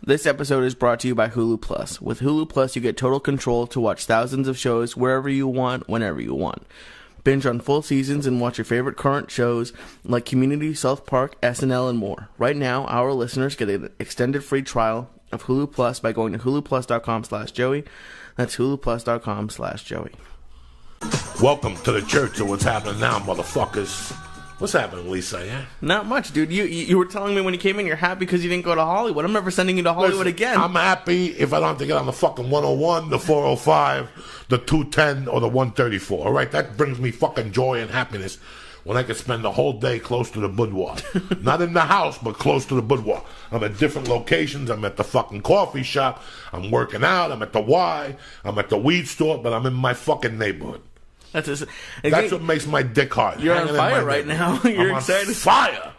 This episode is brought to you by Hulu Plus. With Hulu Plus, you get total control to watch thousands of shows wherever you want, whenever you want. Binge on full seasons and watch your favorite current shows like Community, South Park, SNL, and more. Right now, our listeners get an extended free trial of Hulu Plus by going to huluplus.com/Joey. That's huluplus.com/Joey. Welcome to the church of what's happening now, motherfuckers. What's happening, Lisa? Yeah, Not much, dude. You were telling me when you came in you're happy because you didn't go to Hollywood. I'm never sending you to Hollywood again. I'm happy if I don't have to get on the fucking 101, the 405, the 210, or the 134. All right, that brings me fucking joy and happiness when I can spend the whole day close to the boudoir. Not in the house, but close to the boudoir. I'm at different locations. I'm at the fucking coffee shop. I'm working out. I'm at the Y. I'm at the weed store, but I'm in my fucking neighborhood. That's what makes my dick hard. You're on fire right now. You're excited. On fire.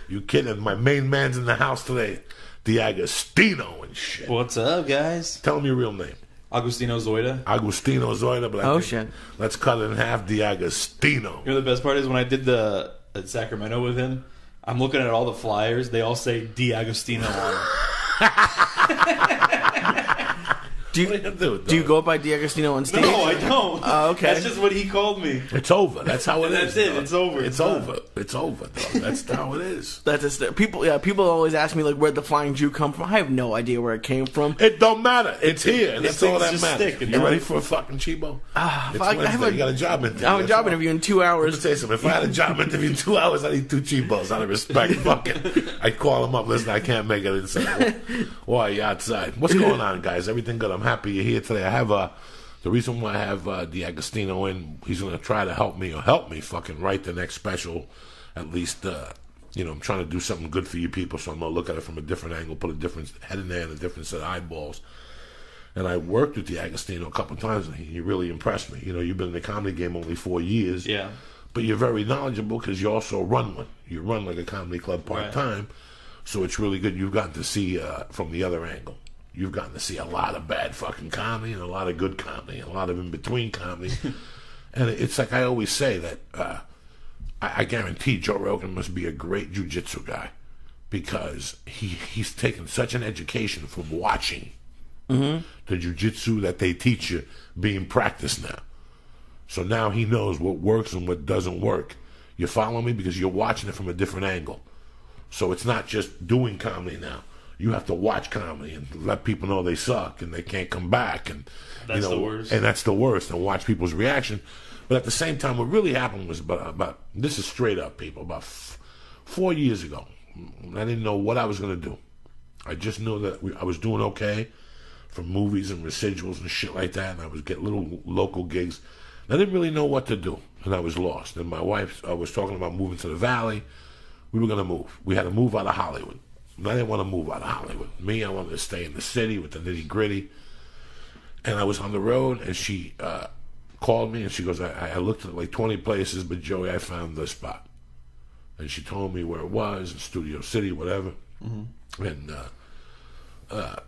You kidding? My main man's in the house today. D'Agostino and shit. What's up, guys? Tell him your real name. Agostino Zoida. Agostino Zoida. But shit. Let's cut it in half. D'Agostino. You know, the best part is when I did the at Sacramento with him, I'm looking at all the flyers. They all say D'Agostino on them. Do you go by D'Agostino on stage? No, I don't. Oh, okay. That's just what he called me. It's over. That's how it is. That's it. It's over. It's over. It's over, dog. That's how it is. People always ask me, like, where'd the Flying Jew come from? I have no idea where it came from. It don't matter. It's here, and that's all that matters. Stick, you ready for a fucking Chibo? It's Wednesday. You got a job interview. I have a job interview in 2 hours. Let me tell you something. If I had a job interview in 2 hours, I'd eat 2 Chibos out of respect. Fuck it. I'd call him up. Listen, I can't make it inside. Why are you outside? What's going on, guys? Everything good? I'm happy you're here today. I have the reason why I have D'Agostino in. He's going to try to help me fucking write the next special. At least, I'm trying to do something good for you people, so I'm going to look at it from a different angle, put a different head in there and a different set of eyeballs. And I worked with D'Agostino a couple of times, and he really impressed me. You know, you've been in the comedy game only 4 years. Yeah. But you're very knowledgeable because you also run one. You run like a comedy club part-time. Right. So it's really good. You've gotten to see from the other angle. You've gotten to see a lot of bad fucking comedy and a lot of good comedy and a lot of in-between comedy. And it's like I always say that I guarantee Joe Rogan must be a great jiu-jitsu guy because he's taken such an education from watching the jiu-jitsu that they teach you being practiced now. So now he knows what works and what doesn't work. You follow me? Because you're watching it from a different angle. So it's not just doing comedy now. You have to watch comedy and let people know they suck and they can't come back. And that's the worst. And that's the worst. And watch people's reaction. But at the same time, what really happened was about this is straight up, people. About 4 years ago, I didn't know what I was going to do. I just knew that I was doing okay for movies and residuals and shit like that. And I was getting little local gigs. I didn't really know what to do. And I was lost. And my wife was talking about moving to the Valley. We were going to move. We had to move out of Hollywood. I didn't want to move out of Hollywood. I wanted to stay in the city with the nitty-gritty. And I was on the road, and she called me, and she goes, I looked at like 20 places, but Joey, I found this spot. And she told me where it was, in Studio City, whatever. Mm-hmm. And, I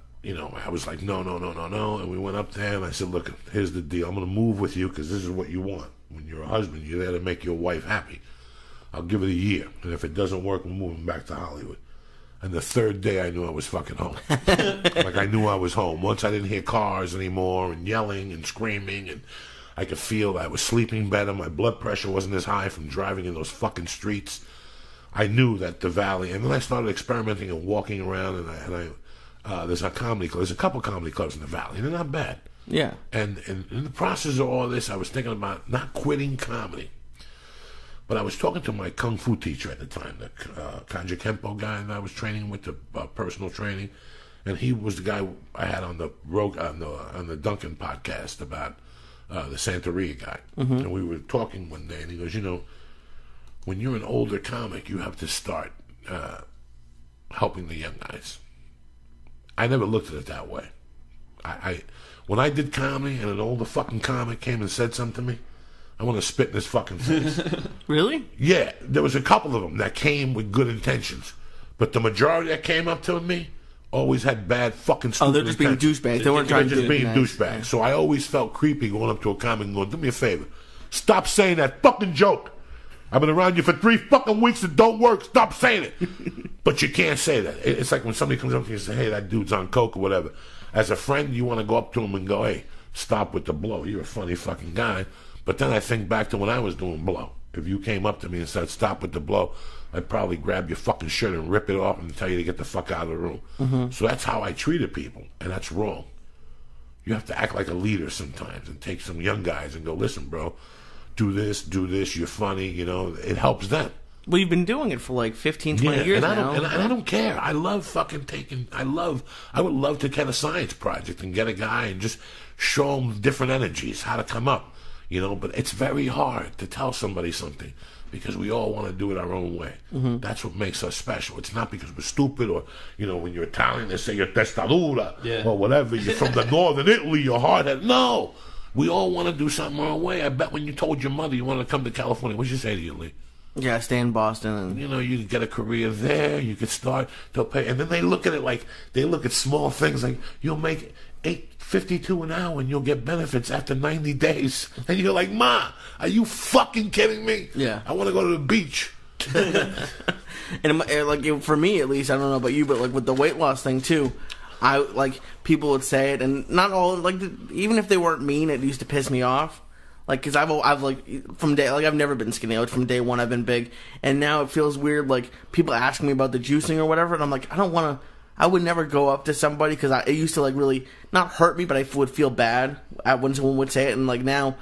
was like, no. And we went up there, and I said, look, here's the deal. I'm going to move with you because this is what you want. When you're a husband, you're there to make your wife happy. I'll give it a year. And if it doesn't work, we're moving back to Hollywood. And the third day, I knew I was fucking home. Like, I knew I was home. Once I didn't hear cars anymore and yelling and screaming, and I could feel that I was sleeping better. My blood pressure wasn't as high from driving in those fucking streets. I knew that the Valley, and then I started experimenting and walking around, and there's a comedy club. There's a couple comedy clubs in the Valley, and they're not bad. Yeah. And in the process of all this, I was thinking about not quitting comedy. But I was talking to my kung fu teacher at the time, the Kanja Kempo guy that I was training with, the personal training, and he was the guy I had on the on the Duncan podcast about the Santeria guy. Mm-hmm. And we were talking one day, and he goes, when you're an older comic, you have to start helping the young guys. I never looked at it that way. When I did comedy and an older fucking comic came and said something to me, I want to spit in his fucking face. Really? Yeah, there was a couple of them that came with good intentions, but the majority that came up to me always had bad fucking stupid they're just intentions. being douchebags. They weren't trying to just be being douchebags. So I always felt creepy going up to a comic and going, do me a favor, stop saying that fucking joke. I've been around you for 3 fucking weeks. It don't work. Stop saying it. But you can't say that. It's like when somebody comes up to you and says, hey, that dude's on coke or whatever. As a friend, you want to go up to him and go, hey, stop with the blow. You're a funny fucking guy. But then I think back to when I was doing blow. If you came up to me and said, stop with the blow, I'd probably grab your fucking shirt and rip it off and tell you to get the fuck out of the room. Mm-hmm. So that's how I treated people, and that's wrong. You have to act like a leader sometimes and take some young guys and go, listen, bro, do this, you're funny, you know, it helps them. Well, you've been doing it for like 15, 20 years now. And I don't care. I love fucking I would love to get a science project and get a guy and just show him different energies, how to come up, you know, but it's very hard to tell somebody something because we all want to do it our own way. Mm-hmm. That's what makes us special. It's not because we're stupid or, you know, when you're Italian, they say you're testaruda or whatever. You're from the northern Italy, you're hard-headed. No. We all want to do something our way. I bet when you told your mother you wanted to come to California, what'd you say to you, Lee? Yeah, stay in Boston. And you know, you could get a career there. You could start. They'll pay, and then they look at it like they look at small things like you'll make $8.52 an hour and you'll get benefits after 90 days. And you're like, Ma, are you fucking kidding me? Yeah, I want to go to the beach. And like for me at least, I don't know about you, but like with the weight loss thing too, I like people would say it, and not all like even if they weren't mean, it used to piss me off. Like, cause I've like from day, like I've never been skinny. Like from day one, I've been big, and now it feels weird. Like people asking me about the juicing or whatever, and I'm like, I don't want to. I would never go up to somebody because it used to like really not hurt me, but I would feel bad when someone would say it. And like now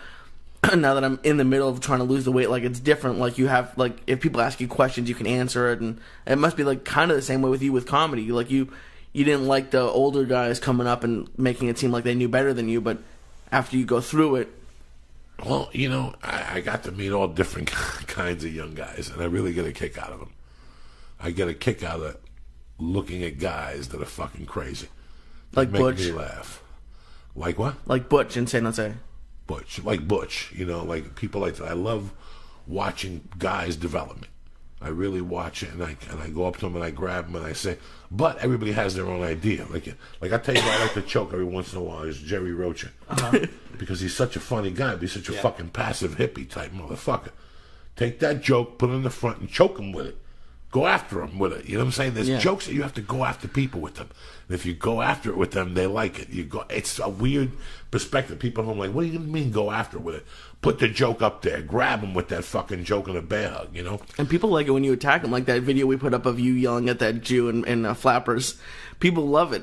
that I'm in the middle of trying to lose the weight, like it's different. Like you have like if people ask you questions, you can answer it, and it must be like kind of the same way with you with comedy. Like you didn't like the older guys coming up and making it seem like they knew better than you, but after you go through it. Well, you know, I got to meet all different kinds of young guys, and I really get a kick out of them. I get a kick out of looking at guys that are fucking crazy. Like Butch. Make me laugh. Like what? Like Butch in San Jose. Butch. Like Butch. You know, like people like that. I love watching guys' development. I really watch it, and I go up to them and I grab them and I say, but everybody has their own idea. Like I tell you, I like to choke every once in a while. Is Jerry Rocha, because he's such a funny guy, but he's such a fucking passive hippie type motherfucker. Take that joke, put it in the front, and choke him with it. Go after him with it. You know what I'm saying? There's jokes that you have to go after people with them. And if you go after it with them, they like it. It's a weird perspective. People are like, what do you mean go after it with it? Put the joke up there. Grab them with that fucking joke and a bear hug, you know? And people like it when you attack them, like that video we put up of you yelling at that Jew in Flappers. People love it.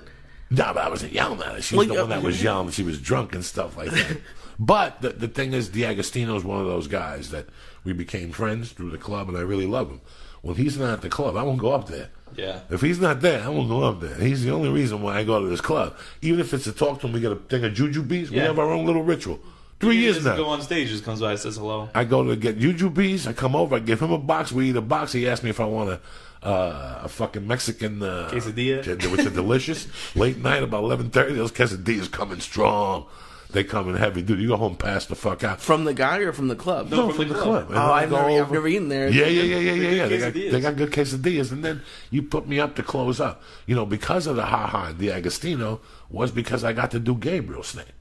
No, but I wasn't yelling at her. She was the one that was yelling. She was drunk and stuff like that. But the thing is, D'Agostino is one of those guys that we became friends through the club, and I really love him. When he's not at the club, I won't go up there. Yeah. If he's not there, I won't go up there. He's the only reason why I go to this club. Even if it's to talk to him, we get a thing of juju bees. We have our own little ritual. 3 years now. Go on stage, just comes by, says hello. I go to get juju bees. I come over. I give him a box. We eat a box. He asked me if I want a fucking Mexican quesadilla, which are delicious. Late night, about 11:30. Those quesadillas coming strong. They come in heavy, dude. You go home, pass the fuck out. From the guy or from the club? No, from the club. Oh, I've never eaten there. Yeah. They got good quesadillas, and then you put me up to close up. You know, because of the Ha-Ha and D'Agostino was because I got to do Gabriel's thing.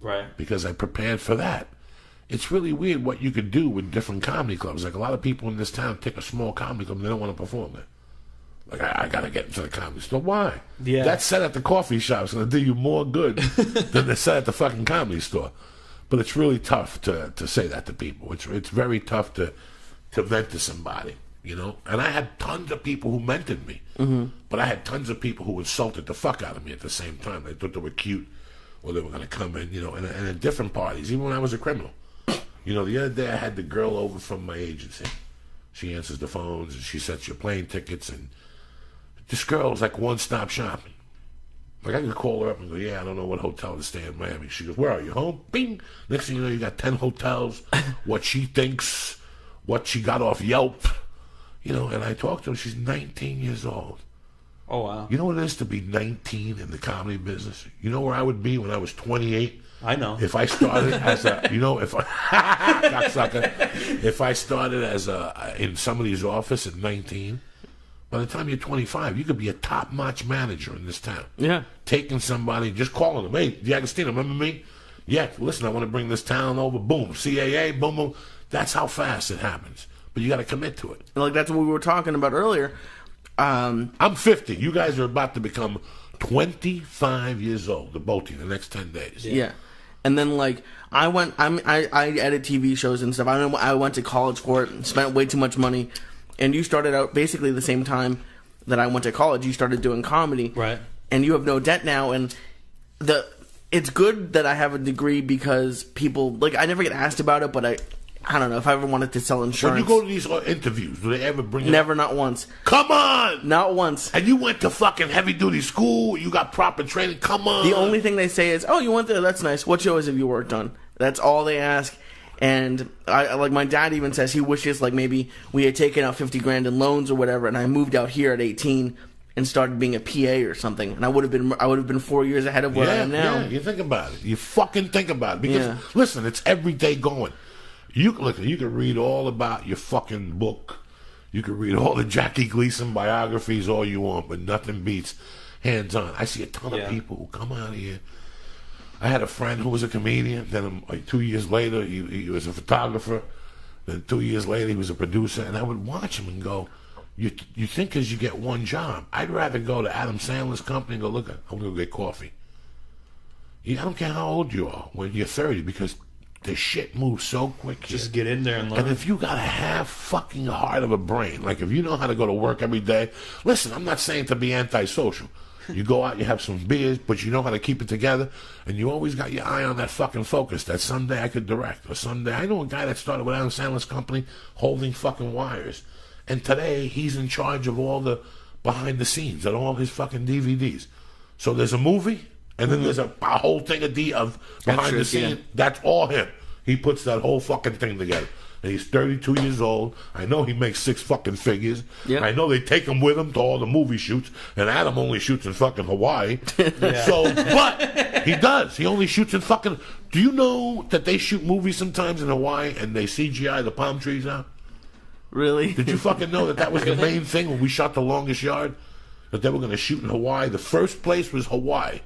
Right. Because I prepared for that. It's really weird what you could do with different comedy clubs. Like a lot of people in this town take a small comedy club and they don't want to perform there. Like, I got to get into the comedy store. Why? Yeah. That set at the coffee shop is going to do you more good than the set at the fucking comedy store. But it's really tough to say that to people. It's very tough to vent to somebody, you know? And I had tons of people who mentored me. Mm-hmm. But I had tons of people who insulted the fuck out of me at the same time. They thought they were cute or they were going to come in, you know, and at different parties, even when I was a criminal. You know, the other day I had the girl over from my agency. She answers the phones and she sets your plane tickets, and this girl is like one-stop shopping. Like, I could call her up and go, yeah, I don't know what hotel to stay in Miami. She goes, where are you, home? Bing! Next thing you know, you got 10 hotels, what she thinks, what she got off Yelp. You know, and I talked to her. She's 19 years old. Oh, wow. You know what it is to be 19 in the comedy business? You know where I would be when I was 28? I know. If I started as a, you know, if I started as in somebody's office at 19, by the time you're 25, you could be a top-notch manager in this town. Yeah. Taking somebody, just calling them, hey, D'Agostino, remember me? Yeah, listen, I want to bring this town over. Boom, CAA, boom, boom. That's how fast it happens. but you got to commit to it. And like that's what we were talking about earlier. I'm 50. You guys are about to become 25 years old, the both of you, the next 10 days. Yeah. And then like I edit TV shows and stuff. I went to college for it and spent way too much money. And you started out basically the same time that I went to college. You started doing comedy, Right. And you have no debt now. And it's good that I have a degree because people like I never get asked about it, but I don't know if I ever wanted to sell insurance. When you go to these interviews, do they ever bring it Never, up? not once. Come on! Not once. And you went to fucking heavy duty school, you got proper training, come on! The only thing they say is, oh, you went there, that's nice. What shows have you worked on? That's all they ask. And I like my dad even says he wishes like maybe we had taken out $50,000 in loans or whatever, and I moved out here at 18 and started being a PA or something, and I would have been 4 years ahead of where I am now. Yeah, you think about it. You fucking think about it. Because listen, it's every day going. You can read all about your fucking book. You can read all the Jackie Gleason biographies all you want, but nothing beats hands-on. I see a ton of people who come out here. I had a friend who was a comedian. Then like 2 years later, he was a photographer. Then 2 years later, he was a producer. And I would watch him and go, you think because you get one job. I'd rather go to Adam Sandler's company and go, look, I'm going to go get coffee. I don't care how old you are when you're 30 because the shit moves so quick here. Just get in there and learn. And if you got a half fucking heart of a brain, like if you know how to go to work every day, listen, I'm not saying to be antisocial. You go out, you have some beers, but you know how to keep it together, and you always got your eye on that fucking focus that someday I could direct, or someday I know a guy that started with Adam Sandler's company holding fucking wires, and today he's in charge of all the behind the scenes and all his fucking DVDs. So there's a movie, and then there's a whole thing of behind the scenes. Yeah. That's all him. He puts that whole fucking thing together. And he's 32 years old. I know he makes 6 fucking figures. Yep. I know they take him with him to all the movie shoots. And Adam only shoots in fucking Hawaii. So, but he does. He only shoots in fucking... Do you know that they shoot movies sometimes in Hawaii and they CGI the palm trees out? Really? Did you fucking know that was the main thing when we shot The Longest Yard? That they were going to shoot in Hawaii. The first place was Hawaii.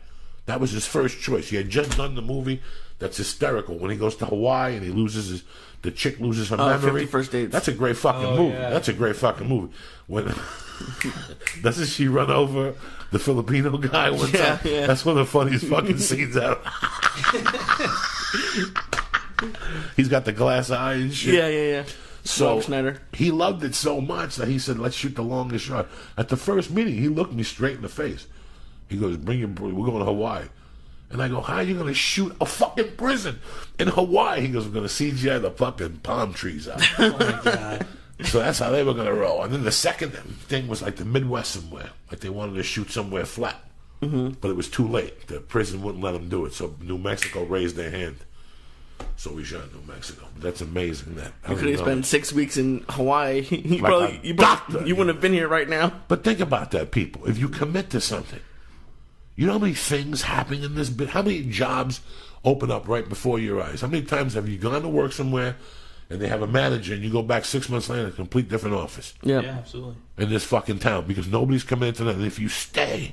That was his first choice. He had just done the movie that's hysterical when he goes to Hawaii and he loses the chick loses her memory. 50 First Dates. That's a great fucking movie. Yeah. That's a great fucking movie. When doesn't she run over the Filipino guy one time? Yeah. That's one of the funniest fucking scenes out. He's got the glass eye and shit. Yeah. So Schneider. He loved it so much that he said, "Let's shoot The Longest Yard." At the first meeting, he looked me straight in the face. He goes, "Bring your boy. We're going to Hawaii." And I go, "How are you going to shoot a fucking prison in Hawaii?" He goes, "We're going to CGI the fucking palm trees out." Oh my God. So that's how they were going to roll. And then the second thing was like the Midwest somewhere. Like they wanted to shoot somewhere flat. Mm-hmm. But it was too late. The prison wouldn't let them do it. So New Mexico raised their hand. So we shot New Mexico. But that's amazing. That you could have spent 6 weeks in Hawaii. You like wouldn't have been here right now. But think about that, people. If you commit to something, you know how many things happen in this bit? How many jobs open up right before your eyes? How many times have you gone to work somewhere and they have a manager and you go back 6 months later in a complete different office? Yeah, absolutely. In this fucking town because nobody's coming into that. And if you stay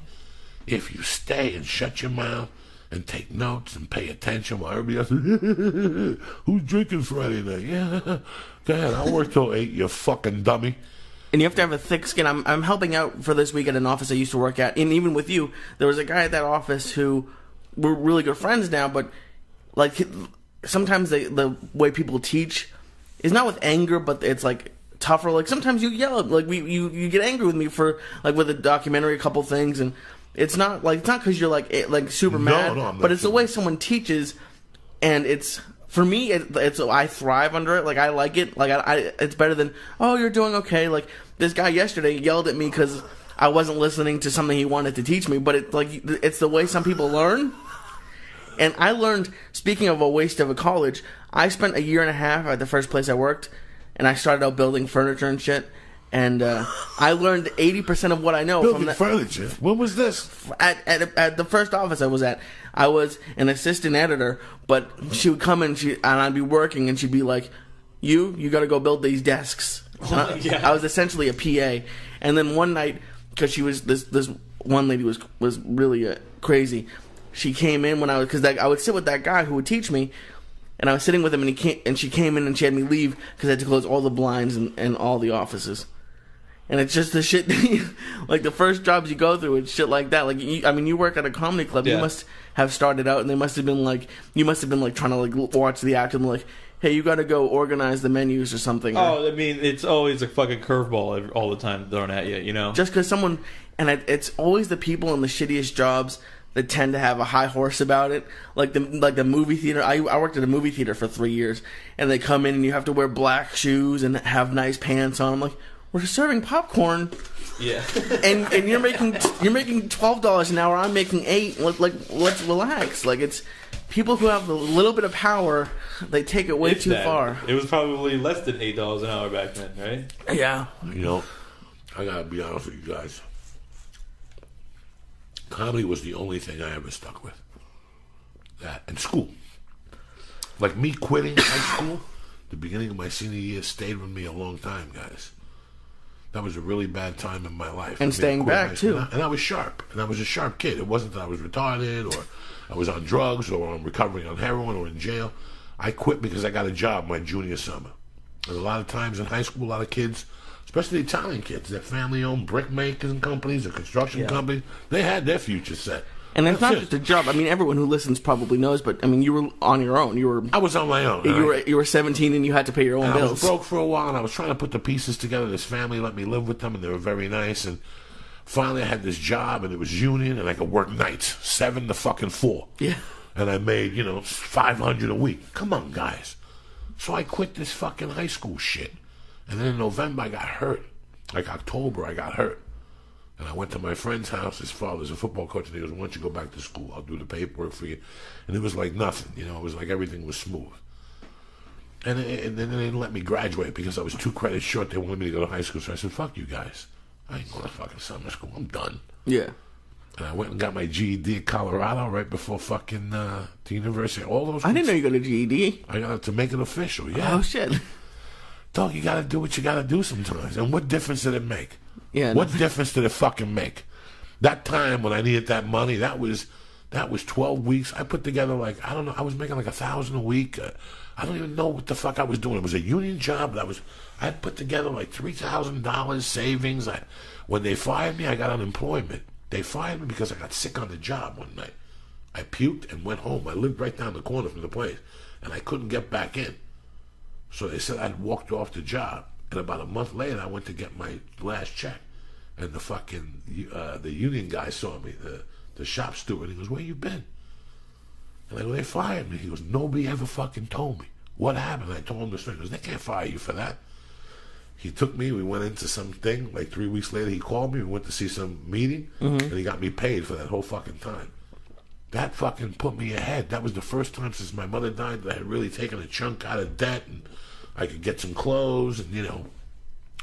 and shut your mouth and take notes and pay attention while everybody else who's drinking Friday night? Yeah, go ahead. I'll work till 8, you fucking dummy. And you have to have a thick skin. I'm helping out for this week at an office I used to work at. And even with you, there was a guy at that office who we're really good friends now, but like sometimes the way people teach is not with anger, but it's like tougher. Like sometimes you yell, like you get angry with me for like with a documentary, a couple things, and it's not because you're like super mad, but it's the way someone teaches, and it's. For me, it's I thrive under it. Like I like it. Like it's better than you're doing okay. Like this guy yesterday yelled at me because I wasn't listening to something he wanted to teach me. But it's the way some people learn. And I learned. Speaking of a waste of a college, I spent 1.5 years at the first place I worked, and I started out building furniture and shit. And I learned 80% of what I know building from that. Furniture. When was this? At the first office I was at. I was an assistant editor, but she would come in and I'd be working, and she'd be like, "You got to go build these desks." I was essentially a PA. And then one night, because she was this one lady was really crazy. She came in when I would sit with that guy who would teach me, And I was sitting with him, and she came in and she had me leave because I had to close all the blinds and all the offices. And it's just the shit, like the first jobs you go through, it's shit like that. Like, you work at a comedy club. Yeah. You must have started out, and they must have been like, you must have been like trying to like watch the act and like, hey, you got to go organize the menus or something. Oh, I mean, it's always a fucking curveball all the time thrown at you, you know? Just because someone, and it's always the people in the shittiest jobs that tend to have a high horse about it. Like the movie theater. I worked at a movie theater for 3 years, and they come in and you have to wear black shoes and have nice pants on. I'm like, we're serving popcorn. Yeah. and you're making $12 an hour. I'm making $8. Let's relax. Like, it's people who have a little bit of power. They take it way too far. It was probably less than $8 an hour back then, right? Yeah. You know, I gotta be honest with you guys. Comedy was the only thing I ever stuck with. That and school. Like me quitting high school, the beginning of my senior year stayed with me a long time, guys. That was a really bad time in my life. And staying back, too. And I was sharp. And I was a sharp kid. It wasn't that I was retarded or I was on drugs or I'm recovering on heroin or in jail. I quit because I got a job my junior summer. And a lot of times in high school, a lot of kids, especially Italian kids, they're family-owned brick makers and companies or construction companies, they had their future set. And it's not just a job. I mean, everyone who listens probably knows, but I mean, you were on your own. I was on my own. You were 17 and you had to pay your own bills. I was broke for a while, and I was trying to put the pieces together. This family let me live with them, and they were very nice. And finally, I had this job, and it was union, and I could work nights, 7 to fucking 4. Yeah. And I made, $500 a week. Come on, guys. So I quit this fucking high school shit. And then in November, I got hurt. Like October, I got hurt. And I went to my friend's house. His father's a football coach, and he goes, "Why don't you go back to school? I'll do the paperwork for you." And it was like nothing, It was like everything was smooth. And then they didn't let me graduate because I was 2 credits short. They wanted me to go to high school. So I said, "Fuck you guys. I ain't going to fucking summer school. I'm done." Yeah. And I went and got my GED in Colorado right before fucking the university. All those. I didn't know you got a GED. I got it to make it official. Yeah. Oh shit. Dog, you got to do what you got to do sometimes. And what difference did it make? Yeah. What difference did it fucking make? That time when I needed that money, that was 12 weeks. I put together I don't know, I was making like $1,000 a week. I don't even know what the fuck I was doing. It was a union job. I had put together like $3,000 savings. When they fired me, I got unemployment. They fired me because I got sick on the job one night. I puked and went home. I lived right down the corner from the place, and I couldn't get back in. So they said I'd walked off the job. And about a month later, I went to get my last check. And the fucking, the union guy saw me, the shop steward. He goes, "Where you been?" And I go, "They fired me." He goes, "Nobody ever fucking told me. What happened?" I told him the story. He goes, "They can't fire you for that." He took me, we went into some thing. Like 3 weeks later, he called me. We went to see some meeting. And he got me paid for that whole fucking time. That fucking put me ahead. That was the first time since my mother died that I had really taken a chunk out of debt and I could get some clothes and,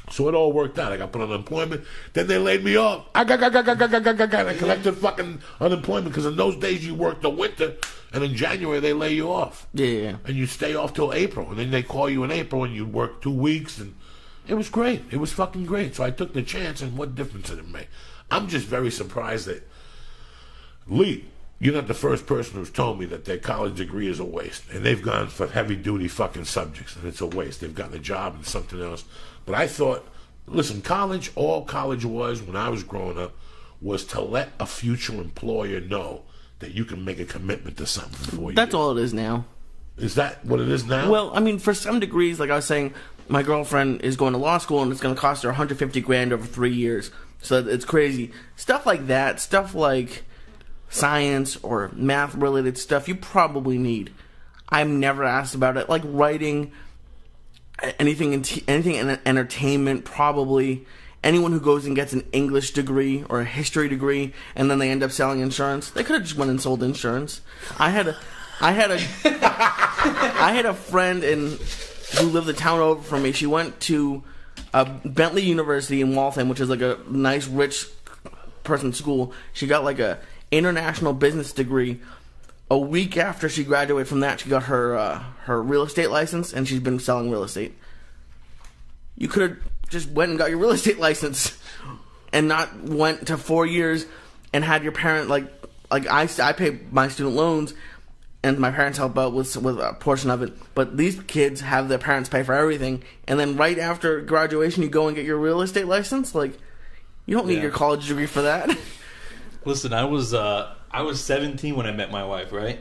So it all worked out. I got put on unemployment. Then they laid me off. I collected fucking unemployment because in those days you worked the winter and in January they lay you off. Yeah. And you stay off till April. And then they call you in April and you work 2 weeks. And it was great. It was fucking great. So I took the chance, and what difference did it make? I'm just very surprised that Lee, you're not the first person who's told me that their college degree is a waste. And they've gone for heavy-duty fucking subjects, and it's a waste. They've gotten a job in something else. But I thought, listen, all college was when I was growing up was to let a future employer know that you can make a commitment to something before you That's do. all it is now. Is that what it is now? Well, I mean, for some degrees, like I was saying, my girlfriend is going to law school, and it's going to cost her $150,000 over 3 years. So it's crazy. Stuff like that, stuff like science or math-related stuff, you probably need. I'm never asked about it. Like writing, anything in entertainment, probably. Anyone who goes and gets an English degree or a history degree, and then they end up selling insurance, they could have just went and sold insurance. I had a friend who lived the town over from me. She went to Bentley University in Waltham, which is like a nice, rich person school. She got like a international business degree. A week after she graduated from that, she got her real estate license, and she's been selling real estate. You could have just went and got your real estate license, and not went to 4 years and had your parent like I pay my student loans. and my parents help out with a portion of it. But these kids have their parents pay for everything, and then right after graduation, you go and get your real estate license. Like, you don't need your college degree for that. Listen, I was 17 when I met my wife, right?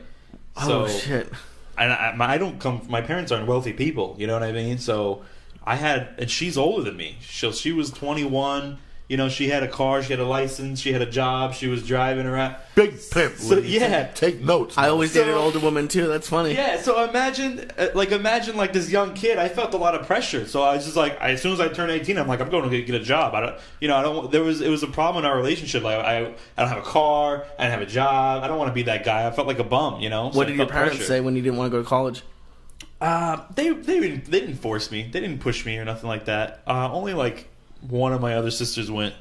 Oh shit! And I don't come. My parents aren't wealthy people. You know what I mean? So and she's older than me. She was 21. You know, she had a car, she had a license, she had a job, she was driving around. Big pimp. So, yeah. Take notes. I always dated older women too. That's funny. Yeah. So imagine this young kid. I felt a lot of pressure. So I was just like, as soon as I turned 18, I'm like, I'm going to get a job. It was a problem in our relationship. Like I don't have a car, I don't have a job. I don't want to be that guy. I felt like a bum. You know. So what did your parents say when you didn't want to go to college? They didn't force me. They didn't push me or nothing like that. Only like one of my other sisters went.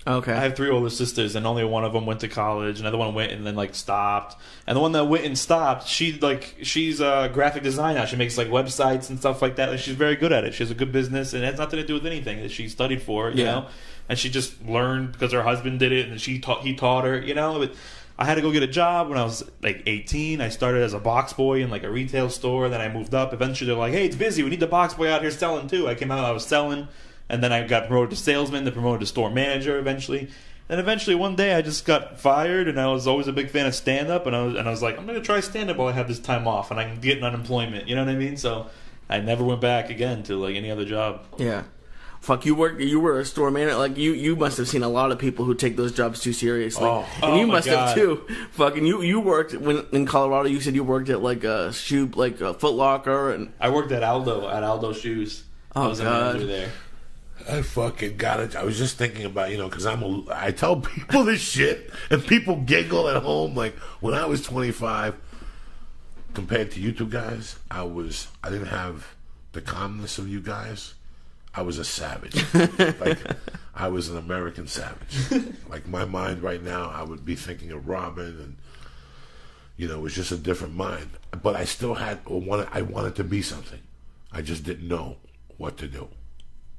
Okay. I have 3 older sisters, and only one of them went to college. Another one went and then like stopped. And the one that went and stopped, she's a graphic designer. She makes like websites and stuff like that. Like, she's very good at it. She has a good business, and it has nothing to do with anything that she studied for. You know, and she just learned because her husband did it, and he taught her. You know, but I had to go get a job when I was like 18. I started as a box boy in like a retail store. Then I moved up. Eventually, they're like, "Hey, it's busy. We need the box boy out here selling too." I came out. I was selling. And then I got promoted to salesman, then promoted to store manager eventually. And eventually one day I just got fired, and I was always a big fan of stand-up, and I was like, I'm going to try stand-up while I have this time off, and I can get an unemployment. You know what I mean? So I never went back again to like any other job. Yeah. Fuck, you were a store manager. Like, you must have seen a lot of people who take those jobs too seriously. And you must have too. Fucking, you worked in Colorado. You said you worked at like a Foot Locker, and I worked at Aldo Shoes. I was a manager there. I fucking got it. I was just thinking about, because I tell people this shit, and people giggle at home. Like, when I was 25, compared to you two guys, I didn't have the calmness of you guys. I was a savage. Like, I was an American savage. Like, my mind right now, I would be thinking of Robin, and, it was just a different mind. But I still I wanted to be something. I just didn't know what to do.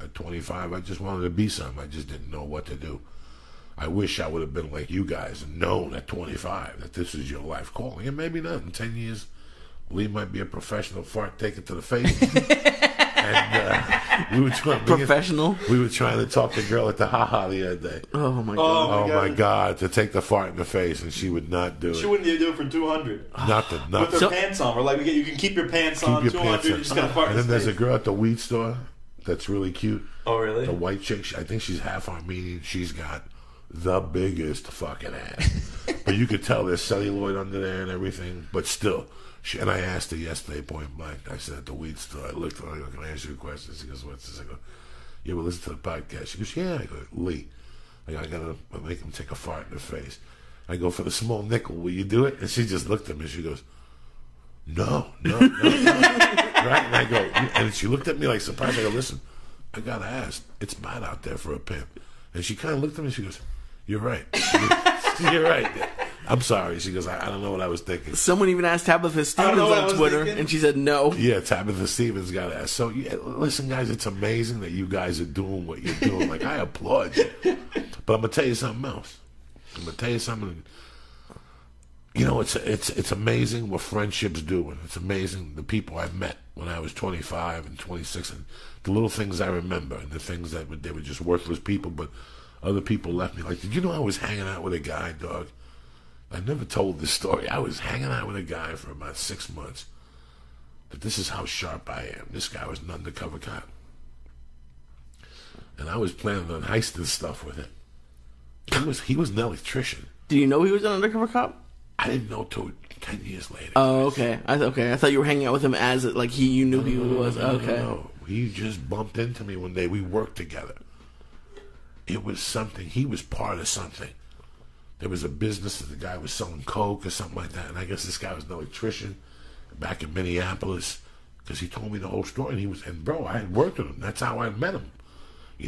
At 25, I just wanted to be something. I just didn't know what to do. I wish I would have been like you guys and known at 25 that this is your life calling. And maybe not. In 10 years, Lee might be a professional fart taker to the face. And we were trying to talk to a girl at the Ha-Ha the other day. Oh, my God. Oh, my God. To take the fart in the face, and she would not do it. She wouldn't even do it for 200. Nothing. With her pants on. We're like, you can keep your pants on, 200, you just got to fart in And then his there's face. a girl at the weed store that's really cute. Oh, really? The white chick, I think she's half Armenian. She's got the biggest fucking ass. But you could tell there's celluloid under there and everything. But still, and I asked her yesterday, point blank. I said at the weed store, I looked at her, I go, can I ask you a question? She goes, what's this? I go, yeah, well, listen to the podcast. She goes, yeah. I go, Lee, I got to make him take a fart in the face. I go, for the small nickel, will you do it? And she just looked at me. She goes, no. Right? And I go, and she looked at me like surprised. I go, listen, I gotta ask. It's bad out there for a pimp. And she kind of looked at me. She goes, you're right. You're right. I'm sorry. She goes, I don't know what I was thinking. Someone even asked Tabitha Stevens on Twitter, and she said no. Yeah, Tabitha Stevens got asked. So, listen, guys, it's amazing that you guys are doing what you're doing. Like, I applaud you. But I'm going to tell you something else. I'm going to tell you something. It's amazing what friendships do, and it's amazing the people I've met when I was 25 and 26, and the little things I remember, and the things that they were just worthless people, but other people left me. Like, did you know I was hanging out with a guy, dog? I never told this story. I was hanging out with a guy for about 6 months. But this is how sharp I am. This guy was an undercover cop. And I was planning on heisting stuff with him. He was an electrician. Do you know he was an undercover cop? I didn't know till 10 years later. Oh, okay. I thought you were hanging out with him as like you knew who he was. Okay. No. He just bumped into me one day. We worked together. It was something. He was part of something. There was a business that the guy was selling coke or something like that, and I guess this guy was an electrician back in Minneapolis because he told me the whole story. And bro, I had worked with him. That's how I met him.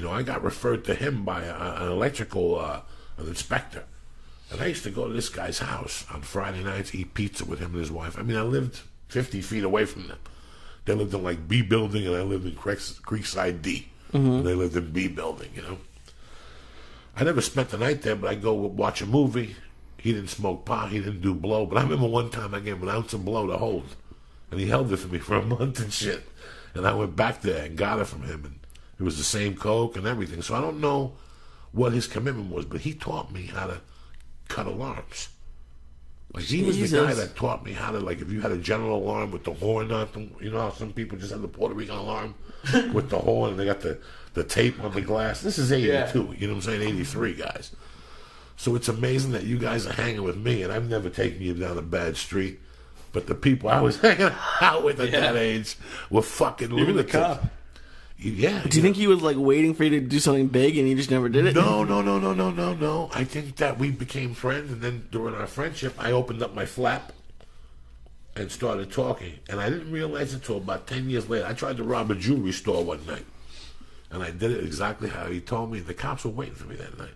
I got referred to him by an electrical an inspector. And I used to go to this guy's house on Friday nights, eat pizza with him and his wife. I mean, I lived 50 feet away from them. They lived in like B building, and I lived in Creekside D. Mm-hmm. And they lived in B building, I never spent the night there, but I'd go watch a movie. He didn't smoke pot. He didn't do blow. But I remember one time I gave him an ounce of blow to hold. And he held it for me for a month and shit. And I went back there and got it from him. And it was the same coke and everything. So I don't know what his commitment was, but he taught me how to cut alarms. Like, he was the guy that taught me how to, like, if you had a general alarm with the horn on them, you know how some people just have the Puerto Rican alarm with the horn and they got the tape on the glass? This is 82, you know what I'm saying? 83, guys. So it's amazing that you guys are hanging with me, and I've never taken you down a bad street. But the people I was hanging out with at that age were fucking lunatics. Even the cop. Yeah. Do you think he was like waiting for you to do something big and he just never did it? No. I think that we became friends, and then during our friendship, I opened up my flap and started talking. And I didn't realize it until about 10 years later. I tried to rob a jewelry store one night, and I did it exactly how he told me. The cops were waiting for me that night.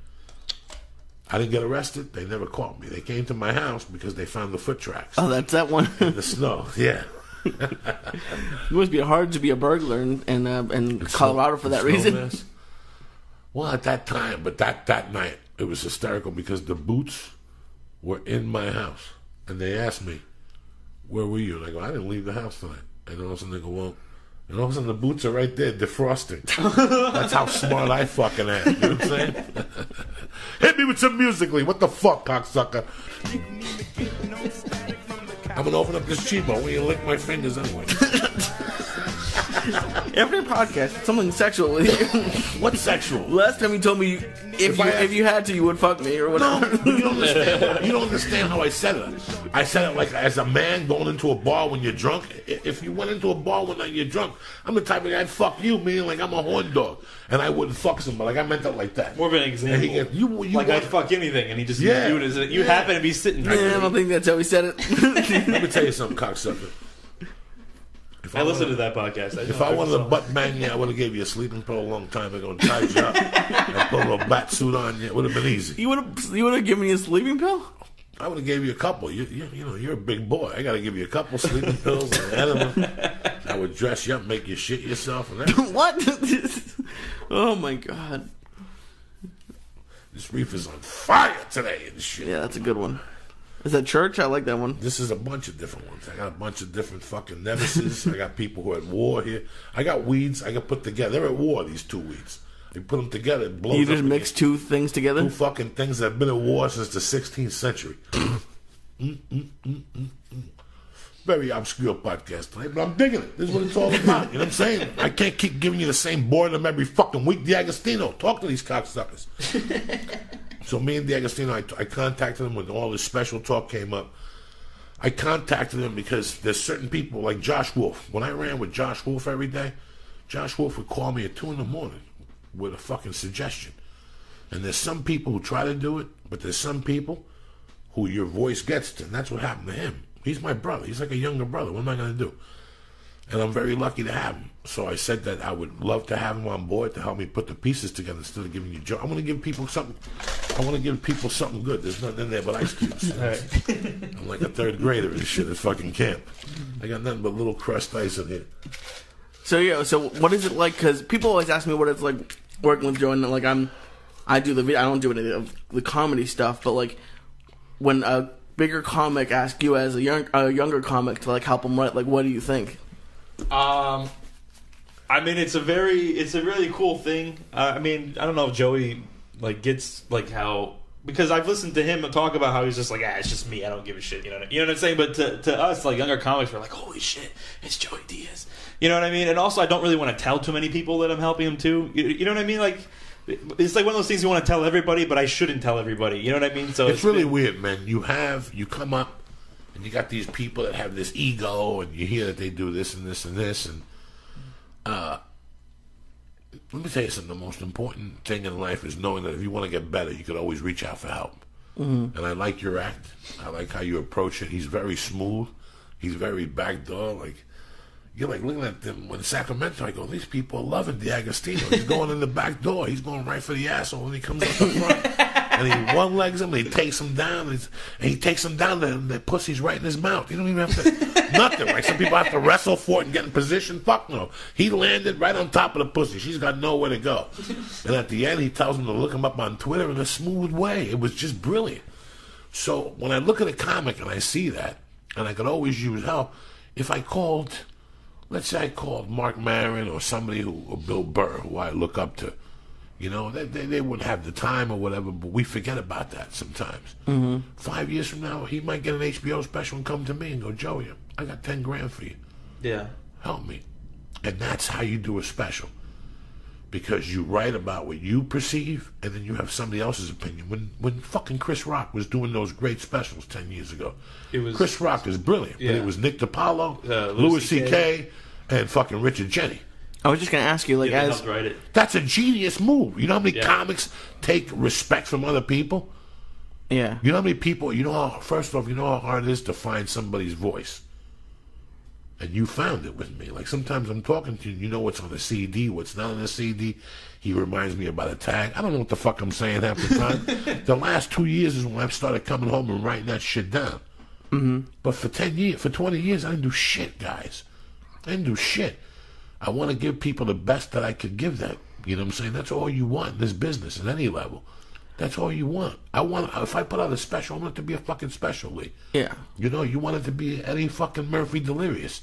I didn't get arrested. They never caught me. They came to my house because they found the foot tracks. Oh, that's that one. In the snow, yeah. It must be hard to be a burglar in Colorado for that reason. Mess. Well, at that time, but that night, it was hysterical because the boots were in my house. And they asked me, where were you? And I go, I didn't leave the house tonight. And all of a sudden they go, well, and all of a sudden the boots are right there defrosting. That's how smart I fucking am. You know what I'm saying? Hit me with some musically. What the fuck, cocksucker? I'm gonna open up this Chibo when you lick my fingers anyway. Every podcast, it's something sexual with you. What's sexual? Last time you told me if you had to, you would fuck me or whatever. No, you don't understand. You don't understand how I said it. I said it like as a man going into a bar when you're drunk. If you went into a bar when you're drunk, I'm the type of guy I'd fuck you, meaning like I'm a horn dog, and I wouldn't fuck somebody. Like I meant it like that. More of an example. You like I'd fuck anything, and he just viewed it as you happen to be sitting. Yeah, I don't think that's how he said it. Let me tell you something, cocksucker. I listened to that podcast. If I wanted to butt bang you, I would have gave you a sleeping pill a long time ago and tied you up and put a little bat suit on you. It would have been easy. You would have given me a sleeping pill? I would have gave you a couple. You know, you're a big boy. I got to give you a couple sleeping pills and an enema. I would dress you up, make you shit yourself. And that. What? Oh, my God. This reef is on fire today and shit. Yeah, that's a good one. Is that church? I like that one. This is a bunch of different ones. I got a bunch of different fucking nemesis. I got people who are at war here. I got weeds I can put together. They're at war, these two weeds. You put them together, it blows up. You just mix two things together? Two fucking things that have been at war since the 16th century. Very obscure podcast tonight, but I'm digging it. This is what it's all about. You know what I'm saying? I can't keep giving you the same boredom every fucking week. D'Agostino, talk to these cocksuckers. So me and D'Agostino, I contacted him when all this special talk came up. I contacted him because there's certain people like Josh Wolf. When I ran with Josh Wolf every day, Josh Wolf would call me at 2 a.m. with a fucking suggestion. And there's some people who try to do it, but there's some people who your voice gets to, and that's what happened to him. He's my brother. He's like a younger brother. What am I going to do? And I'm very lucky to have him. So I said that I would love to have him on board to help me put the pieces together instead of giving you jokes. I want to give people something. I want to give people something good. There's nothing in there but ice cubes. Right. I'm like a third grader and shit at fucking camp. I got nothing but little crushed ice in here. So what is it like? Because people always ask me what it's like working with Joe, and like I do the video. I don't do any of the comedy stuff, but like when a bigger comic asks you as a younger comic to like help him write, like what do you think? I mean, it's a really cool thing. I mean, I don't know if Joey like gets like how, because I've listened to him talk about how he's just like, it's just me. I don't give a shit. You know what I'm saying? But to us, like younger comics, we're like, holy shit, it's Joey Diaz. You know what I mean? And also, I don't really want to tell too many people that I'm helping him too. You know what I mean? Like, it's like one of those things you want to tell everybody, but I shouldn't tell everybody. You know what I mean? So it's really weird, man. You come up and you got these people that have this ego, and you hear that they do this and this and this, and let me tell you something. The most important thing in life is knowing that if you want to get better, you could always reach out for help. Mm-hmm. And I like your act. I like how you approach it. He's very smooth. He's very backdoor. Like, you're like looking at them in Sacramento. I go, these people are loving D'Agostino. He's going in the back door. He's going right for the asshole when he comes up the front. And he one legs him, and he takes him down, and he takes him down, and the pussy's right in his mouth. You don't even have to, nothing. Like some people have to wrestle for it and get in position. Fuck no. He landed right on top of the pussy. She's got nowhere to go. And at the end, he tells him to look him up on Twitter in a smooth way. It was just brilliant. So when I look at a comic and I see that, and I could always use help, if I called, let's say I called Mark Maron or somebody or Bill Burr, who I look up to, you know, they wouldn't have the time or whatever, but we forget about that sometimes. 5 years from now, he might get an HBO special and come to me and go, Joey, I got 10 grand for you. Yeah. Help me. And that's how you do a special. Because you write about what you perceive, and then you have somebody else's opinion. When fucking Chris Rock was doing those great specials 10 years ago, Chris Rock is brilliant. Yeah. But it was Nick DiPaolo, Louis C.K., and fucking Richard Jeni. I was just going to ask you, like, Yeah, they helped write it. That's a genius move. You know how many Yeah. comics take respect from other people? Yeah. You know how many people, first off, you know how hard it is to find somebody's voice. And you found it with me. Like, sometimes I'm talking to you, you know what's on the CD, what's not on the CD. He reminds me about a tag. I don't know what the fuck I'm saying half the time. The last 2 years is when I started coming home and writing that shit down. But for 20 years, I didn't do shit, guys. I didn't do shit. I want to give people the best that I could give them. You know what I'm saying? That's all you want in this business at any level. That's all you want. If I put out a special, I want it to be a fucking special, Lee. Yeah. You know, you want it to be Eddie fucking Murphy Delirious.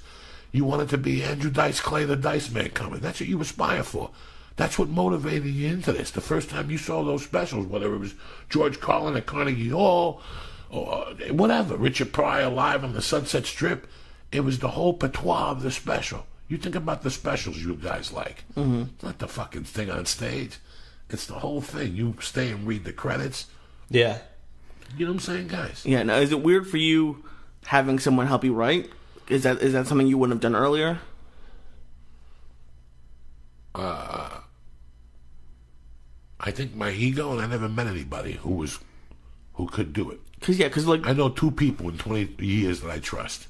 You want it to be Andrew Dice Clay, the Dice Man coming. That's what you aspire for. That's what motivated you into this. The first time you saw those specials, whether it was George Carlin at Carnegie Hall, or whatever, Richard Pryor live on the Sunset Strip, it was the whole patois of the special. You think about the specials you guys like. It's not the fucking thing on stage. It's the whole thing. You stay and read the credits. Yeah. You know what I'm saying, guys? Yeah. Now, is it weird for you having someone help you write? Is that something you wouldn't have done earlier? I think my ego, and I never met anybody who could do it. Because like I know 2 people in 20 years that I trust.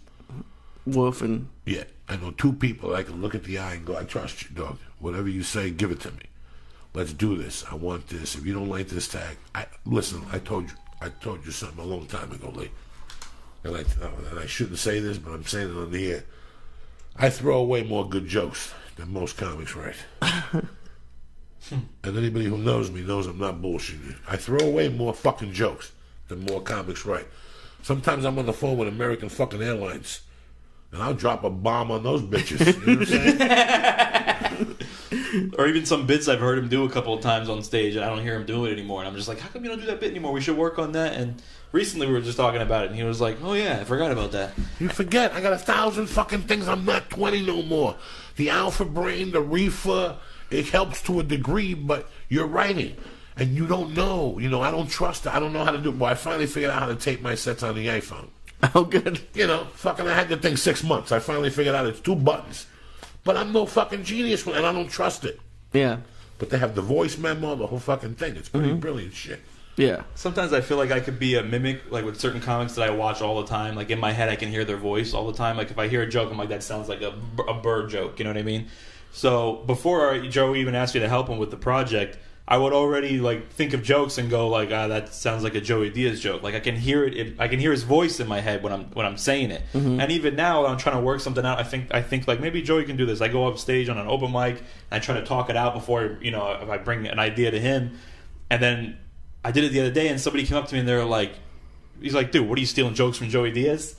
Wolf and Yeah, I know 2 people that I can look at the eye and go, I trust you, dog. Whatever you say, give it to me. Let's do this. I want this. If you don't like this tag, listen. I told you something a long time ago, Lee. And I shouldn't say this, but I'm saying it on the air. I throw away more good jokes than most comics write. And anybody who knows me knows I'm not bullshitting. I throw away more fucking jokes than more comics write. Sometimes I'm on the phone with American fucking Airlines, and I'll drop a bomb on those bitches. You know what I'm saying? Or even some bits I've heard him do a couple of times on stage, and I don't hear him do it anymore. And I'm just like, how come you don't do that bit anymore? We should work on that. And recently we were just talking about it, and he was like, oh yeah, I forgot about that. You forget, I got 1,000 fucking things. I'm not 20 no more. The alpha brain, the reefer, it helps to a degree, but you're writing. And you don't know. You know, I don't trust it. I don't know how to do it. Well, I finally figured out how to tape my sets on the iPhone. oh, good. You know, fucking I had the thing 6 months. I finally figured out it's 2 buttons. But I'm no fucking genius, and I don't trust it. Yeah. But they have the voice memo, the whole fucking thing. It's pretty brilliant shit. Yeah. Sometimes I feel like I could be a mimic, like with certain comics that I watch all the time. Like in my head, I can hear their voice all the time. Like if I hear a joke, I'm like, that sounds like a bird joke. You know what I mean? So before Joe even asked me to help him with the project, I would already like think of jokes and go like, that sounds like a Joey Diaz joke. Like I can hear it. I can hear his voice in my head when I'm saying it. And even now, when I'm trying to work something out, I think like maybe Joey can do this. I go up stage on an open mic and I try to talk it out before if I bring an idea to him, and then I did it the other day and somebody came up to me and they were like, he's like, dude, what are you stealing jokes from Joey Diaz?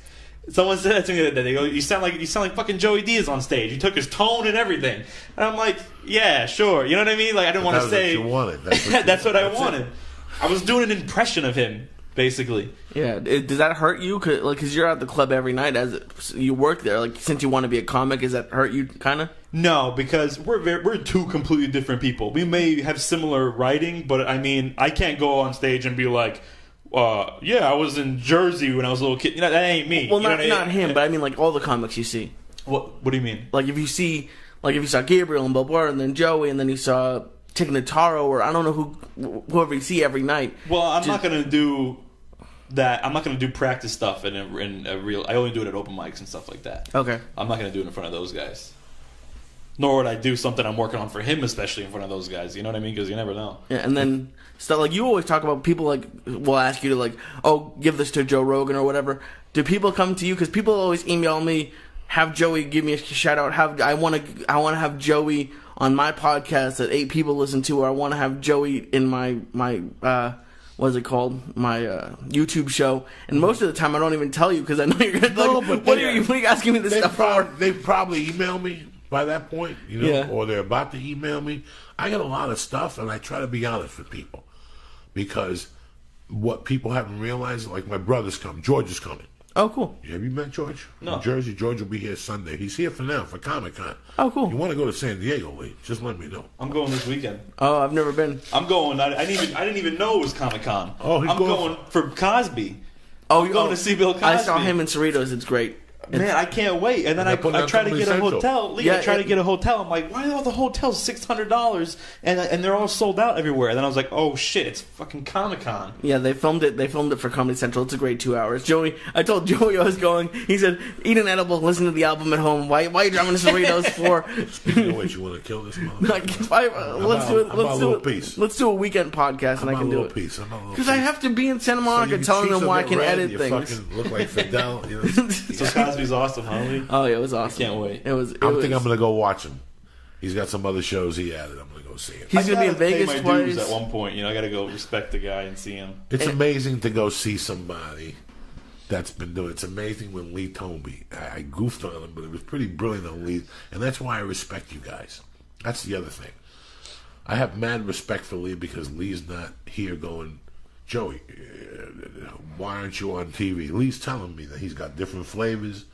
Someone said that to me the other day. They go, you sound like fucking Joey Diaz on stage. You took his tone and everything. And I'm like, yeah, sure. You know what I mean? Like I didn't want to say. That's what you wanted. That's what I wanted. I was doing an impression of him, basically. Yeah. Does that hurt you? Because you're at the club every night. You work there. Like since you want to be a comic, does that hurt you kind of? No, because we're 2 completely different people. We may have similar writing, but I mean, I can't go on stage and be like, yeah, I was in Jersey when I was a little kid. You know, that ain't me. Well, not him, but I mean like all the comics you see. What do you mean? Like if you saw Gabriel and Bill Burr and then Joey and then you saw Tig Notaro or I don't know whoever you see every night. Well, I'm not gonna do that. I'm not gonna do practice stuff in a real. I only do it at open mics and stuff like that. Okay. I'm not gonna do it in front of those guys. Nor would I do something I'm working on for him, especially in front of those guys. You know what I mean? Because you never know. Yeah, and then stuff like you always talk about people like will ask you to like, oh, give this to Joe Rogan or whatever. Do people come to you? Because people always email me, have Joey give me a shout out. I want to have Joey on my podcast that 8 people listen to, or I want to have Joey in my what's it called? My YouTube show, and most of the time I don't even tell you because I know you're gonna. No, like, but what are you asking me this stuff for? They probably email me by that point, or they're about to email me. I get a lot of stuff, and I try to be honest with people because what people haven't realized, like my brother's coming, George is coming. Oh, cool. Have you met George? No. From Jersey. George will be here Sunday. He's here for now for Comic-Con. Oh, cool. You want to go to San Diego, Lee? Just let me know. I'm going this weekend. Oh, I've never been. I'm going. I didn't even know it was Comic-Con. Oh, I'm going for Cosby. Oh, I'm going to see Bill Cosby. I saw him in Cerritos. It's great. Man, I can't wait. And then I try to get a hotel. I try to get a hotel. I'm like, why are all the hotels $600 and they're all sold out everywhere? And then I was like, oh shit, it's fucking Comic-Con. Yeah, they filmed it. They filmed it for Comedy Central. It's a great 2 hours. I told Joey I was going. He said, "Eat an edible, listen to the album at home. Why are you driving to Cerritos for?" Speaking of which, you want to kill this motherfucker? Let's do it. Let's do a weekend podcast and I can do it. Because I have to be in Santa Monica telling them why I can edit you things. Fucking look like Fidel. So Cosby's awesome, huh? Lee? Oh yeah, it was awesome. Can't wait. I think I'm gonna go watch him. He's got some other shows he added. I'm gonna go see him. He's gonna be in Vegas pay my twice. dues at one point. I got to go respect the guy and see him. It's amazing to go see somebody that's been doing. It's amazing when Lee told me. I goofed on him, but it was pretty brilliant on Lee, and that's why I respect you guys. That's the other thing. I have mad respect for Lee because Lee's not here going, Joey, why aren't you on TV? Lee's telling me that he's got different flavors.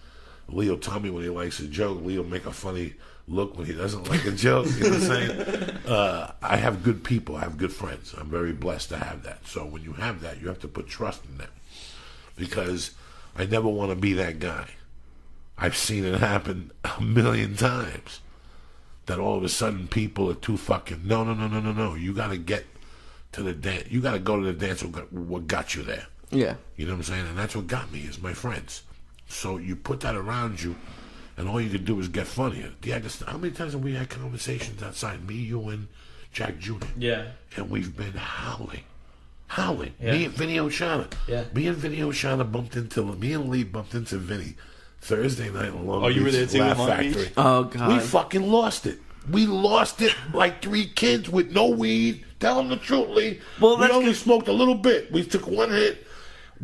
Lee will tell me when he likes a joke. Lee will make a funny look when he doesn't like a joke. You know what I'm saying? I have good people. I have good friends. I'm very blessed to have that. So when you have that, you have to put trust in them. Because I never want to be that guy. I've seen it happen a million times. That all of a sudden people are too fucking, no. You got to get to the dance. You got to go to the dance what got you there. Yeah. You know what I'm saying? And that's what got me is my friends. So you put that around you, and all you can do is get funnier. How many times have we had conversations outside, me, you, and Jack Jr.? Yeah. And we've been howling. Yeah. Me and Vinny Oshana. Yeah. Me and Lee bumped into Vinny Thursday night in Long Beach. You were there too Laugh in Long Beach? Factory. Oh god. We fucking lost it. We lost it like 3 kids with no weed. Tell them the truth, Lee. Well, we only smoked a little bit. We took one hit.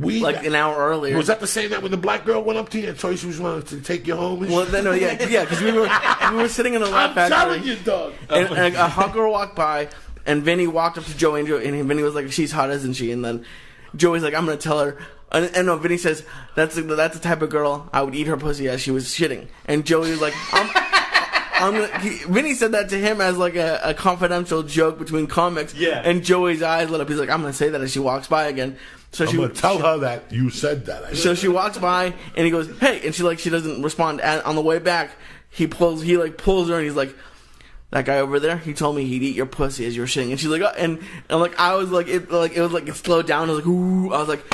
An hour earlier. Was that the same night when the black girl went up to you and told you she was wanting to take you home? Well, because we were sitting in the Laugh Factory. I'm telling you, dog. And a hot girl walked by, and Vinny walked up to Joey, and Vinny was like, "She's hot, isn't she?" And then Joey's like, "I'm gonna tell her." And no, Vinny says, "That's the type of girl I would eat her pussy as she was shitting." And Joey was like, Vinny said that to him as like a confidential joke between comics. Yeah. And Joey's eyes lit up. He's like, "I'm gonna say that as she walks by again." So I'm gonna tell her that you said that. So she walks by and he goes, "Hey," and she doesn't respond. And on the way back, he pulls her and he's like, "That guy over there, he told me he'd eat your pussy as you were shitting." And she's like, and like I was like, it slowed down. I was like, "Ooh," I was like,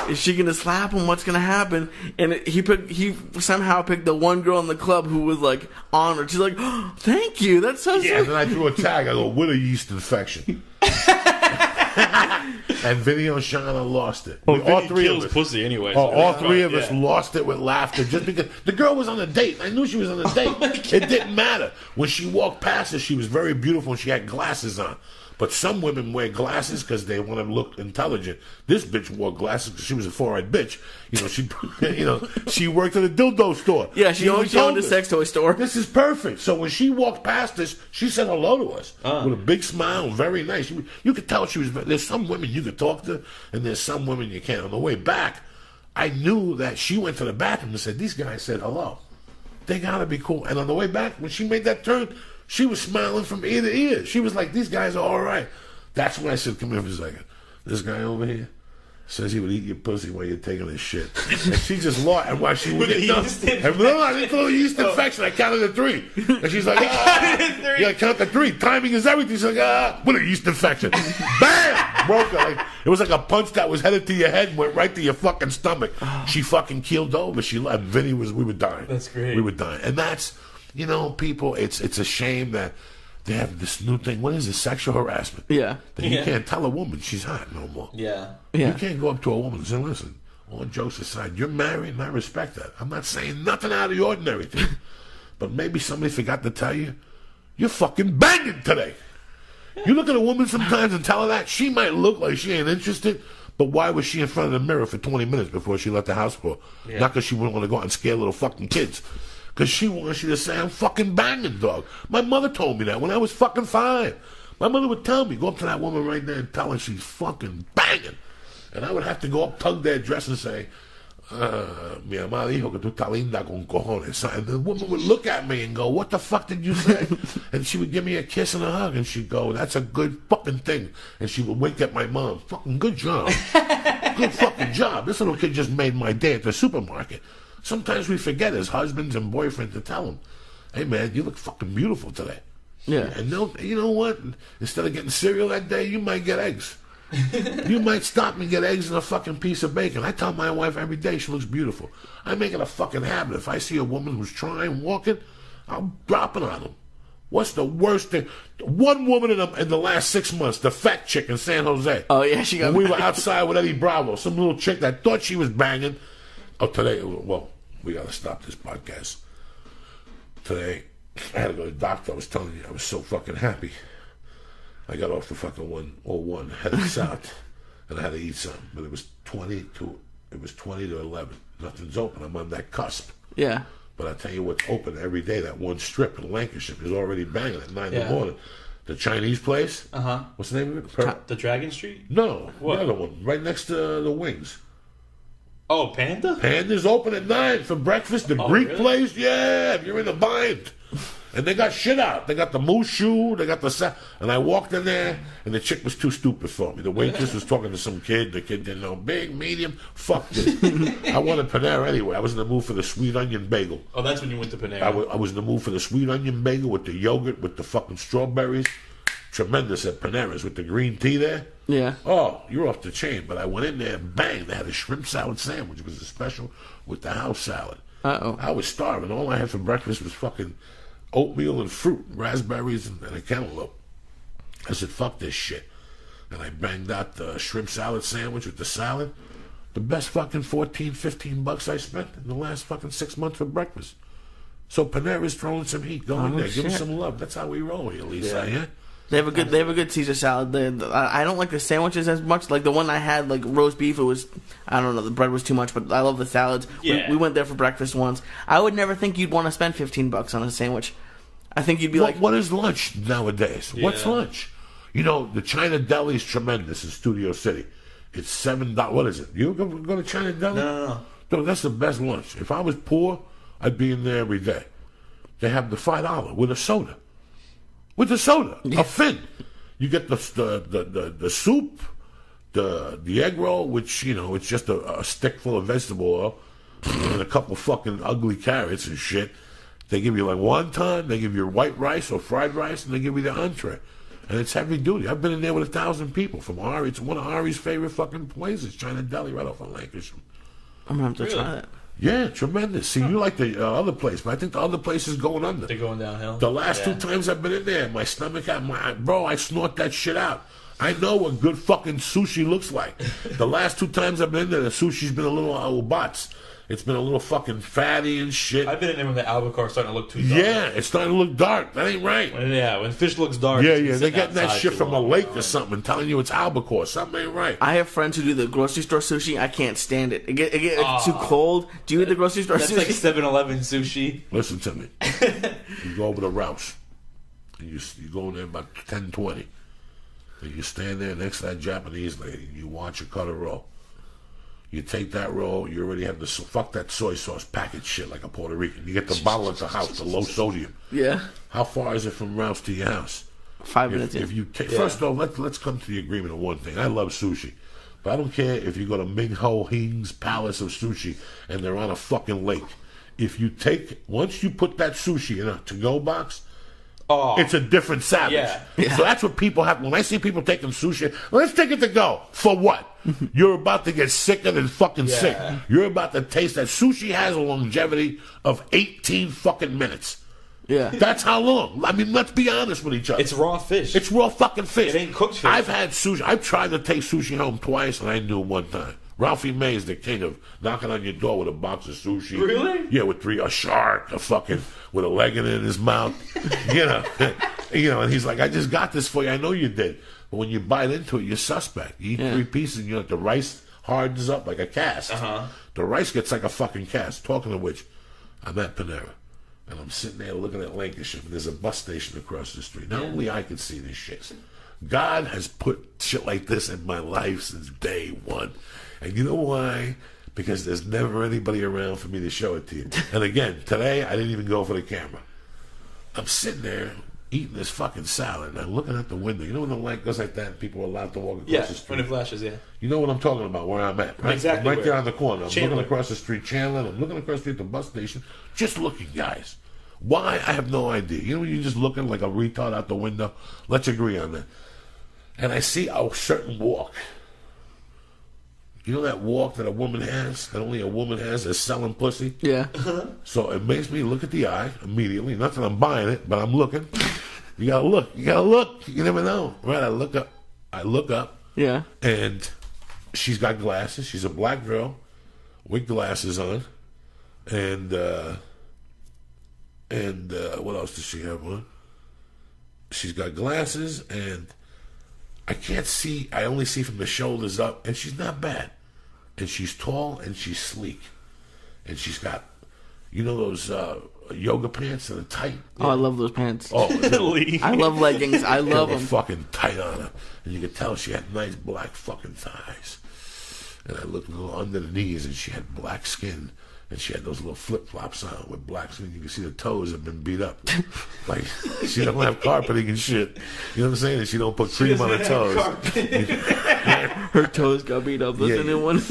"Is she gonna slap him? What's gonna happen?" And he somehow picked the one girl in the club who was like honored. She's like, "Oh, thank you, that's so sweet." And then I threw a tag. I go, "With a yeast infection." And Vinny Oshana lost it. All 3 of us pussy anyway. So all 3 of us lost it with laughter just because the girl was on a date. I knew she was on a date. It didn't matter. When she walked past us, she was very beautiful and she had glasses on. But some women wear glasses because they want to look intelligent. This bitch wore glasses because she was a 4-eyed bitch. She worked at a dildo store. Yeah, she owned a sex toy store. This is perfect. So when she walked past us, she said hello to us with a big smile, very nice. You could tell she was. There's some women you could talk to, and there's some women you can't. On the way back, I knew that she went to the bathroom and said, "These guys said hello. They gotta be cool." And on the way back, when she made that turn, she was smiling from ear to ear. She was like, "These guys are all right." That's when I said, "Come here for a second. This guy over here says he would eat your pussy while you're taking his shit." And she just lost. And while she was getting done, no, I didn't throw a yeast infection. I counted to 3. And she's like, "Yeah, count to 3. Timing is everything." She's like, "What a yeast infection." Bam! Broke her. It was like a punch that was headed to your head and went right to your fucking stomach. She fucking keeled over. She left. Vinny we were dying. That's great. We were dying. And that's, people, it's a shame that they have this new thing. What is it? Sexual harassment. Yeah. That you can't tell a woman she's hot no more. Yeah. You can't go up to a woman and say, "Listen, all jokes aside, you're married and I respect that. I'm not saying nothing out of the ordinary to you. But maybe somebody forgot to tell you, you're fucking banging today. You look at a woman sometimes and tell her that. She might look like she ain't interested, but why was she in front of the mirror for 20 minutes before she left the house for? Yeah. Not because she wouldn't want to go out and scare little fucking kids. Because she wants you to say, I'm fucking banging, dog. My mother told me that when I was fucking 5. My mother would tell me, go up to that woman right there and tell her she's fucking banging. And I would have to go up, tug their dress and say, mi amada dijo que tú estás linda con cojones. And the woman would look at me and go, what the fuck did you say? And she would give me a kiss and a hug, and she'd go, that's a good fucking thing. And she would wink at my mom, fucking good job. Good fucking job. This little kid just made my day at the supermarket. Sometimes we forget as husbands and boyfriends to tell them, hey man, you look fucking beautiful today. Yeah. And you know what? Instead of getting cereal that day, you might get eggs. You might stop and get eggs and a fucking piece of bacon. I tell my wife every day she looks beautiful. I make it a fucking habit. If I see a woman who's trying, walking, I'll drop it on them. What's the worst thing? One woman in the last 6 months, the fat chick in San Jose. Oh, yeah, she got when we were outside with Eddie Bravo, some little chick that thought she was banging. Oh, today, well, we got to stop this podcast. Today, I had to go to the doctor. I was telling you, I was so fucking happy. I got off the fucking 101, headed south, and I had to eat something. But it was 20 to 11. Nothing's open. I'm on that cusp. Yeah. But I tell you what's open every day. That one strip in Lancashire is already banging at 9 in the morning. The Chinese place. What's the name of it? The Dragon Street? No, what? The other one, right next to the Wings. Oh, Panda? Panda's open at 9 for breakfast. The Greek really? place, yeah, you're in the bind. And they got shit out. They got the moose shoe. They got the and I walked in there, and the chick was too stupid for me. The waitress was talking to some kid. The kid didn't know. Big, medium, fuck this. I wanted Panera anyway. I was in the mood for the sweet onion bagel. Oh, that's when you went to Panera. I was in the mood for the sweet onion bagel with the yogurt, with the fucking strawberries. Tremendous at Panera's with the green tea there. Yeah. Oh, you're off the chain. But I went in there, bang, they had a shrimp salad sandwich. It was a special with the house salad. Uh-oh. I was starving. All I had for breakfast was fucking oatmeal and fruit, raspberries and a cantaloupe. I said, fuck this shit. And I banged out the shrimp salad sandwich with the salad. The best fucking $14-15 I spent in the last fucking 6 months for breakfast. So Panera's throwing some heat. Go in there, give them some love. That's how we roll here, Lisa. Yeah. They have a good Caesar salad. I don't like the sandwiches as much. Like the one I had, like roast beef, it was, I don't know, the bread was too much, but I love the salads. Yeah. We went there for breakfast once. I would never think you'd want to spend $15 on a sandwich. I think you'd be like, what is lunch nowadays? Yeah. What's lunch? You know, the China Deli is tremendous in Studio City. It's $7. What is it? You go to China Deli? No. That's the best lunch. If I was poor, I'd be in there every day. They have the $5 with a soda. With the soda, a fin. You get the soup, the egg roll, which, you know, it's just a stick full of vegetable oil and a couple fucking ugly carrots and shit. They give you like wonton, they give you white rice or fried rice, and they give you the entree. And it's heavy duty. I've been in there with 1,000 people from Ari. It's one of Ari's favorite fucking places, China Deli, right off of Lancashire. I'm going to have to try that. Yeah, tremendous. See, you like the other place, but I think the other place is going under. They're going downhill. The last 2 times I've been in there, my stomach, I snort that shit out. I know what good fucking sushi looks like. The last 2 times I've been in there, the sushi's been a little bots. It's been a little fucking fatty and shit. I've been in there when the albacore starting to look too dark. Yeah, it's starting to look dark. That ain't right. When fish looks dark. Yeah, they're getting that shit from a lake or something and telling you it's albacore. Something ain't right. I have friends who do the grocery store sushi. I can't stand it. It's too cold. Do you eat the grocery store sushi? That's like 7-Eleven sushi. Listen to me. You go over to Rouse. And you go in there about 10:20. And you stand there next to that Japanese lady. You watch her cut a roll. You take that roll, you already have fuck that soy sauce package shit like a Puerto Rican. You get the bottle at the house, the low sodium. Yeah. How far is it from Ralph's to your house? 5 minutes. If you first of all, let's come to the agreement of one thing. I love sushi, but I don't care if you go to Ming Ho Hing's Palace of Sushi and they're on a fucking lake. If you once you put that sushi in a to-go box, it's a different savage. Yeah. So that's what people have. When I see people taking sushi, let's take it to go. For what? You're about to get sicker than fucking sick. You're about to taste that. Sushi has a longevity of 18 fucking minutes. Yeah. That's how long. I mean, let's be honest with each other. It's raw fish. It's raw fucking fish. It ain't cooked fish. I've had sushi. I've tried to take sushi home twice, and I knew one time. Ralphie May is the king of knocking on your door with a box of sushi. Really? Yeah, with a shark, with a leg in his mouth. You know, And he's like, I just got this for you. I know you did. But when you bite into it, you're suspect. You eat 3 pieces, and the rice hardens up like a cast. The rice gets like a fucking cast. Talking of which, I'm at Panera. And I'm sitting there looking at Lancashire. And there's a bus station across the street. Not only I can see this shit. God has put shit like this in my life since day one. And you know why? Because there's never anybody around for me to show it to you. And again, today, I didn't even go for the camera. I'm sitting there eating this fucking salad, and I'm looking at the window. You know when the light goes like that and people are allowed to walk across the street? When it flashes, You know what I'm talking about, where I'm at, right? Exactly. I'm right there on the corner. I'm Chandler. looking across the street, Chandler, and I'm looking across the street at the bus station, just looking, guys. Why? I have no idea. You know when you're just looking like a retard out the window? Let's agree on that. And I see a certain walk. You know that walk that a woman has, that only a woman has, is selling pussy? Yeah. So it makes me look at the eye immediately. Not that I'm buying it, but I'm looking. You gotta look. You gotta look. You never know. Right, I look up. Yeah. And she's got glasses. She's a black girl with glasses on. And what else does she have on? She's got glasses, and I can't see. I only see from the shoulders up, and she's not bad. And she's tall, and she's sleek. And she's got, those yoga pants that are tight. Oh, I love those pants. Oh, I love leggings. I love they were them. fucking tight on her. And you could tell she had nice black fucking thighs. And I looked a little under the knees, and she had black skin. And she had those little flip-flops on with black skin. You can see the toes have been beat up. Like, she don't have carpeting and shit. You know what I'm saying? And she don't put cream on her toes. Her toes got beat up. Listen to one.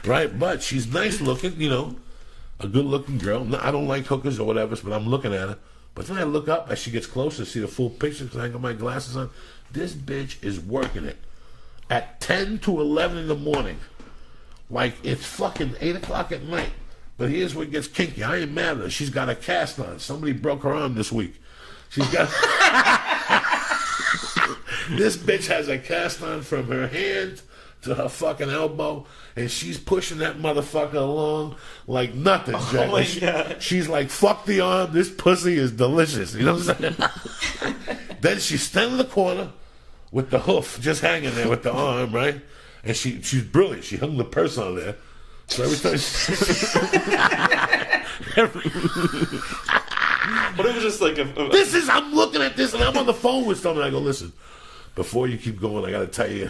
Right? But she's nice looking, a good-looking girl. No, I don't like hookers or whatever, but I'm looking at her. But then I look up as she gets closer to see the full picture because I got my glasses on. This bitch is working it at 10 to 11 in the morning. Like it's fucking 8 o'clock at night. But here's where it gets kinky. I ain't mad at her. She's got a cast on. Somebody broke her arm this week. She's got... This bitch has a cast on from her hand to her fucking elbow, and she's pushing that motherfucker along like nothing, Jack. Oh my God. She's like, fuck the arm, this pussy is delicious. You know what I'm saying? Then she's standing in the corner with the hoof just hanging there with the arm, right? And she's brilliant. She hung the purse on there. So every time But it was just like I'm looking at this and I'm on the phone with someone. I go, listen, before you keep going, I got to tell you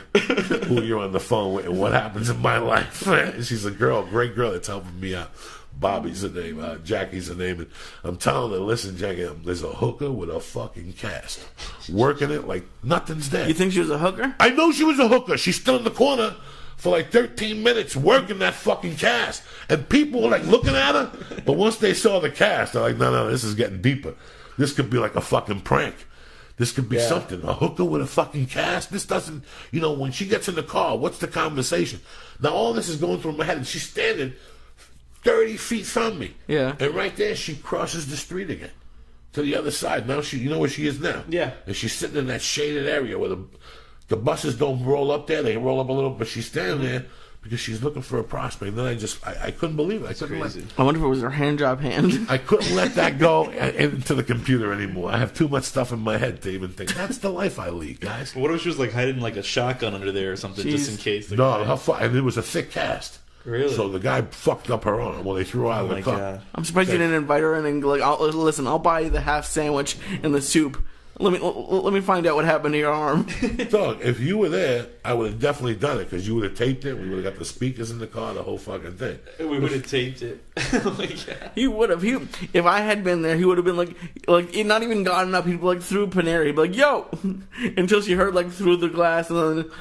who you're on the phone with and what happens in my life. And she's a girl, great girl that's helping me out. Bobby's her name, Jackie's her name. And I'm telling her, listen, Jackie, there's a hooker with a fucking cast. Working it like nothing's there. You think she was a hooker? I know she was a hooker. She stood in the corner for like 13 minutes working that fucking cast. And people were like looking at her. But once they saw the cast, they're like, no, this is getting deeper. This could be like a fucking prank. This could be something. A hooker with a fucking cast. This doesn't, when she gets in the car, what's the conversation? Now all this is going through my head. And she's standing 30 feet from me. Yeah. And right there, she crosses the street again to the other side. Now you know where she is now. Yeah. And she's sitting in that shaded area where the buses don't roll up there. They roll up a little, but she's standing there because she's looking for a prospect. And then I couldn't believe it. I couldn't let I wonder if it was her hand job hand. I couldn't let that go into the computer anymore. I have too much stuff in my head to even think. That's the life I lead, guys. What if she was like hiding like a shotgun under there or something, just in case? The No, guy... and it was a thick cast. Really? So the guy fucked up her arm when they threw her out of the car. God. I'm surprised you didn't invite her in and like, listen, I'll buy you the half sandwich and the soup. Let me find out what happened to your arm. Dog, if you were there, I would have definitely done it because you would have taped it. We would have got the speakers in the car, the whole fucking thing. We would have taped it. Oh my God. He would have. If I had been there, he would have been like not even gotten up. He'd be like through Panera. He'd be like, yo, until she heard like through the glass and then.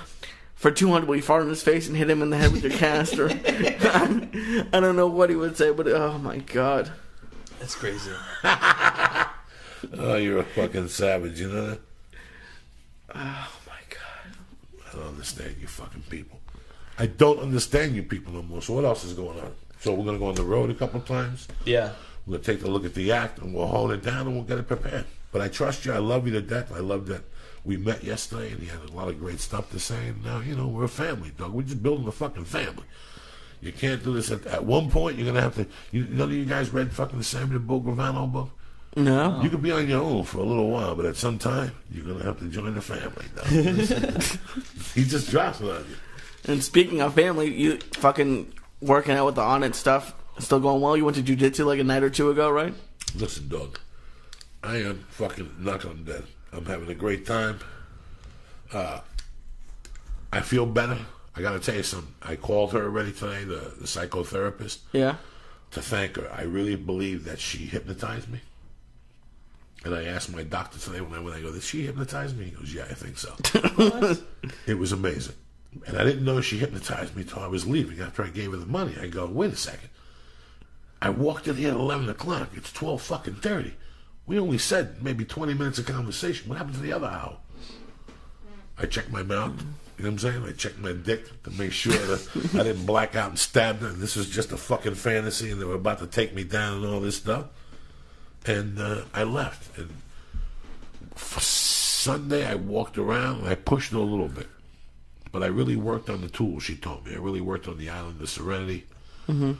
For 200, we fart in his face and hit him in the head with your caster. I don't know what he would say, but oh my God. That's crazy. Oh, you're a fucking savage, you know that? Oh my God. I don't understand you fucking people. I don't understand you people no more. So what else is going on? So we're going to go on the road a couple of times. Yeah. We're going to take a look at the act and we'll hold it down and we'll get it prepared. But I trust you. I love you to death. I love that. We met yesterday, and he had a lot of great stuff to say. And now, we're a family, dog. We're just building a fucking family. You can't do this. At one point, you're going to have to... none of you guys read fucking the Samuel Bull Gravano book? No. You could be on your own for a little while, but at some time, you're going to have to join the family. No. He just drops it on you. And speaking of family, you fucking working out with the On It stuff still going well? You went to jiu-jitsu like a night or two ago, right? Listen, dog. I am fucking knock on dead. I'm having a great time. I feel better. I got to tell you something. I called her already today, the psychotherapist, Yeah. to thank her. I really believe that she hypnotized me. And I asked my doctor today when I go, did she hypnotize me? He goes, yeah, I think so. It was amazing. And I didn't know she hypnotized me until I was leaving after I gave her the money. I go, wait a second. I walked in here at 11 o'clock. It's 12 fucking 30. We only said maybe 20 minutes of conversation. What happened to the other hour? I checked my mouth. You know what I'm saying? I checked my dick to make sure that I didn't black out and stab her. And this was just a fucking fantasy and they were about to take me down and all this stuff. And I left. And for Sunday, I walked around and I pushed her a little bit. But I really worked on the tools, she told me. I really worked on the island of serenity. Mm-hmm.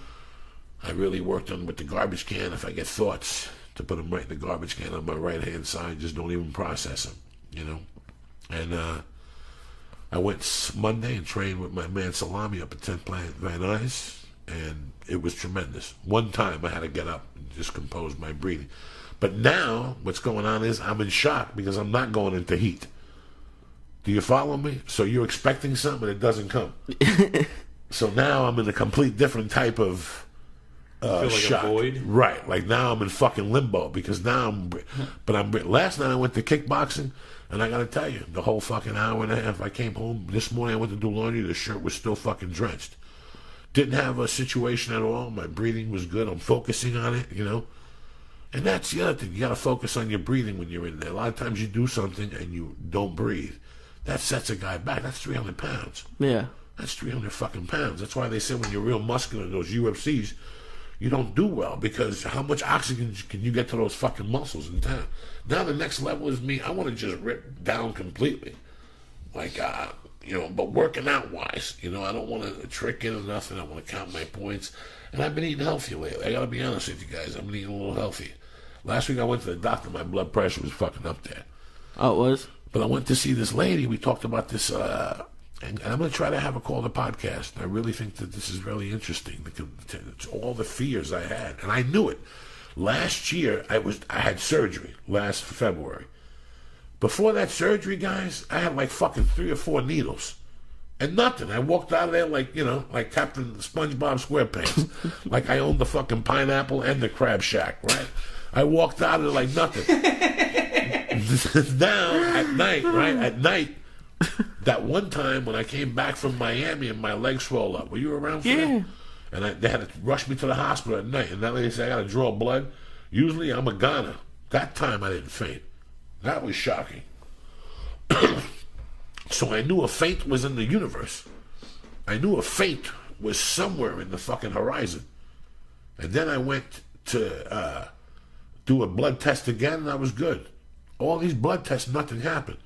I really worked on with the garbage can. If I get thoughts, to put them right in the garbage can on my right-hand side. Just don't even process them, you know. And I went Monday and trained with my man Salami up at 10th Planet Van Nuys. And it was tremendous. One time I had to get up and just compose my breathing. But now what's going on is I'm in shock because I'm not going into heat. Do you follow me? So you're expecting something and it doesn't come. So now I'm in a complete different type of feel like shock. a void? Right. Like now I'm in fucking limbo because now last night I went to kickboxing and I got to tell you, the whole fucking hour and a half I came home. This morning I went to do laundry. The shirt was still fucking drenched. Didn't have a situation at all. My breathing was good. I'm focusing on it, you know. And that's the other thing. You got to focus on your breathing when you're in there. A lot of times you do something and you don't breathe. That sets a guy back. That's 300 pounds. Yeah. That's 300 fucking pounds. That's why they say when you're real muscular in those UFCs, you don't do well because how much oxygen can you get to those fucking muscles in town? Now the next level is me. I want to just rip down completely. Like, you know, but working out wise, you know, I don't want to trick in or nothing. I want to count my points. And I've been eating healthy lately. I got to be honest with you guys. I've been eating a little healthy. Last week I went to the doctor. My blood pressure was fucking up there. Oh, it was? But I went to see this lady. We talked about this, and I'm going to try to have her call the podcast. I really think that this is really interesting. It's all the fears I had, and I knew it. Last year, I had surgery last February. Before that surgery, guys, I had like fucking 3 or 4 needles. And nothing. I walked out of there like, you know, like Captain SpongeBob SquarePants. Like I owned the fucking pineapple and the crab shack, right? I walked out of there like nothing. Now, at night, right? At night, that one time when I came back from Miami and my legs swelled up. Were you around for that? And they had to rush me to the hospital at night. And that lady said, I got to draw blood. Usually I'm a goner. That time I didn't faint. That was shocking. So I knew a faint was in the universe. I knew a faint was somewhere in the fucking horizon. And then I went to do a blood test again, and I was good. All these blood tests, nothing happened.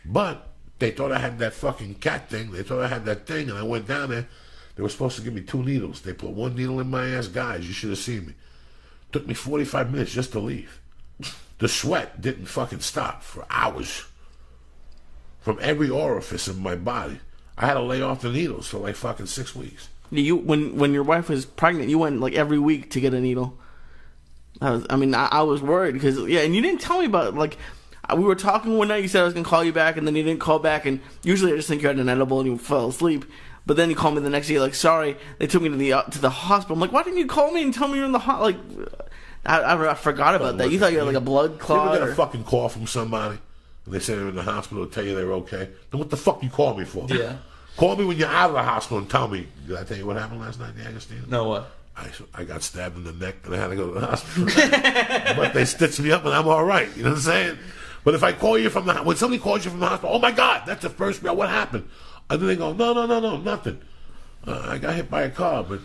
But they thought I had that fucking cat thing. They thought I had that thing, and I went down there. They were supposed to give me 2 needles. They put 1 needle in my ass. Guys, you should have seen me. Took me 45 minutes just to leave. The sweat didn't fucking stop for hours. From every orifice in my body. I had to lay off the needles for like fucking 6 weeks. You when your wife was pregnant, you went like every week to get a needle. I was worried because and you didn't tell me about it. Like we were talking one night, you said I was gonna call you back, and then you didn't call back. And usually I just think you had an edible and you fell asleep. But then you called me the next day, like, sorry, they took me to the hospital. I'm like, why didn't you call me and tell me you're in the hospital? Like, I forgot about that. You thought you had like a blood clot. You ever get a fucking call from somebody and they say they're in the hospital to tell you they're okay? Then what the fuck you call me for? Yeah. Call me when you're out of the hospital and tell me. Did I tell you what happened last night in the Agostino? No, what? I got stabbed in the neck and I had to go to the hospital. But they stitched me up and I'm all right. You know what I'm saying? But if I call you from when somebody calls you from the hospital, oh my God, that's the first, what happened? And then they go, no, nothing. I got hit by a car, but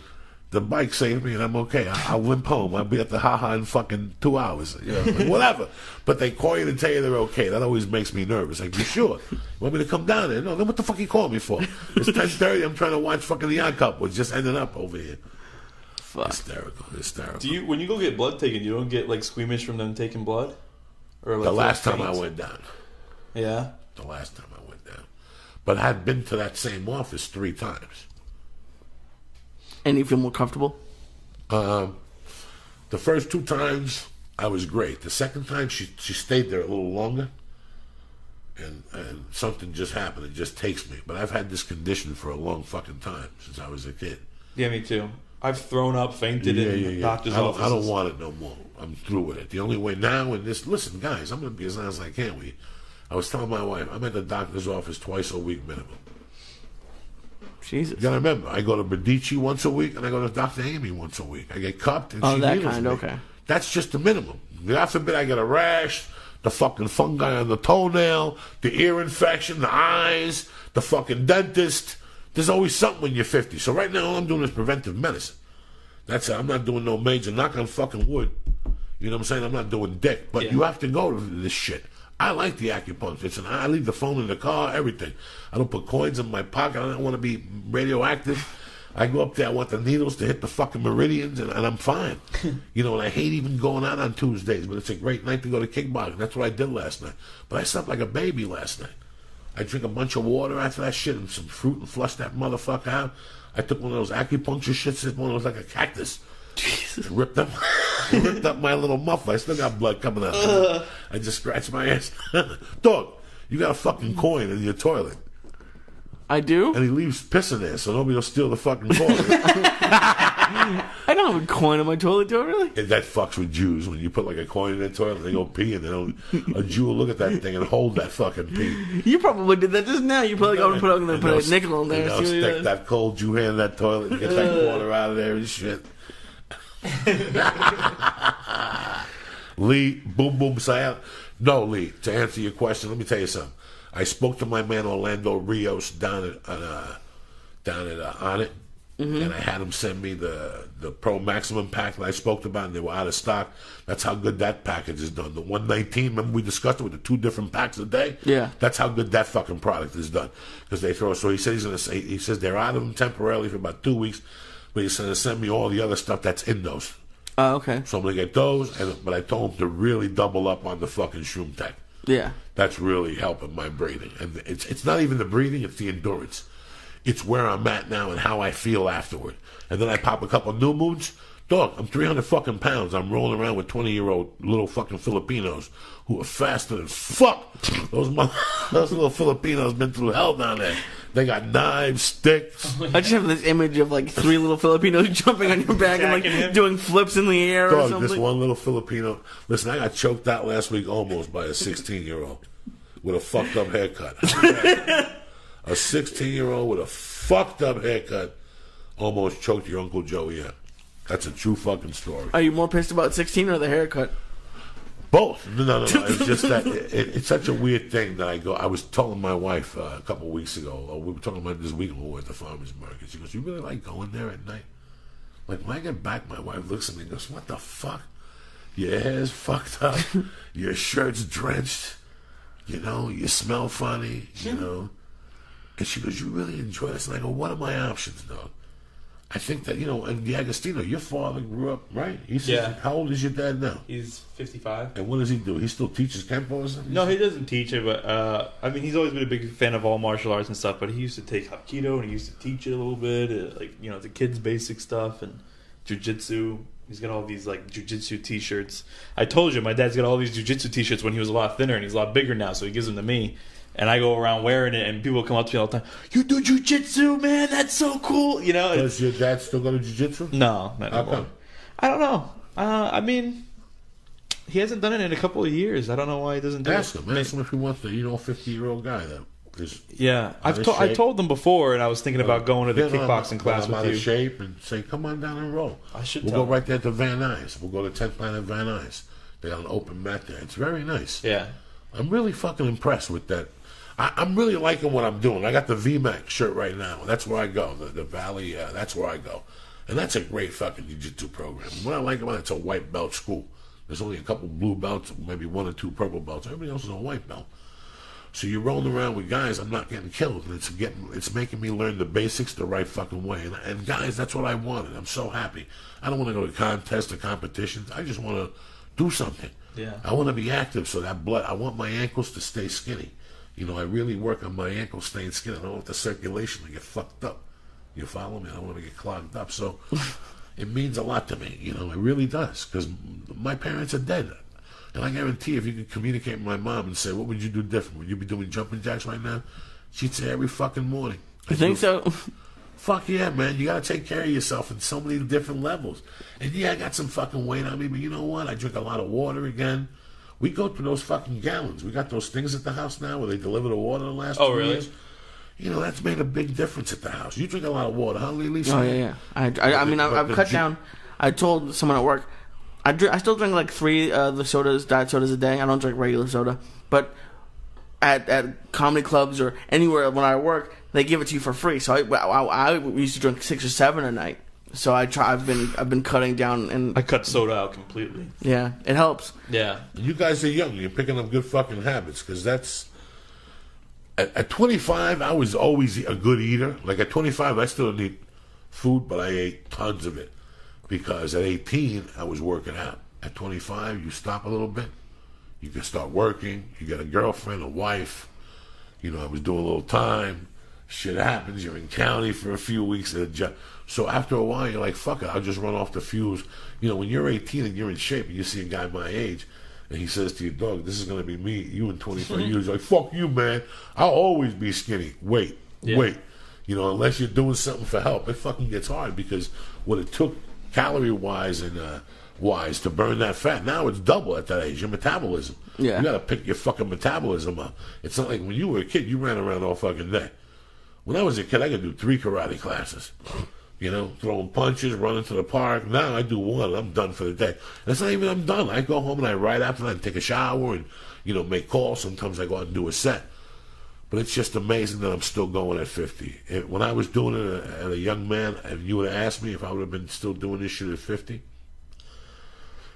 the bike saved me and I'm okay. I'll limp home. I'll be at the Ha-Ha in fucking 2 hours. You know, like, whatever. But they call you to tell you they're okay. That always makes me nervous. Like, you sure? You want me to come down there? No, then what the fuck you call me for? It's 10:30. I'm trying to watch fucking The Odd Couple. It's just ended up over here. fuck. Hysterical. Do you, when you go get blood taken, you don't get like squeamish from them taking blood? Or like The last time I went down. Yeah. The last time I went down. But I had been to that same office 3 times. And you feel more comfortable? The first 2 times, I was great. The second time, she stayed there a little longer. And something just happened. It just takes me. But I've had this condition for a long fucking time, since I was a kid. Yeah, me too. I've thrown up, fainted in doctor's offices. I don't want it no more. I'm through with it. The only way now in this... Listen, guys, I'm going to be as honest as I can with you. I was telling my wife, I'm at the doctor's office twice a week minimum. Jesus. You gotta remember, I go to Medici once a week, and I go to Dr. Amy once a week. I get cupped, and she that needles kind, me. okay. That's just the minimum. God forbid I get a rash, the fucking fungi on the toenail, the ear infection, the eyes, the fucking dentist. There's always something when you're 50. So right now, all I'm doing is preventive medicine. That's it. I'm not doing no major knock on fucking wood. You know what I'm saying? I'm not doing dick. But you have to go to this shit. I like the acupuncture. I leave the phone in the car, everything. I don't put coins in my pocket. I don't want to be radioactive. I go up there. I want the needles to hit the fucking meridians, and I'm fine. You know, and I hate even going out on Tuesdays, but it's a great night to go to kickboxing. That's what I did last night. But I slept like a baby last night. I drink a bunch of water after that shit and some fruit and flush that motherfucker out. I took one of those acupuncture shits. One was like a cactus. Jesus. Ripped up my little muffler. I still got blood coming out. I just scratched my ass. Dog, you got a fucking coin in your toilet. I do? And he leaves piss in there, so nobody will steal the fucking coin. I don't have a coin in my toilet, do I really? And that fucks with Jews. When you put like a coin in their toilet, they go pee, and a Jew will look at that thing and hold that fucking pee. You probably did that just now. You probably go and put a nickel in there. And they'll stick that cold Jew hand in that toilet and get that water out of there and shit. Lee, boom, boom, sayal. No, Lee, to answer your question, let me tell you something. I spoke to my man Orlando Rios down at On It, and I had him send me the Pro Maximum pack that I spoke about, and they were out of stock. That's how good that package is done. The 119, remember we discussed it with the 2 different packs a day? Yeah. That's how good that fucking product is done. Because they throw, so he says he says they're out of them temporarily for about 2 weeks, but he's going to send me all the other stuff that's in those. Oh, okay. So I'm going to get those, but I told him to really double up on the fucking Shroom Tech. Yeah. That's really helping my breathing. And it's not even the breathing, it's the endurance. It's where I'm at now and how I feel afterward. And then I pop a couple new moons. Dog, I'm 300 fucking pounds. I'm rolling around with 20-year-old little fucking Filipinos who are faster than fuck. Those little Filipinos been through hell down there. They got knives, sticks. I just have this image of like 3 little Filipinos jumping on your back and like doing flips in the air or Dog, something. this one little Filipino. Listen, I got choked out last week almost by a 16-year-old with a fucked up haircut. A 16-year-old with a fucked up haircut almost choked your Uncle Joey out. That's a true fucking story. Are you more pissed about 16 or the haircut? Both. No. It's just that it's such a weird thing that I was telling my wife a couple of weeks ago. We were talking about this week when we were at the farmer's market. She goes, "You really like going there at night?" Like, when I get back, my wife looks at me and goes, "What the fuck? Your hair's fucked up. Your shirt's drenched. You know, you smell funny. You know." And she goes, "You really enjoy this?" And I go, "What are my options, dog?" I think that, and the Agostino, your father grew up, right? Yeah. How old is your dad now? He's 55. And what does he do? He still teaches Kempo or something? No, he doesn't teach it, but I mean, he's always been a big fan of all martial arts and stuff. But he used to take Hapkido and he used to teach it a little bit, the kids' basic stuff and jiu-jitsu. He's got all these like jiu-jitsu T-shirts. I told you, my dad's got all these jiu-jitsu T-shirts when he was a lot thinner, and he's a lot bigger now, so he gives them to me. And I go around wearing it, and people come up to me all the time. "You do jiu-jitsu, man? That's so cool!" Does your dad still go to jiu-jitsu? No, not anymore. Come? I don't know. I mean, he hasn't done it in a couple of years. I don't know why he doesn't do Ask it. him. Ask him if he wants to. 50-year-old guy that is. Yeah, I told them before, and I was thinking about going to the kickboxing class with out you. of shape and say, "Come on down and roll." I should. We'll go right there to Van Nuys. We'll go to 10th Planet Van Nuys. They got an open mat there. It's very nice. Yeah, I'm really fucking impressed with that. I'm really liking what I'm doing. I got the VMAX shirt right now. That's where I go. The Valley, that's where I go. And that's a great fucking jiu-jitsu program. What I like about it's a white belt school. There's only a couple blue belts, maybe 1 or 2 purple belts. Everybody else is a white belt. So you're rolling around with guys, I'm not getting killed. It's making me learn the basics the right fucking way. And guys, that's what I wanted. I'm so happy. I don't want to go to contests or competitions. I just want to do something. Yeah. I want to be active, so that blood, I want my ankles to stay skinny. You know, I really work on my ankles staying skinny. I don't want the circulation to get fucked up. You follow me? I don't want to get clogged up. So it means a lot to me. You know, it really does. Because my parents are dead. And I guarantee if you could communicate with my mom and say, what would you do different? Would you be doing jumping jacks right now? She'd say every fucking morning. You think so? Fuck yeah, man. You got to take care of yourself in so many different levels. And yeah, I got some fucking weight on me, but you know what? I drink a lot of water again. We go through those fucking gallons. We got those things at the house now where they deliver the water the last 2 years. You know, that's made a big difference at the house. You drink a lot of water, huh, Lily? Oh, yeah. I mean, I've cut down. I told someone at work, I still drink like 3 the sodas, diet sodas a day. I don't drink regular soda. But at comedy clubs or anywhere when I work, they give it to you for free. So I used to drink 6 or 7 a night. So I've been cutting down, and I cut soda out completely. Yeah, it helps. Yeah. You guys are young. You're picking up good fucking habits, because that's... At 25, I was always a good eater. Like at 25, I still didn't eat food, but I ate tons of it. Because at 18, I was working out. At 25, you stop a little bit. You can start working. You get a girlfriend, a wife. You know, I was doing a little time. Shit happens. You're in county for a few weeks at a job. So after a while, you're like, fuck it, I'll just run off the fuse. You know, when you're 18 and you're in shape and you see a guy my age and he says to you, dog, this is going to be me, you in 25 years. You're like, fuck you, man. I'll always be skinny. Wait. You know, unless you're doing something for help, it fucking gets hard, because what it took calorie-wise and wise to burn that fat, now it's double at that age, your metabolism. Yeah. You got to pick your fucking metabolism up. It's not like when you were a kid, you ran around all fucking day. When I was a kid, I could do 3 karate classes. You know, throwing punches, running to the park. Now I do 1. I'm done for the day. And it's not even I'm done. I go home and I ride after that and take a shower and, you know, make calls. Sometimes I go out and do a set. But it's just amazing that I'm still going at 50. When I was doing it as a young man, and you would have asked me if I would have been still doing this shit at 50,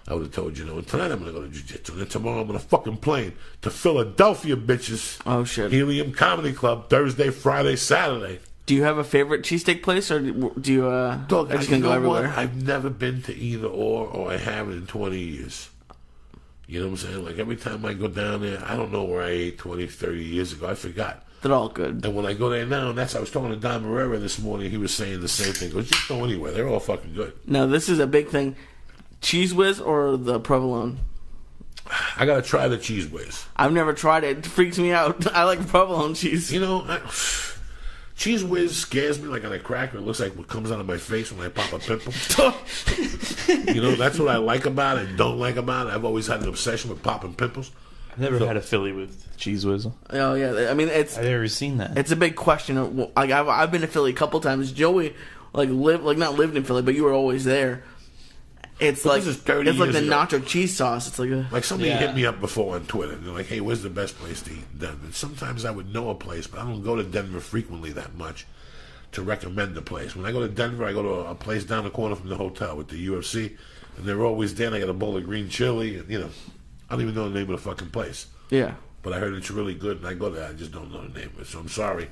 I would have told you, tonight I'm going to go to jiu-jitsu. And then tomorrow I'm going to fucking plane to Philadelphia, bitches. Oh, shit. Helium Comedy Club, Thursday, Friday, Saturday. Do you have a favorite cheesesteak place, or do you Dog, just gonna go everywhere? I've never been to either or I haven't in 20 years. You know what I'm saying? Like, every time I go down there, I don't know where I ate 20, 30 years ago. I forgot. They're all good. And when I go there now, I was talking to Don Marrera this morning, he was saying the same thing. He goes, just go anywhere. They're all fucking good. Now, this is a big thing. Cheese Whiz or the provolone? I got to try the Cheese Whiz. I've never tried it. It freaks me out. I like provolone cheese. You know, Cheese Whiz scares me like on a cracker. It looks like what comes out of my face when I pop a pimple. You know, that's what I like about it and don't like about it. I've always had an obsession with popping pimples. I've never had a Philly with Cheese Whiz. Oh, yeah. I mean, I've never seen that. It's a big question. Like, I've been to Philly a couple times. Joey, not lived in Philly, but you were always there. It's but like this is 30 it's like years the ago. nacho cheese sauce. It's like somebody hit me up before on Twitter. They're like, "Hey, where's the best place to eat in Denver?" Sometimes I would know a place, but I don't go to Denver frequently that much to recommend the place. When I go to Denver, I go to a place down the corner from the hotel with the UFC, and they're always there. And I get a bowl of green chili, and I don't even know the name of the fucking place. Yeah, but I heard it's really good, and I go there. I just don't know the name of it, so I'm sorry.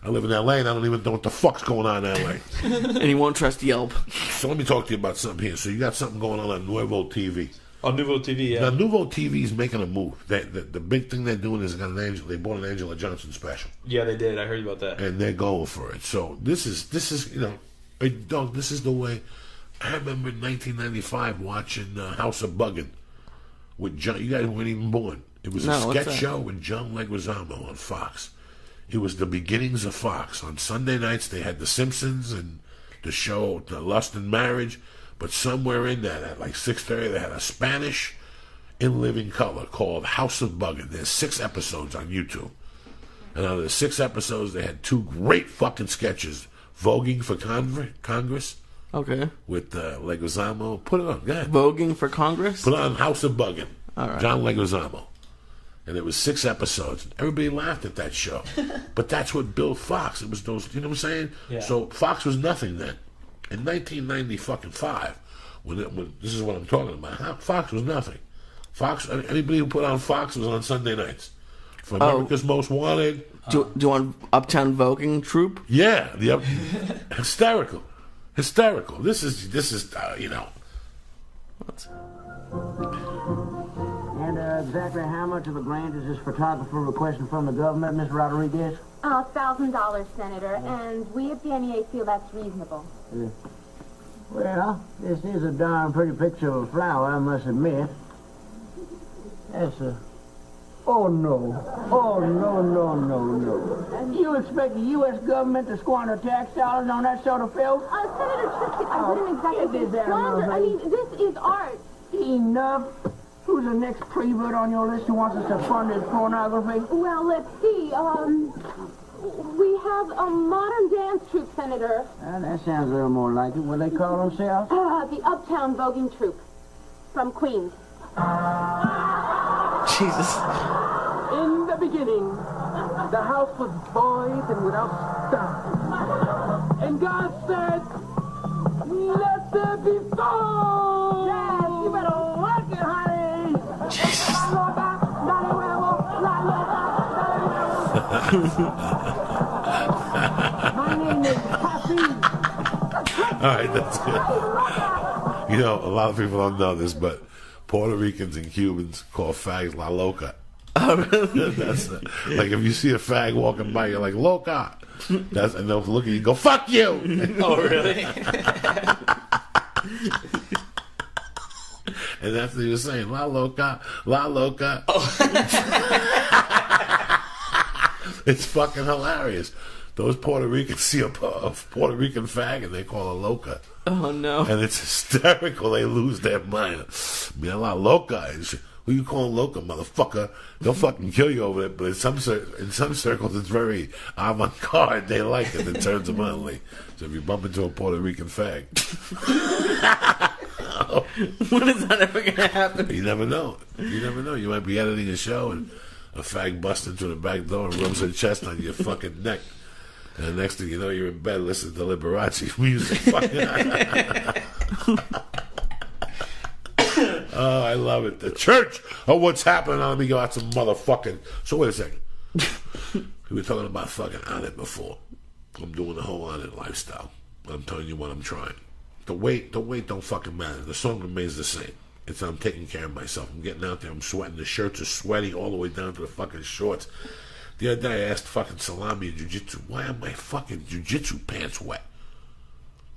I live in L.A., and I don't even know what the fuck's going on in L.A. And you won't trust Yelp. So let me talk to you about something here. So you got something going on Nuevo TV. On Nuevo TV, yeah. Now, Nuevo TV is making a move. The big thing they're doing is they bought an Angela Johnson special. Yeah, they did. I heard about that. And they're going for it. So this is dog, this is the way. I remember in 1995 watching House of Buggin' with John. You guys weren't even born. It was a sketch show with John Leguizamo on Fox. It was the beginnings of Fox. On Sunday nights, they had The Simpsons and the show The Lust and Marriage. But somewhere in that, at like 6:30, they had a Spanish in living color called House of Buggin'. There's 6 episodes on YouTube. And out of the 6 episodes, they had 2 great fucking sketches. Voguing for Congress. Okay. With Leguizamo. Put it on. Go ahead. Voguing for Congress? Put on House of Buggin'. All right. John Leguizamo. And it was 6 episodes. Everybody laughed at that show. But that's what built Fox. It was those, you know what I'm saying? Yeah. So Fox was nothing then. In 1995, when this is what I'm talking about, Fox was nothing. Fox, anybody who put on Fox was on Sunday nights. for America's Most Wanted. Do you want Uptown Voguing Troupe? Yeah, hysterical. This is you know. And exactly how much of a grant is this photographer requesting from the government, Miss Rodriguez? $1,000, Senator, and we at the NEA feel that's reasonable. Well, this is a darn pretty picture of a flower, I must admit. That's a... Oh, no. Oh, no. You expect the U.S. government to squander tax dollars on that sort of filth? Senator Trisket, I wouldn't exactly it is say squander. I mean, this is art. Enough. Who's the next prevert on your list who wants us to fund his pornography? Well, let's see. We have a modern dance troupe, Senator. That sounds a little more like it. What do they call themselves? The Uptown Voguing Troupe from Queens. Jesus. In the beginning, the house was void and without stuff. And God said, let there be soul. Yes, you better work it, honey. Jesus. My name is Happy. All right, that's good. You know, a lot of people don't know this, but Puerto Ricans and Cubans call fags la loca. Oh, really? That's like if you see a fag walking by, you're like loca. And they'll look at you and go, fuck you. Oh, really? And that's what he was saying, la loca, la loca. Oh. It's fucking hilarious. Those Puerto Ricans see a Puerto Rican fag and they call her loca. Oh, no. And it's hysterical. They lose their mind. Man, la loca. Who you calling loca, motherfucker? They'll fucking kill you over it. But in some circles, it's very avant-garde. They like it. It turns them on. Like, so if you bump into a Puerto Rican fag. When is that ever going to happen? You never know. You might be editing a show and a fag busts into the back door and rubs her chest on your fucking neck. And the next thing you know, you're in bed listening to Liberace music. Oh, I love it. The church. Oh, what's happening? Let me go out some motherfucking... So wait a second. We were talking about fucking on it before. I'm doing the whole on it lifestyle. I'm telling you what I'm trying. The weight don't fucking matter. The song remains the same. I'm taking care of myself. I'm getting out there. I'm sweating. The shirts are sweaty all the way down to the fucking shorts. The other day I asked fucking Salami in Jiu-Jitsu, why are my fucking Jiu-Jitsu pants wet?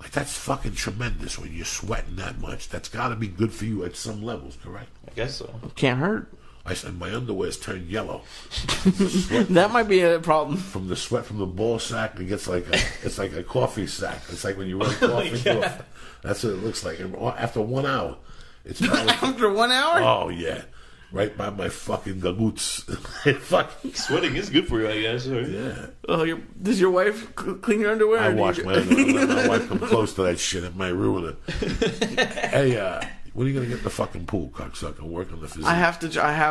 Like, that's fucking tremendous when you're sweating that much. That's got to be good for you at some levels, correct? I guess so. Can't hurt. I said my underwear's turned yellow. That might be a problem. From the sweat from the ball sack, it gets like it's like a coffee sack. It's like when you run coffee through it. That's what it looks like. And after 1 hour, it's probably, after 1 hour. Oh yeah, right by my fucking gagoots. Fucking sweating is good for you, I guess. Right? Yeah. Oh, does your wife clean your underwear? I wash my underwear. My wife come close to that shit. It might ruin it. Hey, when are you gonna get the fucking pool, cocksucker? Work on the physique. I have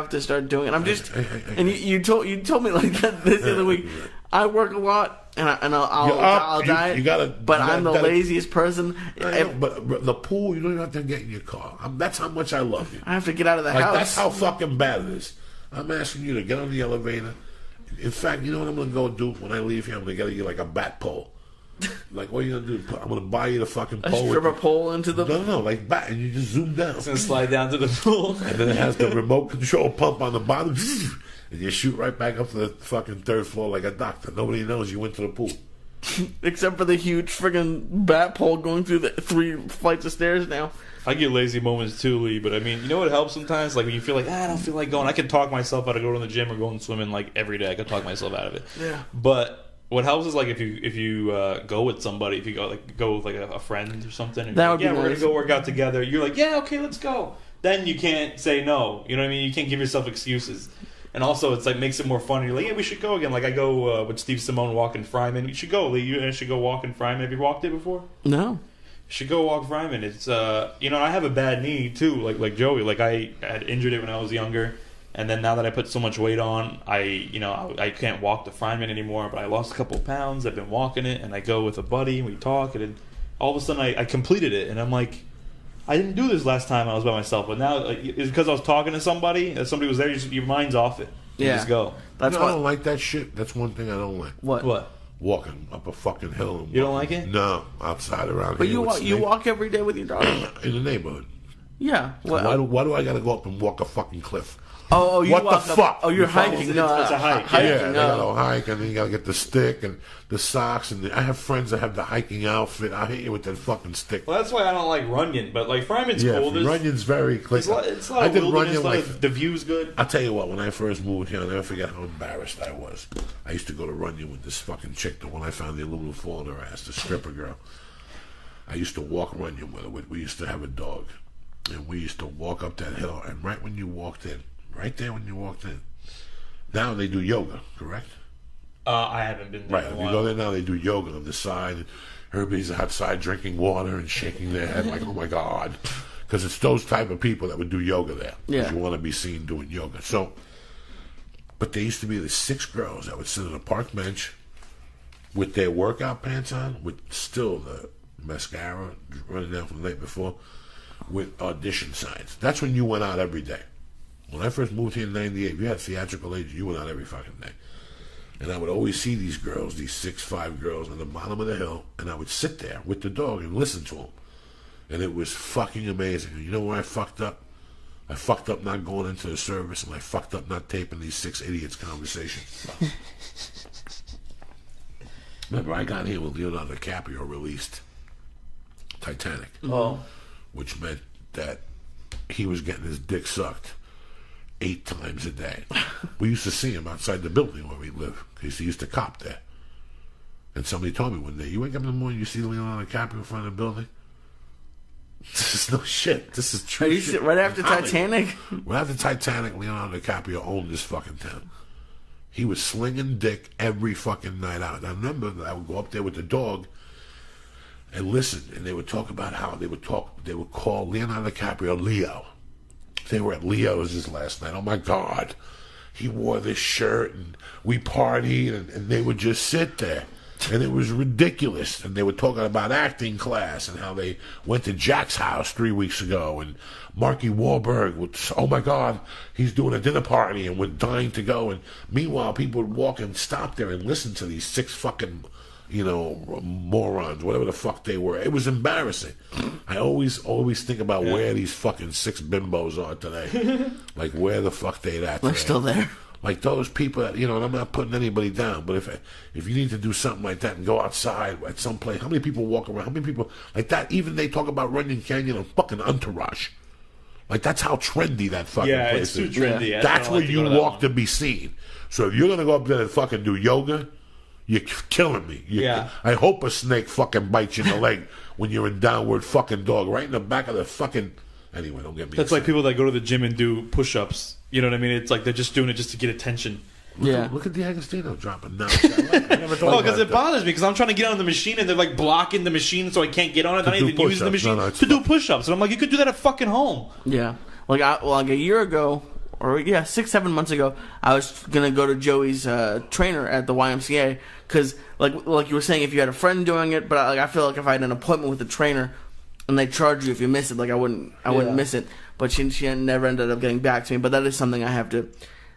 to start doing it. I'm just. And you told me like that this other week. I work a lot, and I'll diet. But I'm the laziest person. But the pool, you don't even have to get in your car. That's how much I love you. I have to get out of the house. That's how fucking bad it is. I'm asking you to get on the elevator. In fact, you know what I'm gonna go do when I leave here? I'm gonna get you like a bat pole. Like, what are you gonna do? I'm gonna buy you the fucking pole. Strip a pole into the... No, like bat, and you just zoom down. It's gonna slide down to the pool. And then it has the remote control pump on the bottom. And you shoot right back up to the fucking 3rd floor like a doctor. Nobody knows you went to the pool. Except for the huge friggin' bat pole going through the 3 flights of stairs now. I get lazy moments too, Lee, but I mean, you know what helps sometimes? Like when you feel like, I don't feel like going. I can talk myself out of going to the gym or going swimming like every day. I can talk myself out of it. Yeah. But what helps is like if you go with somebody, if you go with like a friend or something. That would be we're nice. gonna go work out together. You're like, yeah, okay, let's go. Then you can't say no. You know what I mean? You can't give yourself excuses. And also, it's like makes it more fun. You're like, yeah, we should go again. Like I go with Steve Simone walking Fryman. You should go, Lee. You should go walking Fryman. Have you walked it before? No. You should go walk Fryman. It's I have a bad knee too, like Joey. Like I had injured it when I was younger, and then now that I put so much weight on, I can't walk the Fryman anymore. But I lost a couple of pounds. I've been walking it, and I go with a buddy, and we talk, and then all of a sudden I completed it, and I'm like, I didn't do this last time I was by myself, but now it's because I was talking to somebody, and somebody was there. Your mind's off it. You just go. That's I what. don't like that shit. That's one thing I don't like. What? Walking up a fucking hill. And You don't like it? No, outside around But here. you walk every day with your dog. in the neighborhood. Yeah. Well, Why do I gotta go up and walk a fucking cliff? you What the walk up- fuck? Oh, you're You follow? hiking. It's No, a hike. hiking, Yeah, they no. gotta hike, and then you gotta get the stick and the socks. And I have friends that have the hiking outfit. I hate you with that fucking stick. Well, that's why I don't like Runyon. But like Fryman's Yeah, cool. There's- Runyon's very clean. It's a lot of wilderness. The view's good. I'll tell you what, when I first moved here, I'll never forget how embarrassed I was. I used to go to Runyon with this fucking chick, the one I found the aluminum foil in her ass, the stripper girl. I used to walk Runyon with her. We used to have a dog. And we used to walk up that hill, and right when you walked in, right there when you walked in, now they do yoga, correct? I haven't been there Right. in If a you while. go there now, they do yoga on the side. And everybody's outside drinking water and shaking their head like, oh my God. Because it's those type of people that would do yoga there. 'Cause Yeah. you want to be seen doing yoga. So, but there used to be the 6 girls that would sit on a park bench with their workout pants on, with still the mascara running down from the night before, with audition signs. That's when you went out every day. When I first moved here in 98, if you had theatrical age, you went out every fucking day. And I would always see these girls, these 6'5" girls on the bottom of the hill, and I would sit there with the dog and listen to them. And it was fucking amazing. And you know where I fucked up? I fucked up not going into the service, and I fucked up not taping these 6 idiots' conversations. Remember, I got here when Leonardo DiCaprio released Titanic. Oh. Which meant that he was getting his dick sucked 8 times a day. We used to see him outside the building where we live, because he used to cop there. And somebody told me one day, you wake up in the morning, you see Leonardo DiCaprio in front of the building? This is no shit. This is true. Are you shit. right after Comedy. Titanic? Right after Titanic, Leonardo DiCaprio owned this fucking town. He was slinging dick every fucking night out. And I remember that I would go up there with the dog and listen, and they would talk about how they would call Leonardo DiCaprio Leo. They were at Leo's this last night. Oh my God. He wore this shirt and we partied, and they would just sit there. And it was ridiculous. And they were talking about acting class and how they went to Jack's house 3 weeks ago. And Marky Wahlberg was, oh my God, he's doing a dinner party and we're dying to go. And meanwhile, people would walk and stop there and listen to these 6 fucking, morons, whatever the fuck they were. It was embarrassing. I always think about where these fucking 6 bimbos are today. Like, where the fuck they at today? They're still there. Like those people that, and I'm not putting anybody down, but if you need to do something like that and go outside at some place, how many people walk around? How many people like that? Even they talk about Runyon Canyon and fucking Entourage. Like, that's how trendy that fucking place it's is. too trendy. Yeah. That's where you walk to be seen. So if you're going to go up there and fucking do yoga, you're killing me. I hope a snake fucking bites you in the leg when you're in downward fucking dog, right in the back of the fucking... Anyway, don't get me That's excited. like people that go to the gym and do push-ups. You know what I mean? It's like they're just doing it just to get attention. Look at the Agostino dropping down. I never thought Oh, because about it that. bothers me because I'm trying to get on the machine and they're like blocking the machine so I can't get on it. I'm not do even using the push-ups. machine No, it's to do push-ups. And I'm like, you could do that at fucking home. Yeah. Like a year ago, or 6-7 months ago, I was gonna go to Joey's trainer at the YMCA because, like you were saying, if you had a friend doing it, but I feel like if I had an appointment with the trainer and they charge you if you miss it, like I wouldn't miss it. But she never ended up getting back to me. But that is something I have to.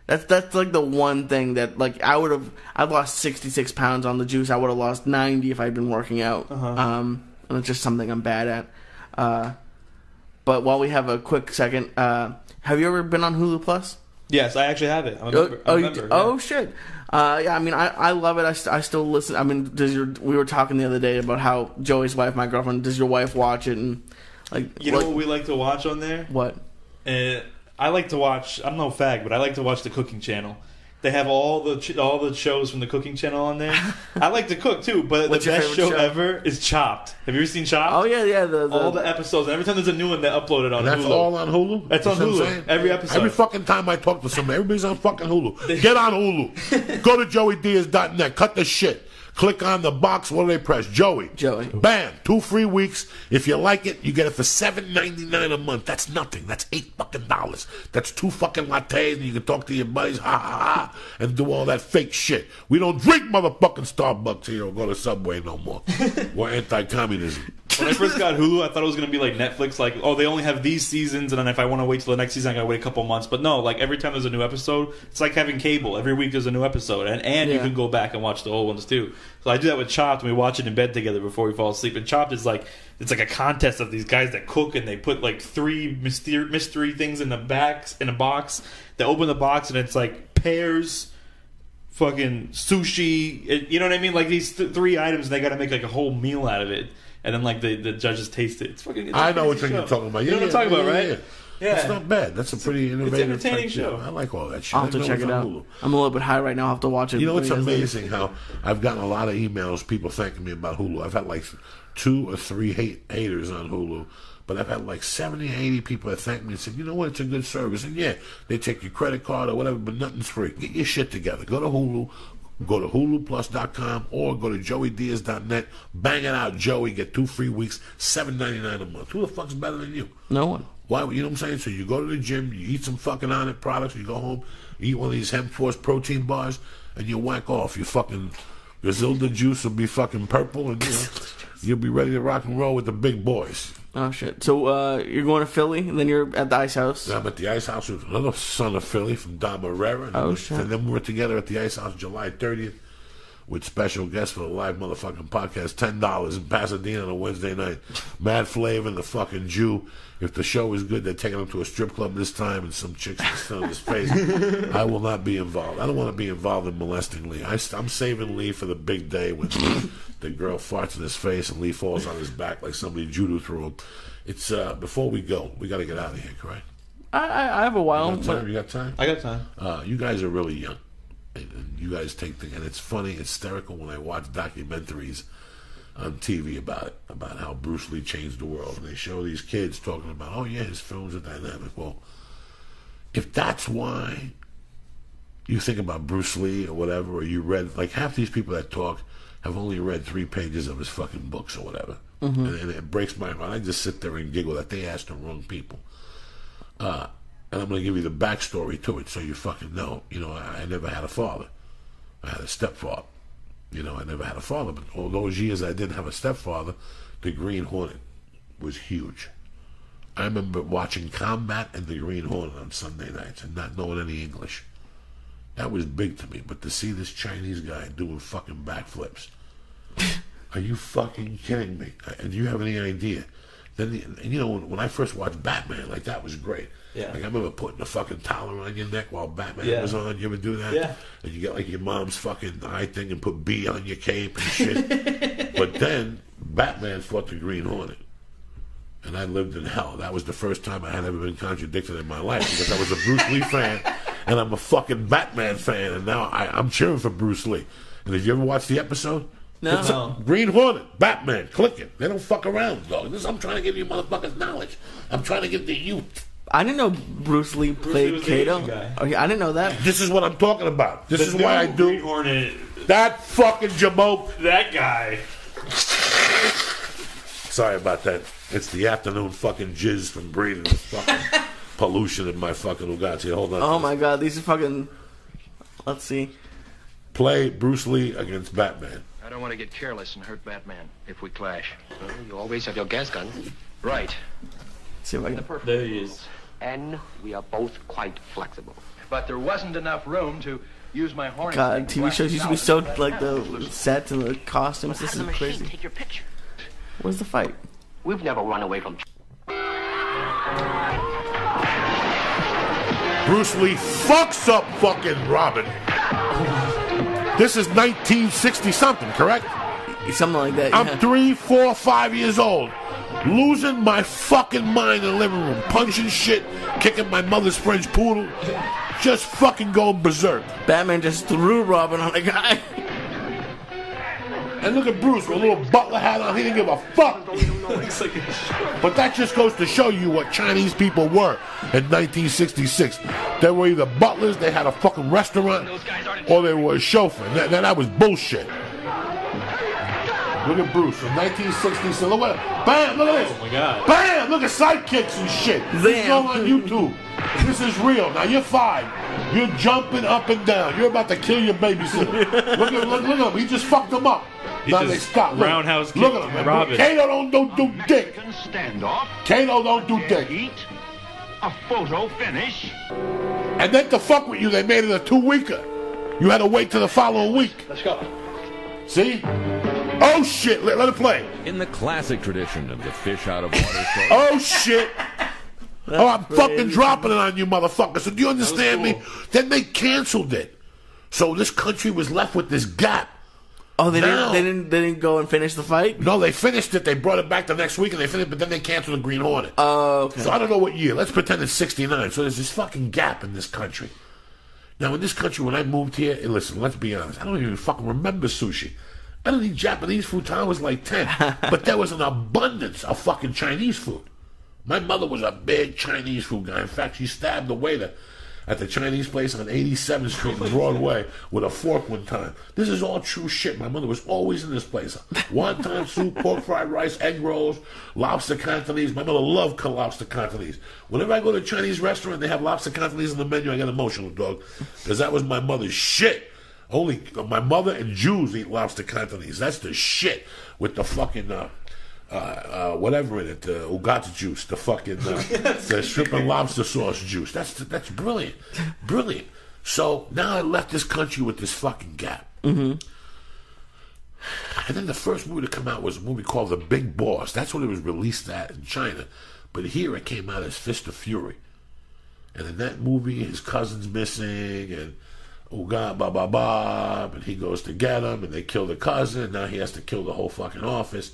That's like the one thing that like I've lost 66 pounds on the juice. I would have lost 90 if I'd been working out. And it's just something I'm bad at. But while we have a quick second, have you ever been on Hulu Plus? Yes, I actually have it. I'm a member. Oh shit! Yeah, I mean, I love it. I still listen. I mean, we were talking the other day about how Joey's wife, my girlfriend, does your wife watch it? And like, You know what we like to watch on there? What? I like to watch. I'm no fag, but I like to watch the cooking channel. They have all the shows from the cooking channel on there. I like to cook too, but What's the your best favorite show show? ever is Chopped. Have you ever seen Chopped? Oh yeah. All the episodes. And every time there's a new one, they upload it on And that's Hulu. all on Hulu? That's on what I'm Hulu. saying? Every episode. Every fucking time I talk to somebody, everybody's on fucking Hulu. Get on Hulu. Go to joeydiaz.net. Cut the shit. Click on the box. What do they press? Joey. Bam. 2 free weeks. If you like it, you get it for $7.99 a month. That's nothing. That's $8 fucking dollars. That's 2 fucking lattes, and you can talk to your buddies, ha ha ha, and do all that fake shit. We don't drink motherfucking Starbucks here or go to Subway no more. We're anti-communism. When I first got Hulu, I thought it was going to be like Netflix, like, oh, they only have these seasons, and then if I want to wait till the next season, I got to wait a couple months. But no, like, every time there's a new episode, it's like having cable. Every week there's a new episode, and you can go back and watch the old ones too. So I do that with Chopped, and we watch it in bed together before we fall asleep. And Chopped is like, it's like a contest of these guys that cook, and they put like 3 mystery things in a box. They open the box, and it's like pears, fucking sushi, you know what I mean? Like these 3 items, and they got to make like a whole meal out of it, and then like the judges taste it. It's fucking. I know what you're talking about. You know what I'm talking about, right? Yeah. It's not bad. That's a pretty innovative, it's an entertaining show. I like all that shit. I'll have to check it out. Hulu. I'm a little bit high right now. I'll have to watch it. You know, it's amazing how I've gotten a lot of emails, people thanking me about Hulu. I've had like 2 or 3 haters on Hulu. But I've had like 70, 80 people that thank me and said, you know what, it's a good service. And yeah, they take your credit card or whatever, but nothing's free. Get your shit together. Go to Hulu. Go to HuluPlus.com or go to JoeyDiaz.net. Bang it out, Joey. Get 2 free weeks, $7.99 a month. Who the fuck's better than you? No one. Why? You know what I'm saying? So you go to the gym, you eat some fucking On It products, you go home, you eat one of these Hemp Force protein bars, and you whack off. Your fucking Griselda juice will be fucking purple, and you'll be ready to rock and roll with the big boys. Oh, shit. So you're going to Philly, and then you're at the Ice House? I'm at the Ice House with another son of Philly from Dom Herrera. And then we're together at the Ice House July 30th with special guests for the live motherfucking podcast. $10 in Pasadena on a Wednesday night. Mad Flavor and the fucking Jew. If the show is good, they're taking him to a strip club this time, and some chicks are still in his face. I will not be involved. I don't want to be involved in molesting Lee. I'm saving Lee for the big day when the girl farts in his face and Lee falls on his back like somebody judo threw him. It's before we go, we got to get out of here, correct? I have a while. You got time? I got time. You guys are really young. And you guys take things, and it's funny, hysterical when I watch documentaries on TV about how Bruce Lee changed the world. And they show these kids talking about, oh yeah, his films are dynamic. Well, if that's why you think about Bruce Lee or whatever, or you read, like half these people that talk have only read 3 pages of his fucking books or whatever. Mm-hmm. And it breaks my heart. I just sit there and giggle that they asked the wrong people. And I'm going to give you the backstory to it so you fucking know. You know, I never had a father. I had a stepfather. You know, I never had a father. But all those years I didn't have a stepfather, the Green Hornet was huge. I remember watching Combat and the Green Hornet on Sunday nights and not knowing any English. That was big to me. But to see this Chinese guy doing fucking backflips. Are you fucking kidding me? Do you have any idea? Then, and you know, when I first watched Batman, like, that was great. Yeah. Like, I remember putting a fucking towel around your neck while Batman was on. You ever do that? Yeah. And you get, like, your mom's fucking eye thing and put B on your cape and shit. But then, Batman fought the Green Hornet. And I lived in hell. That was the first time I had ever been contradicted in my life, because I was a Bruce Lee fan, and I'm a fucking Batman fan, and now I'm cheering for Bruce Lee. And did you ever watch the episode? No. Green Hornet, Batman, click it. They don't fuck around, dog. I'm trying to give you motherfuckers knowledge. I'm trying to give the youth. I didn't know Bruce Lee played Kato. Oh, yeah, I didn't know that. This is what I'm talking about. This is why I do. Green Hornet. That fucking jamoke. That guy. Sorry about that. It's the afternoon fucking jizz from breathing the fucking pollution in my fucking Ugati. Hold on. Oh my god, these are fucking. Let's see. Play Bruce Lee against Batman. I don't want to get careless and hurt Batman if we clash. Well, you always have your gas gun. Right. Let's see if I can. There he is. And we are both quite flexible. But there wasn't enough room to use my horn. God, TV shows used to be so, like, the sets and the costumes. This is crazy. Take your picture. Where's the fight? We've never run away from. Bruce Lee fucks up fucking Robin. This is 1960-something, correct? Something like that. I'm 3, 4, 5 years old. Losing my fucking mind in the living room. Punching shit. Kicking my mother's French poodle. Just fucking going berserk. Batman just threw Robin on a guy. And look at Bruce with a little butler hat on. He didn't give a fuck. But that just goes to show you what Chinese people were in 1966. They were either butlers, they had a fucking restaurant, or they were a chauffeur. That was bullshit. Look at Bruce from 1966. Look at bam! Look at this. Oh my god. Bam! Look at sidekicks and shit. This is all on YouTube. This is real. Now you're 5. You're jumping up and down. You're about to kill your babysitter. Look at him. He just fucked him up. Now they stop. Roundhouse Look kick at to him. Robin. Kato don't do dick. Standoff. Kato don't do dick. Heat. A photo finish. And then to fuck with you, they made it a 2-weeker. You had to wait till the following week. Let's go. See? Oh shit! Let it play. In the classic tradition of the fish out of water show. Oh shit! I'm fucking dropping it on you, motherfucker. So do you understand me? Then they canceled it. So this country was left with this gap. Oh, they Now- didn't go and finish the fight? No, they finished it. They brought it back the next week and they finished, but then they canceled the Green Hornet. Oh, okay. So I don't know what year. Let's pretend it's 69. So there's this fucking gap in this country. Now, in this country, when I moved here, and listen, let's be honest, I don't even fucking remember sushi. I didn't eat Japanese food till I was like 10. But there was an abundance of fucking Chinese food. My mother was a big Chinese food guy. In fact, she stabbed the waiter at the Chinese place on 87th Street in Broadway with a fork one time. This is all true shit. My mother was always in this place. Wonton soup, pork fried rice, egg rolls, lobster cantonese. My mother loved lobster cantonese. Whenever I go to a Chinese restaurant, they have lobster cantonese on the menu, I get emotional, dog. Because that was my mother's shit. Only my mother and Jews eat lobster cantonese. That's the shit with the fucking... whatever in it, the ugata juice, the fucking the shrimp and lobster sauce juice. That's brilliant, brilliant. So now I left this country with this fucking gap. Mm-hmm. And then the first movie to come out was a movie called The Big Boss. That's what it was released at in China, but here it came out as Fist of Fury. And in that movie, his cousin's missing, and God, Bob, and he goes to get him, and they kill the cousin. And now he has to kill the whole fucking office.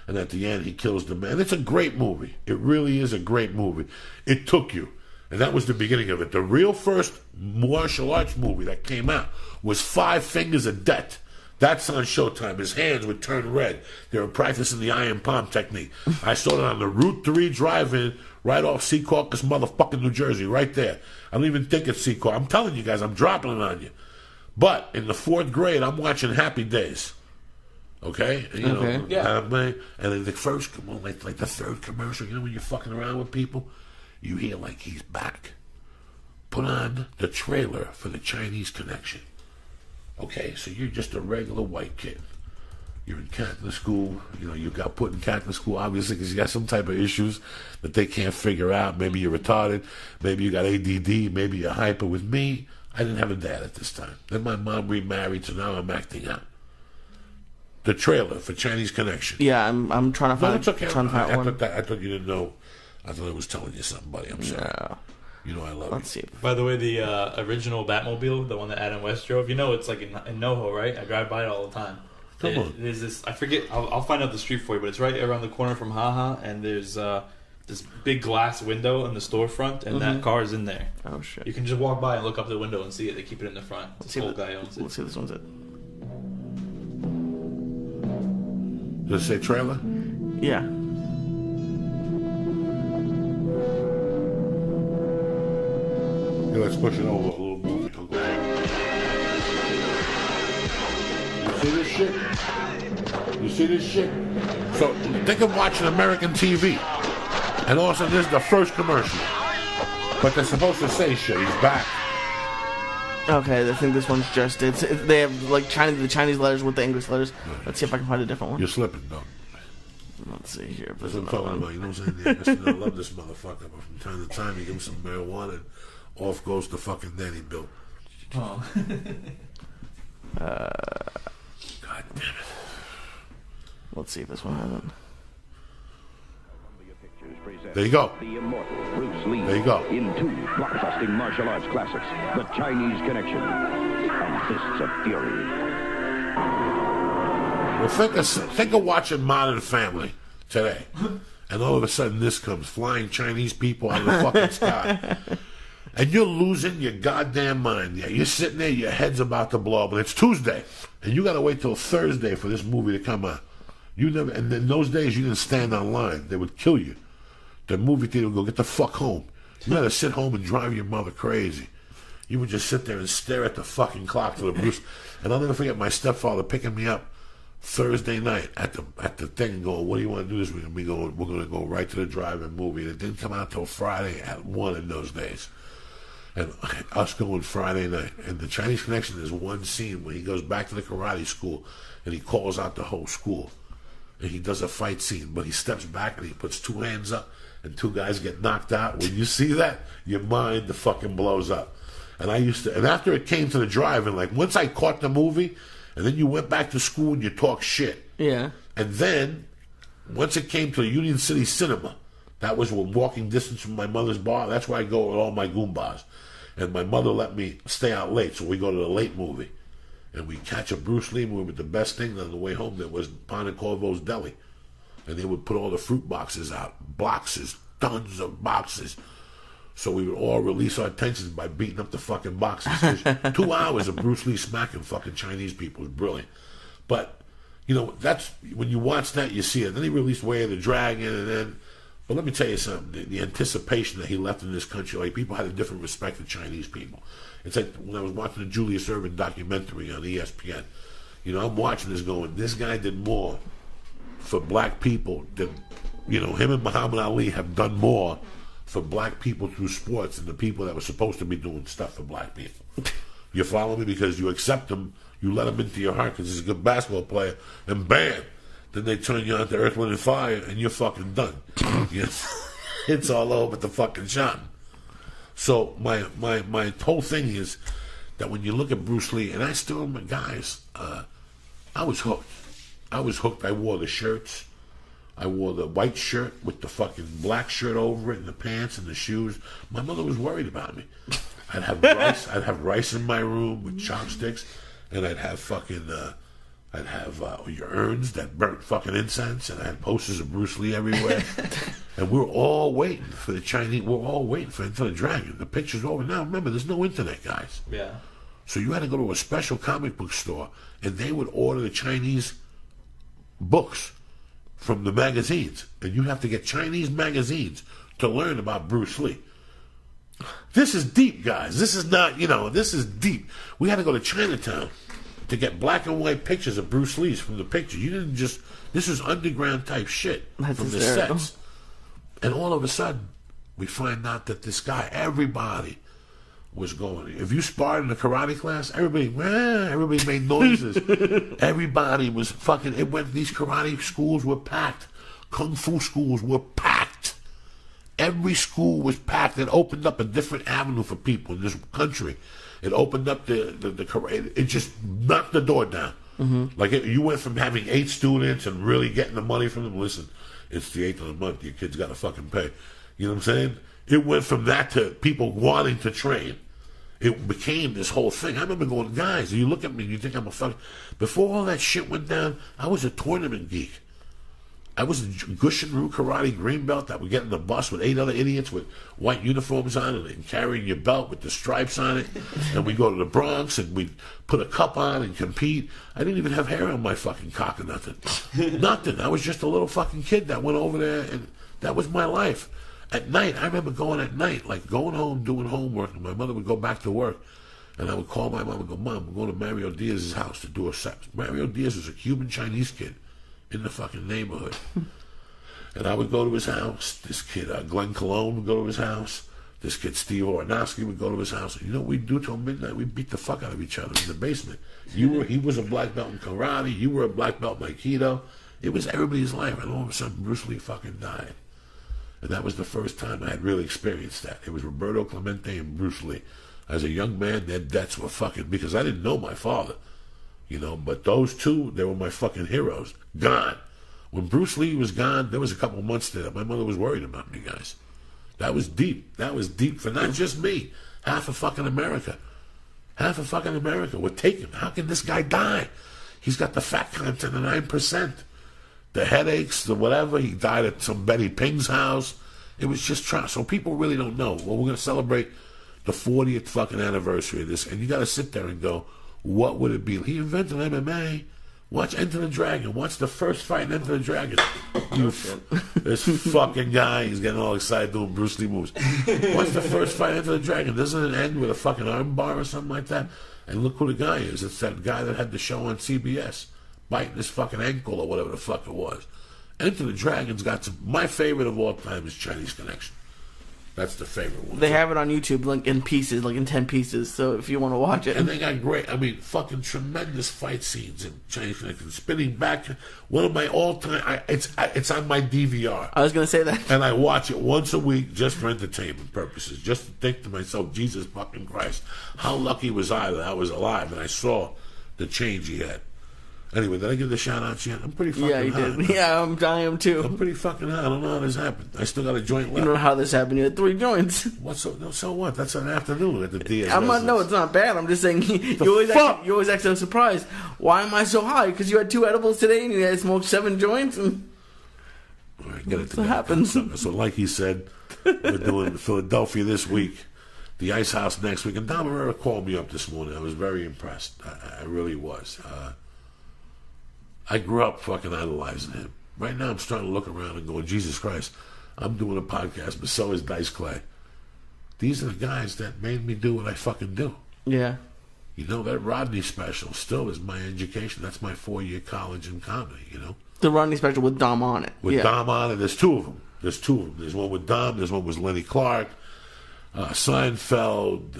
And at the end, he kills the man. It's a great movie. It really is a great movie. It took you. And that was the beginning of it. The real first martial arts movie that came out was Five Fingers of Death. That's on Showtime. His hands would turn red. They were practicing the iron palm technique. I saw it on the Route 3 drive-in right off Secaucus, motherfucking New Jersey, right there. I don't even think it's Secaucus. I'm telling you guys, I'm dropping it on you. But in the 4th grade, I'm watching Happy Days. Okay? And, you know, Yeah. and then the first, like the third commercial, you know, when you're fucking around with people, you hear like he's back. Put on the trailer for the Chinese Connection. Okay, so you're just a regular white kid. You're in Catholic school. You know, you got put in Catholic school, obviously, because you got some type of issues that they can't figure out. Maybe you're retarded. Maybe you got ADD. Maybe you're hyper. With me, I didn't have a dad at this time. Then my mom remarried, so now I'm acting out. The trailer for Chinese Connection. Yeah, I'm trying to find. No, it's okay. Trying to find one. I thought you didn't know. I thought I was telling you something, buddy. I'm sorry. No. You know I love Let's you. see. By the way, the original Batmobile, the one that Adam West drove, you know it's like in NoHo, right? I drive by it all the time. Come on. There's this, I forget, I'll find out the street for you, but it's right around the corner from Haha, and there's this big glass window in the storefront, and that car is in there. Oh shit. You can just walk by and look up the window and see it. They keep it in the front. Let's This see old if guy owns it. Let's see if this one's it. Does it say trailer? Yeah. Yeah, let's push it over a little more. You see this shit? You see this shit? So think of watching American TV. And all of a sudden, this is the first commercial. But they're supposed to say shit. He's back. Okay, I think this one's just they have like the Chinese letters with the English letters. Let's see if I can find a different one. You're slipping, though. Let's see here. If That's there's what I'm another talking one. about. You know what I'm saying? Yeah, I love this motherfucker. But from time to time, you give him some marijuana and off goes the fucking nanny bill. Oh. God damn it. Let's see if this one has it. There you go. The immortal Bruce Lee. There you go. In 2 blockbusting martial arts classics, The Chinese Connection and Fists of Fury. Well, think of watching Modern Family today. And all of a sudden this comes, flying Chinese people out of the fucking sky. And you're losing your goddamn mind. Yeah, you're sitting there, your head's about to blow up, and it's Tuesday. And you got to wait till Thursday for this movie to come out. And in those days, you didn't stand online. They would kill you. The movie theater would go, get the fuck home. You had to sit home and drive your mother crazy. You would just sit there and stare at the fucking clock to the Bruce. And I'll never forget my stepfather picking me up Thursday night at the thing and going, what do you want to do this week? And we go, we're going to go right to the drive-in movie. And it didn't come out till Friday at 1 in those days. and us going Friday night. And the Chinese Connection, there's one scene where he goes back to the karate school and he calls out the whole school. And he does a fight scene, but he steps back and he puts two hands up and two guys get knocked out. When you see that, your mind the fucking blows up. And and after it came to the drive-in, like once I caught the movie, and then you went back to school and you talk shit. Yeah. And then, once it came to Union City Cinema, that was walking distance from my mother's bar. That's where I go with all my goombas. And my mother let me stay out late, so we go to the late movie. And we catch a Bruce Lee movie, but the best thing on the way home there was Ponte Deli. And they would put all the fruit boxes out. Boxes. Tons of boxes. So we would all release our tensions by beating up the fucking boxes. 2 hours of Bruce Lee smacking fucking Chinese people was brilliant. But, you know, that's when you watch that, you see it. Then he released Way of the Dragon, and then... But let me tell you something. The anticipation that he left in this country, like, people had a different respect for Chinese people. It's like when I was watching the Julius Erving documentary on ESPN. You know, I'm watching this going, this guy did more for black people than, you know, him and Muhammad Ali have done more for black people through sports than the people that were supposed to be doing stuff for black people. You follow me? Because you accept him, you let him into your heart because he's a good basketball player, and bam, then they turn you on to Earth, Wind, and Fire, and you're fucking done. Yes, it's all over the fucking shot. So my whole thing is that when you look at Bruce Lee, and I still, guys, I was hooked. I was hooked. I wore the shirts. I wore the white shirt with the fucking black shirt over it, and the pants and the shoes. My mother was worried about me. I'd have rice. I'd have rice in my room with chopsticks, and I'd have fucking. I'd have your urns that burnt fucking incense, and I had posters of Bruce Lee everywhere. And we were all waiting for the Chinese. We're all waiting for Enter the Dragon. The picture's over now. Remember, there's no internet, guys. Yeah. So you had to go to a special comic book store, and they would order the Chinese books from the magazines, and you have to get Chinese magazines to learn about Bruce Lee. This is deep, guys. This is not, you know, this is deep. We had to go to Chinatown to get black and white pictures of Bruce Lee's from the picture. You didn't just, this was underground type shit from the sets. And all of a sudden, we find out that this guy, everybody was going. If you sparred in a karate class, everybody made noises. Everybody was fucking, these karate schools were packed. Kung fu schools were packed. Every school was packed. It opened up a different avenue for people in this country. It opened up the karate. It just knocked the door down. Mm-hmm. Like you went from having 8 students and really getting the money from them. Listen, it's the 8th of the month. Your kid's got to fucking pay. You know what I'm saying? It went from that to people wanting to train. It became this whole thing. I remember going, guys, you look at me and you think I'm a fucking... Before all that shit went down, I was a tournament geek. I was a Gushin-Ryu karate green belt that would get in the bus with 8 other idiots with white uniforms on and carrying your belt with the stripes on it. And we'd go to the Bronx and we'd put a cup on and compete. I didn't even have hair on my fucking cock or nothing. Nothing. I was just a little fucking kid that went over there, and that was my life. At night, I remember going at night, like going home, doing homework, and my mother would go back to work. And I would call my mom and go, Mom, we're going to Mario Diaz's house to do a set. Mario Diaz was a Cuban-Chinese kid in the fucking neighborhood. And I would go to his house. This kid, Glenn Cologne, would go to his house. This kid, Steve Oronowski, would go to his house. And you know what we'd do till midnight? We'd beat the fuck out of each other in the basement. He was a black belt in karate. You were a black belt in Aikido. It was everybody's life. And all of a sudden, Bruce Lee fucking died. And that was the first time I had really experienced that. It was Roberto Clemente and Bruce Lee. As a young man, their deaths were fucking... Because I didn't know my father, you know. But those two, they were my fucking heroes. Gone. When Bruce Lee was gone, there was a couple months there. My mother was worried about me, guys. That was deep. That was deep for not just me. Half of fucking America. Half of fucking America were taken. How can this guy die? He's got the fat content of 9%. The headaches, the whatever. He died at some Betty Ping's house. It was just trash. So people really don't know. Well, we're going to celebrate the 40th fucking anniversary of this. And you got to sit there and go, what would it be? He invented MMA. Watch Enter the Dragon. Watch the first fight in Enter the Dragon. This fucking guy, he's getting all excited doing Bruce Lee moves. Watch the first fight in Enter the Dragon. Doesn't it end with a fucking arm bar or something like that? And look who the guy is. It's that guy that had the show on CBS. Biting his fucking ankle or whatever the fuck it was. Enter the Dragon's got some... My favorite of all time is Chinese Connection. That's the favorite one. They have it on YouTube, like in pieces, like in 10 pieces. So if you want to watch it, and they got great, fucking tremendous fight scenes and spinning back. One of my all-time. It's on my DVR. I was gonna say that, and I watch it once a week just for entertainment purposes, just to think to myself, Jesus fucking Christ, how lucky was I that I was alive and I saw the change he had. Anyway, did I give the shout out yet? I'm pretty fucking you high. did. Yeah, I am too. I'm pretty fucking high. I don't know how this happened. I still got a joint left. You don't know how this happened. You had 3 joints. What? So what? That's an afternoon at the Diaz. No, it's not bad. I'm just saying you always act so surprised. Why am I so high? Because you had 2 edibles today and you had smoked 7 joints. And all right, get it together. What happens? So like he said, we're doing Philadelphia this week, the Ice House next week, and Don Herrera called me up this morning. I was very impressed. I really was. I grew up fucking idolizing him. Right now, I'm starting to look around and going, Jesus Christ, I'm doing a podcast, but so is Dice Clay. These are the guys that made me do what I fucking do. Yeah. You know, that Rodney special still is my education. That's my 4-year college in comedy, you know. The Rodney special with Dom on it. With Dom on it. There's 2 of them. There's one with Dom. There's one with Lenny Clark, Seinfeld,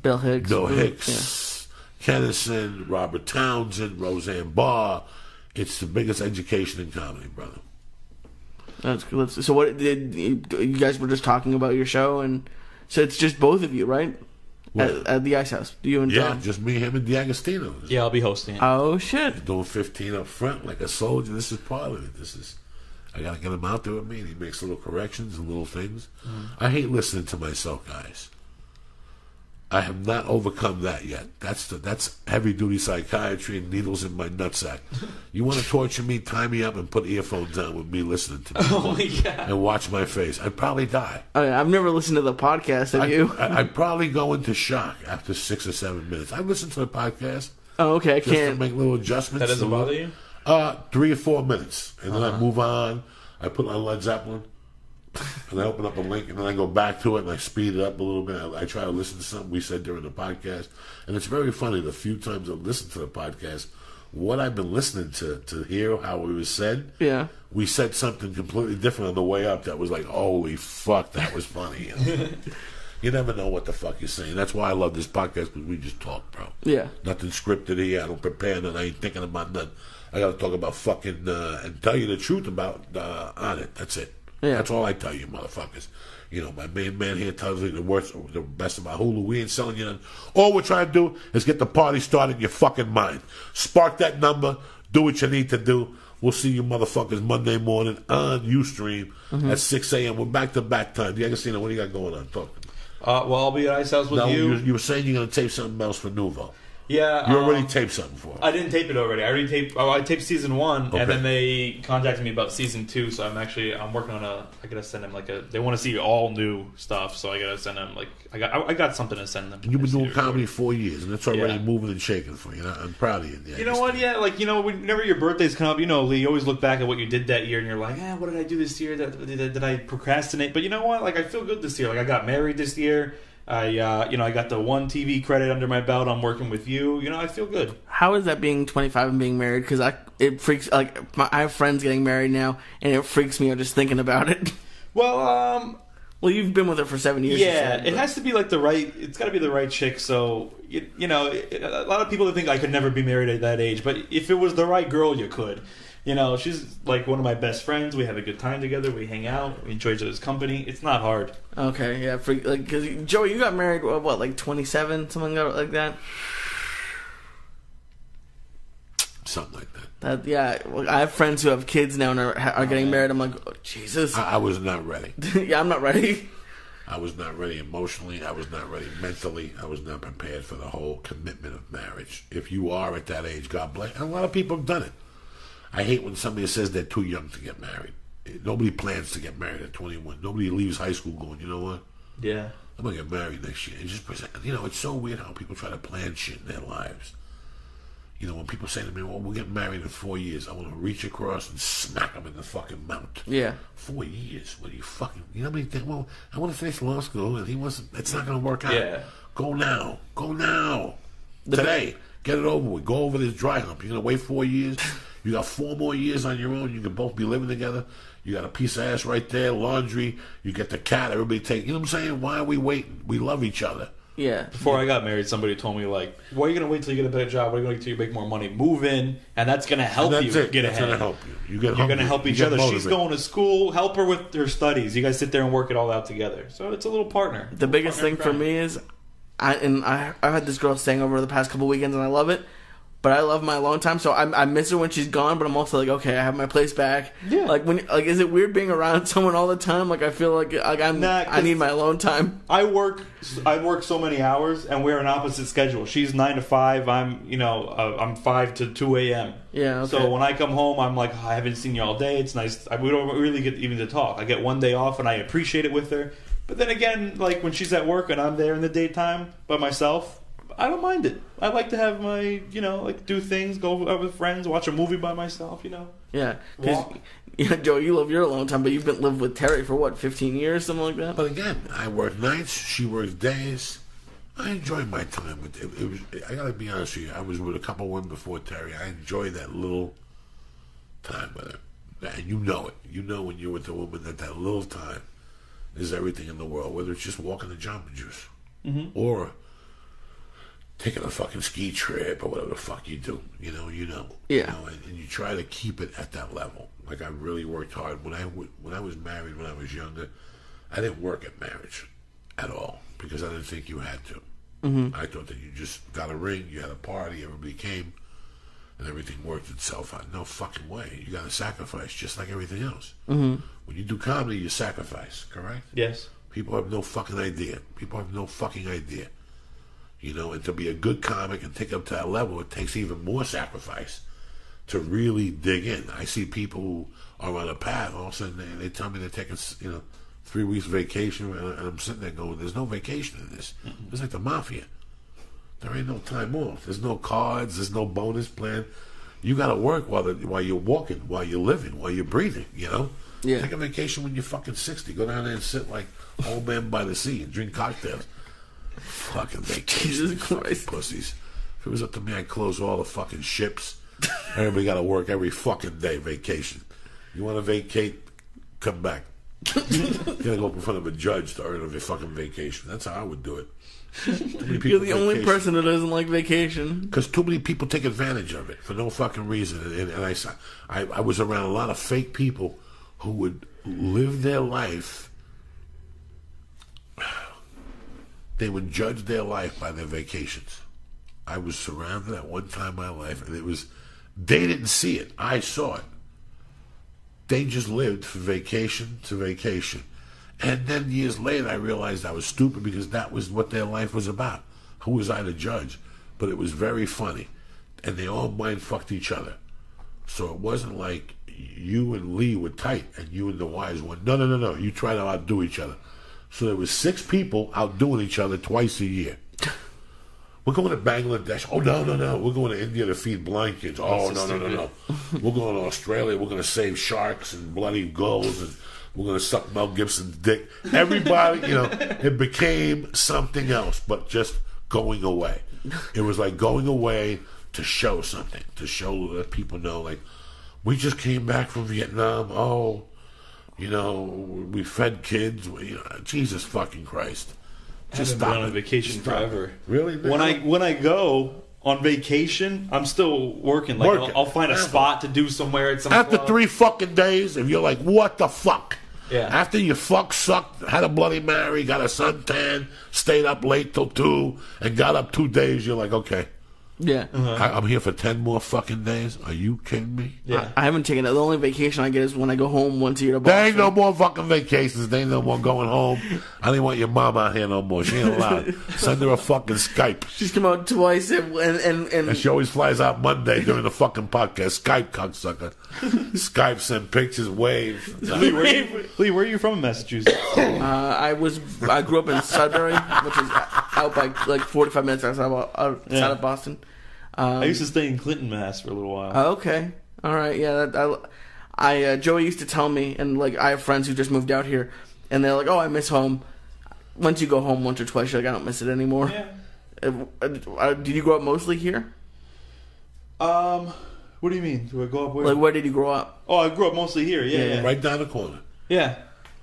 Bill Hicks, Kennison, Robert Townsend, Roseanne Barr. It's the biggest education in comedy, brother. That's good. So what did you guys were just talking about your show, and so it's just both of you, right? At the Ice House, you and Dom? Just me, him, and D'Agostino. Yeah, I'll be hosting it. Oh shit! Doing 15 up front like a soldier. This is part of it. I gotta get him out there with me, and he makes little corrections and little things. I hate listening to myself, guys. I have not overcome that yet. That's heavy duty psychiatry and needles in my nutsack. You want to torture me? Tie me up and put earphones on with me listening to me. Oh my God. And watch my face. I'd probably die. I've never listened to the podcast. Have you? I'd probably go into shock after 6 or 7 minutes. I listen to the podcast. Oh, okay. I just can't to make little adjustments. That doesn't bother you? 3 or 4 minutes, and then I move on. I put on Led Zeppelin. And I open up a link, and then I go back to it, and I speed it up a little bit. I try to listen to something we said during the podcast. And it's very funny, the few times I've listened to the podcast, what I've been listening to hear how it was said. Yeah. We said something completely different on the way up that was like, holy fuck, that was funny. You know? You never know what the fuck you're saying. That's why I love this podcast, because we just talk, bro. Yeah. Nothing scripted here. I don't prepare nothing. I ain't thinking about nothing. I got to talk about fucking, and tell you the truth about on it. That's it. Yeah. That's all I tell you, motherfuckers. You know, my main man here tells you the best about Hulu. We ain't selling you nothing. All we're trying to do is get the party started in your fucking mind. Spark that number. Do what you need to do. We'll see you motherfuckers Monday morning on Ustream at 6 a.m. We're back-to-back time. D'Agostino, what do you got going on? Talk to me. Well, I'll be at Ice House with you. You were saying you're going to tape something else for Nuvo. Yeah, you already taped something for us. I didn't tape it already. I taped season 1, okay. And then they contacted me about season 2. So I'm working on I gotta send them they want to see all new stuff. So I gotta send them I got something to send them. You've been doing comedy 4 years, and it's already moving and shaking for you. I'm proud of you. You know what? Yeah, whenever your birthdays come up, Lee, you always look back at what you did that year, and you're like, what did I do this year? Did I procrastinate? But you know what? I feel good this year. I got married this year. I got the 1 TV credit under my belt. I'm working with you. I feel good. How is that being 25 and being married? Because it freaks. I have friends getting married now, and it freaks me out just thinking about it. Well, you've been with her for 7 years. Yeah, it has to be the right. It's got to be the right chick. So a lot of people think I could never be married at that age, but if it was the right girl, you could. She's like one of my best friends. We have a good time together. We hang out. We enjoy each other's company. It's not hard. Okay, yeah. Because Joey, you got married like 27, something like that. Something like that. I have friends who have kids now and are getting married. I'm like, oh, Jesus. I was not ready. Yeah, I'm not ready. I was not ready emotionally. I was not ready mentally. I was not prepared for the whole commitment of marriage. If you are at that age, God bless. And a lot of people have done it. I hate when somebody says they're too young to get married. Nobody plans to get married at 21. Nobody leaves high school going, you know what? Yeah. I'm going to get married next year. It's so weird how people try to plan shit in their lives. When people say to me, well, we'll get married in 4 years, I want to reach across and smack them in the fucking mouth. Yeah. 4 years? What are you fucking... You know what I mean? Think, well, I want to finish law school, and it's not going to work out. Yeah. Go now. Today. Get it over with. Go over this dry hump. You're going to wait 4 years? You got 4 more years on your own. You can both be living together. You got a piece of ass right there, laundry. You get the cat. Everybody take. You know what I'm saying? Why are we waiting? We love each other. Yeah. Before I got married, somebody told me, like, why are you going to wait till you get a better job? Why are you going to wait till you make more money? Move in, and that's going to help you get ahead. That's going to help you. You're going to help each other. She's going to school. Help her with her studies. You guys sit there and work it all out together. So it's a little partner. The biggest thing for me is, I've had this girl staying over the past couple weekends, and I love it. But I love my alone time, so I miss her when she's gone. But I'm also like, okay, I have my place back. Yeah. Like is it weird being around someone all the time? Like I feel like I need my alone time. I work so many hours, and we're an opposite schedule. She's 9 to 5. I'm 5 to 2 a.m. Yeah. Okay. So when I come home, I'm like, I haven't seen you all day. It's nice. We don't really get even to talk. I get one day off, and I appreciate it with her. But then again, like when she's at work and I'm there in the daytime by myself, I don't mind it. I like to have my, like do things, go out with friends, watch a movie by myself, Yeah. Joe, you love your alone time, but you've been lived with Terry for what, 15 years, something like that? But again, I work nights, she works days. I enjoy my time with it. I gotta be honest with you, I was with a couple of women before Terry. I enjoy that little time with her. And you know it. You know when you're with a woman that little time is everything in the world, whether it's just walking the Jamba Juice or taking a fucking ski trip or whatever the fuck you do, Yeah. And you try to keep it at that level. Like I really worked hard when I was married, when I was younger. I didn't work at marriage at all because I didn't think you had to. I thought that you just got a ring, you had a party, everybody came, and everything worked itself out. No fucking way. You got to sacrifice just like everything else. When you do comedy, you sacrifice. Correct? Yes. People have no fucking idea. And to be a good comic and take up to that level, it takes even more sacrifice to really dig in. I see people who are on a path, all of a sudden they tell me they're taking, 3 weeks vacation, and I'm sitting there going, there's no vacation in this. It's like the mafia. There ain't no time off. There's no cards. There's no bonus plan. You got to work while you're walking, while you're living, while you're breathing, Yeah. Take a vacation when you're fucking 60. Go down there and sit like old man by the sea and drink cocktails. Fucking vacation. Jesus Christ. Pussies. If it was up to me, I'd close all the fucking ships. Everybody got to work every fucking day. Vacation. You want to vacate? Come back. You gotta go up in front of a judge to earn a fucking vacation. That's how I would do it. You're the only person that doesn't like vacation. Because too many people take advantage of it for no fucking reason. And I was around a lot of fake people who would live their life. They would judge their life by their vacations. I was surrounded at one time in my life, and they didn't see it. I saw it. They just lived from vacation to vacation. And then years later, I realized I was stupid because that was what their life was about. Who was I to judge? But it was very funny. And they all mind-fucked each other. So it wasn't like you and Lee were tight and you and the wise one. No. You try to outdo each other. So there was 6 people outdoing each other twice a year. We're going to Bangladesh. Oh, no. We're going to India to feed blind kids. Oh, no. We're going to Australia. We're going to save sharks and bloody gulls, and we're going to suck Mel Gibson's dick. Everybody, it became something else, but just going away. It was like going away to show something, to show that people know, like, we just came back from Vietnam. Oh, we fed kids. Jesus fucking Christ. Just been on a vacation forever. Really? When I go on vacation, I'm still working. Like I'll find a spot to do somewhere at some After club. 3 fucking days, if you're like, what the fuck? Yeah. After you sucked, had a Bloody Mary, got a suntan, stayed up late till 2, and got up 2 days, you're like, okay. Yeah. I'm here for 10 more fucking days? Are you kidding me? Yeah. I haven't taken it. The only vacation I get is when I go home once a year to Boston. There ain't no more fucking vacations. There ain't no more going home. I don't want your mom out here no more. She ain't allowed. Send her a fucking Skype. She's come out twice and she always flies out Monday during the fucking podcast. Skype, cocksucker. Skype, send pictures, wave. Lee, where are you from in Massachusetts? I grew up in Sudbury, which is out by like 45 minutes outside of Boston. I used to stay in Clinton, Mass for a little while. Okay. All right. Yeah. Joey used to tell me, and like I have friends who just moved out here, and they're like, "Oh, I miss home." Once you go home once or twice, you're like, "I don't miss it anymore." Yeah. Did you grow up mostly here? What do you mean? Do I go up where? Like, where did you grow up? Oh, I grew up mostly here. Yeah. Right down the corner. Yeah.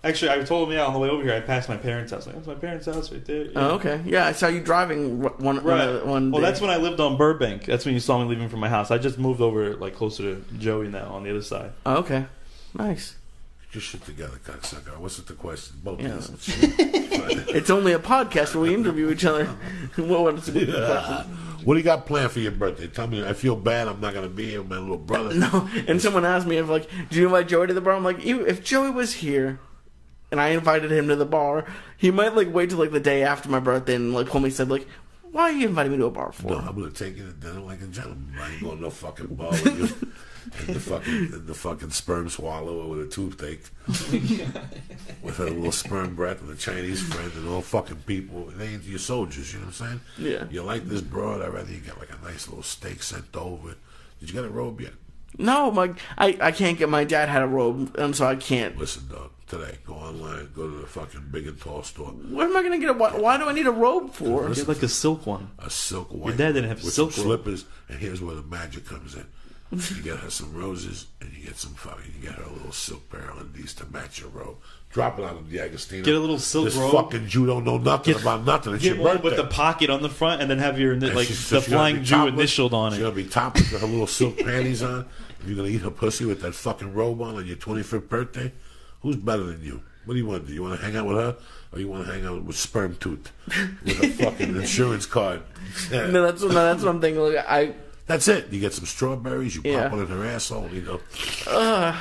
Actually, I told him, on the way over here, I passed my parents' house. Like, that's my parents' house right there. Yeah. Oh, okay. Yeah, I saw you driving one Well, day. that's when I lived on Burbank. That's when you saw me leaving from my house. I just moved over, like, closer to Joey now, on the other side. Oh, okay. Nice. Get your shit together, cocksucker. What's the question? Both Yeah. of It's only a podcast where we interview each other. What's the question? What do you got planned for your birthday? Tell me. I feel bad. I'm not going to be here with my little brother. No, and someone asked me if, like, do you invite Joey to the bar? I'm like, if Joey was here and I invited him to the bar, he might, like, wait till, like, the day after my birthday and, like, pull me and said, like, why are you inviting me to a bar for? No, I'm going to take you to dinner like a gentleman. I ain't going to no fucking bar with you. And the fucking sperm swallower with a toothache. With a little sperm breath and a Chinese friend and all fucking people. They ain't your soldiers, you know what I'm saying? Yeah. You like this broad, I'd rather you get like a nice little steak sent over. Did you get a robe yet? No, I can't get, my dad had a robe, and so I can't. Listen, dog, today, go online, go to the fucking Big and Tall store. Where am I going to get why do I need a robe for? Get, like, a silk one. A silk white. Your dad didn't have with silk some robe. slippers, and here's where the magic comes in. You get her some roses, and you get her a little silk pair of undies to match your robe. Drop it on the Agostino. Get a little silk this robe. fucking Jew don't know nothing about nothing. It's Get your one birthday. with the pocket on the front, and then have your, like, She's the gonna flying be Jew topless. initialed on She's it. gonna be topless with her little silk panties on. You're gonna eat her pussy with that fucking robe on your 25th birthday. Who's better than you? What do you want to do? You want to hang out with her, or you want to hang out with Sperm Tooth with a fucking insurance card? No, that's what I'm thinking. Like, That's it. You get some strawberries, you Yeah. pop one in her asshole,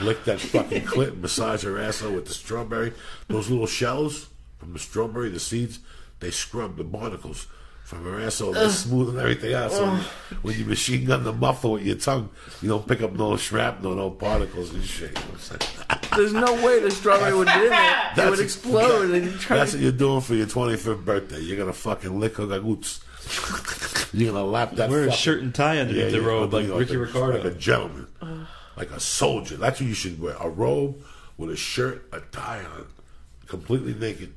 lick that fucking clit and massage her asshole with the strawberry. Those little shells from the strawberry, the seeds, they scrub the barnacles from her asshole. They smooth and everything out. So when you machine gun the muffler with your tongue, you don't pick up no shrapnel, no particles and shit. You know what I'm saying? there's no way the strawberry would get in there. It would explode. And That's what you're doing for your 25th birthday. You're gonna fucking lick her goots. You're gonna lap that. Wear a fucking, shirt and tie underneath the robe, like Ricky Ricardo. like a gentleman, like a soldier. That's what you should wear: a robe with a shirt, a tie on, completely naked,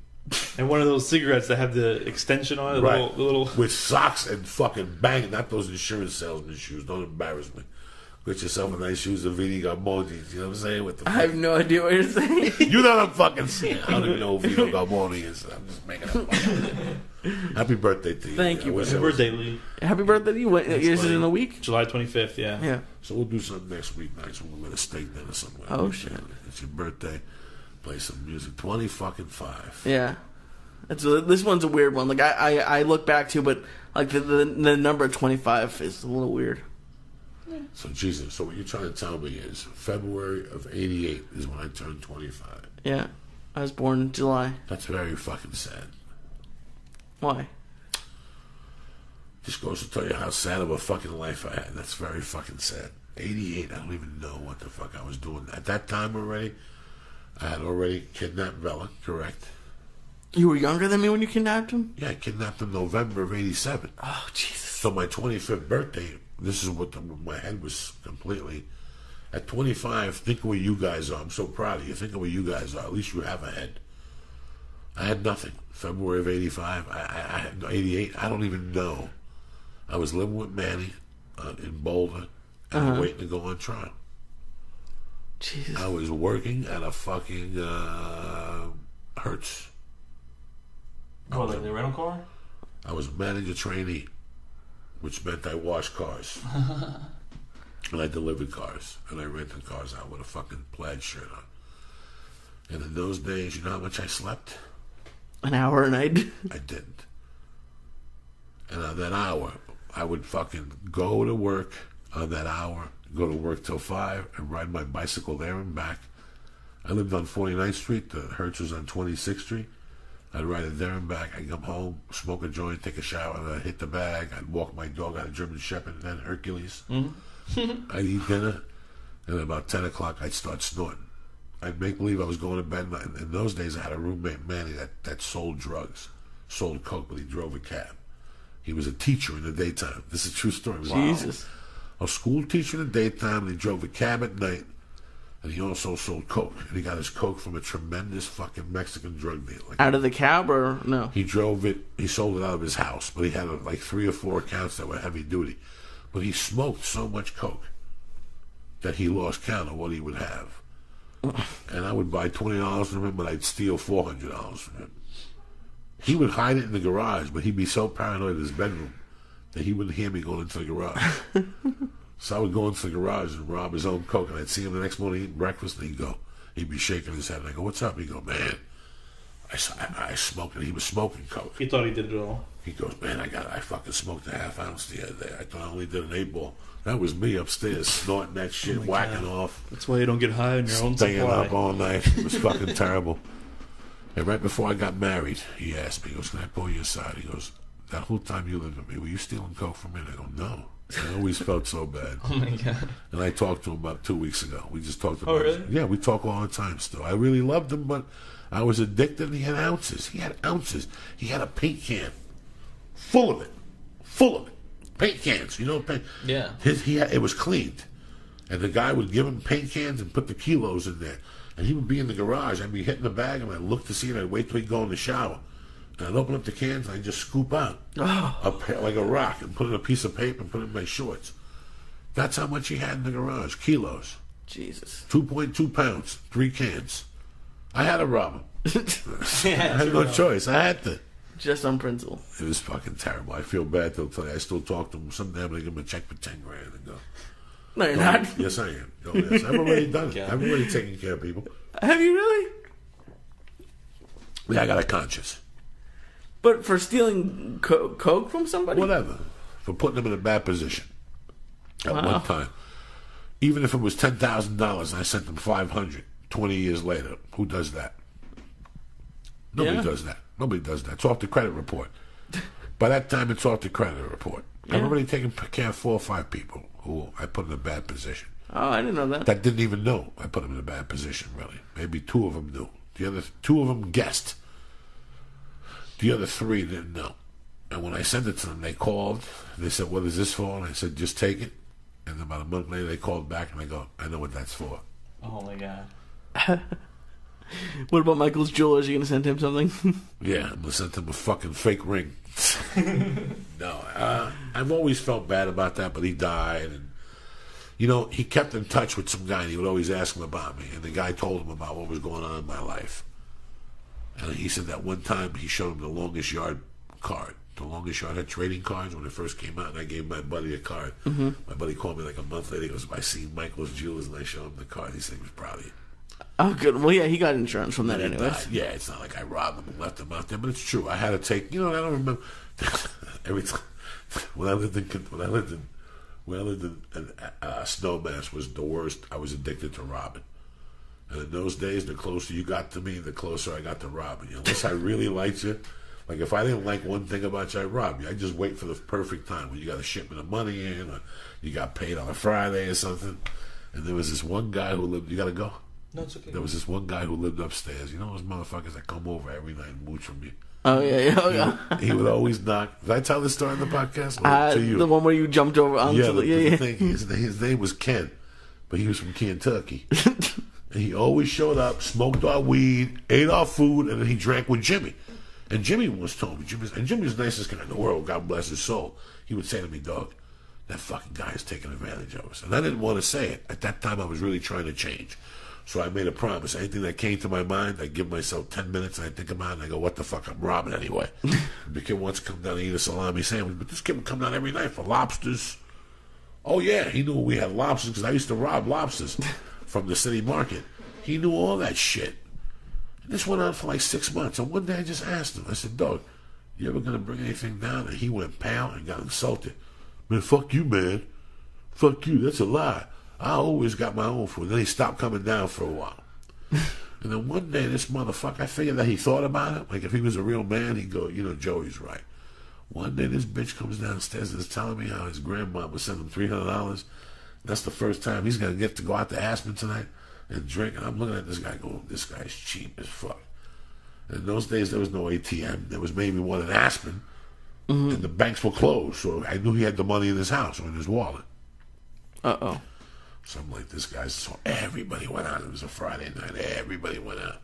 And one of those cigarettes that have the extension on it, right? the little. With socks and fucking bang, not those insurance salesman shoes. Don't embarrass me. Get yourself a nice shoes of Vini Garboni. You know what I'm saying? With the I have no idea what you're saying. you know what I'm fucking saying. I don't even know who Vino Garboni is. I'm just making up. Happy birthday to you. Thank you, Happy birthday, Lee. Happy birthday to you. Yours is in a week? July 25th, yeah. Yeah. So we'll do something next week. Nice. We'll get a steak dinner somewhere. Oh, shit. It's your birthday. Play some music. 20-5. Yeah. This one's a weird one. Like, I look back to, but, like, the number 25 is a little weird. So, Jesus, so what you're trying to tell me is February of 88 is when I turned 25. Yeah. I was born in July. That's very fucking sad. Why? Just goes to tell you how sad of a fucking life I had. That's very fucking sad. 88, I don't even know what the fuck I was doing. At that time already, I had already kidnapped Bella, correct? You were younger than me when you kidnapped him? Yeah, I kidnapped him November of 87. Oh, Jesus. So my 25th birthday, this is what my head was completely. At 25, think of where you guys are. I'm so proud of you. Think of where you guys are. At least you have a head. I had nothing. February of 85, I had 88. I don't even know. I was living with Manny in Boulder and waiting to go on trial. Jesus. I was working at a fucking Hertz. Oh, like the rental car? I was manager trainee, which meant I washed cars. And I delivered cars. And I rented cars out with a fucking plaid shirt on. And in those days, you know how much I slept? An hour a night? I didn't. And on that hour, I would fucking go to work on that hour, go to work till 5, and ride my bicycle there and back. I lived on 49th Street. The Hertz was on 26th Street. I'd ride it there and back. I'd come home, smoke a joint, take a shower, and I'd hit the bag. I'd walk my dog. I had a German Shepherd and then Hercules. I'd eat dinner, and at about 10 o'clock, I'd start snorting. I'd make believe I was going to bed. In those days, I had a roommate, Manny, that sold drugs, sold coke, but he drove a cab. He was a teacher in the daytime. This is a true story. Jesus. A school teacher in the daytime, and he drove a cab at night, and he also sold coke. And he got his coke from a tremendous fucking Mexican drug dealer. Like, Out of the cab or no? he drove it, he sold it out of his house, but he had like 3 or 4 accounts that were heavy duty. But he smoked so much coke that he lost count of what he would have. And I would buy $20 from him, but I'd steal $400 from him. He would hide it in the garage, but he'd be so paranoid in his bedroom that he wouldn't hear me going into the garage. So I would go into the garage and rob his own coke, and I'd see him the next morning eating breakfast, and he'd be shaking his head, and I go, "What's up?" He'd go, "Man, I smoked it." He was smoking coke. He thought he did it all. He goes, "Man, I fucking smoked a half ounce the other day. I thought I only did an 8-ball. That was me upstairs snorting that shit, whacking off. That's why you don't get high on your own Staying supply. up all night. It was fucking terrible." And right before I got married, he asked me, he goes, "Can I pull you aside?" He goes, "That whole time you lived with me, were you stealing coke from me?" And I go, "No." I always felt so bad. Oh my God. And I talked to him about 2 weeks ago. We just talked about Oh, really? Yeah, we talk all the time still. I really loved him, but I was addicted, and he had ounces. He had ounces. He had a paint can full of it. Paint cans, you know, paint. Yeah. It was cleaned. And the guy would give him paint cans and put the kilos in there. And he would be in the garage. I'd be hitting the bag, and I'd look to see it. I'd wait till he'd go in the shower. And I'd open up the cans, and I'd just scoop out like a rock and put in a piece of paper and put it in my shorts. That's how much he had in the garage. Kilos. Jesus. 2.2 pounds. 3 cans. I had to rob him. I Yeah, had no choice. I had to. Just on principle. It was fucking terrible. I feel bad till today. I still talk to him. Someday I'm going to give him a check for $10,000 and go. No, you're not. Yes, I am. Oh, yes. I've already done it. I've already taken care of people. Have you really? Yeah, I got a conscience. But for stealing coke from somebody? Whatever. For putting them in a bad position. At one time. Even if it was $10,000 and I sent them $500 20 years later, who does that? Nobody does that. Nobody does that. It's off the credit report. By that time, it's off the credit report. Yeah. I've already taken care of 4 or 5 people who I put in a bad position. Oh, I didn't know that. That didn't even know I put them in a bad position, really. Maybe 2 of them knew. The other 2 of them guessed. The other 3 didn't know. And when I sent it to them, they called. They said, "What is this for?" And I said, "Just take it." And about a month later, they called back, and I go, "I know what that's for." Oh my God. What about Michael's jewelers? Are you going to send him something? Yeah, I'm going to send him a fucking fake ring. No, I've always felt bad about that, but he died. And, you know, he kept in touch with some guy, and he would always ask him about me. And the guy told him about what was going on in my life. And he said that one time he showed him the longest yard card. The longest yard had trading cards when it first came out, and I gave my buddy a card. Mm-hmm. My buddy called me like a month later. He goes, "I seen Michael's jewelers," and I showed him the card. He said he was proud of you. Oh, good. Well, yeah, he got insurance from that anyways. Yeah, it's not like I robbed him and left him out there, but it's true. I had to take. You know, I don't remember every time when I lived in Snowmass was the worst. I was addicted to robbing, and in those days, the closer you got to me, the closer I got to robbing you. Unless I really liked you. Like, if I didn't like one thing about you, I'd rob you. I'd just wait for the perfect time when you got a shipment of money in, or you got paid on a Friday or something. And there was this one guy who lived. You got to go? No, it's okay. There was this one guy who lived upstairs. You know those motherfuckers that come over every night and mooch from you? Oh, yeah. He would always knock. Did I tell this story on the podcast? To you? The one where you jumped over onto the thing. His name was Ken, but he was from Kentucky. And he always showed up, smoked our weed, ate our food, and then he drank with Jimmy. And Jimmy once told me, Jimmy's the nicest guy in the world, God bless his soul. He would say to me, "Dog, that fucking guy is taking advantage of us." And I didn't want to say it. At that time, I was really trying to change. So I made a promise. Anything that came to my mind, I give myself 10 minutes, and I think about it, and I go, "What the fuck, I'm robbing anyway." The kid wants to come down and eat a salami sandwich, but this kid would come down every night for lobsters. Oh, yeah, he knew we had lobsters, because I used to rob lobsters from the city market. He knew all that shit. This went on for like 6 months, and one day I just asked him, I said, "Dog, you ever going to bring anything down?" And he went pale and got insulted. "Man, fuck you, man. Fuck you, that's a lie. I always got my own food." Then he stopped coming down for a while. And then one day, this motherfucker, I figured that he thought about it. Like, if he was a real man, he'd go, "You know, Joey's right." One day, this bitch comes downstairs and is telling me how his grandma would send him $300. That's the first time he's going to get to go out to Aspen tonight and drink. And I'm looking at this guy going, "This guy's cheap as fuck." And in those days, there was no ATM. There was maybe one in Aspen. Mm-hmm. And the banks were closed. So I knew he had the money in his house or in his wallet. Uh-oh. So I'm like, this guy's... So everybody went out. It was a Friday night. Everybody went out.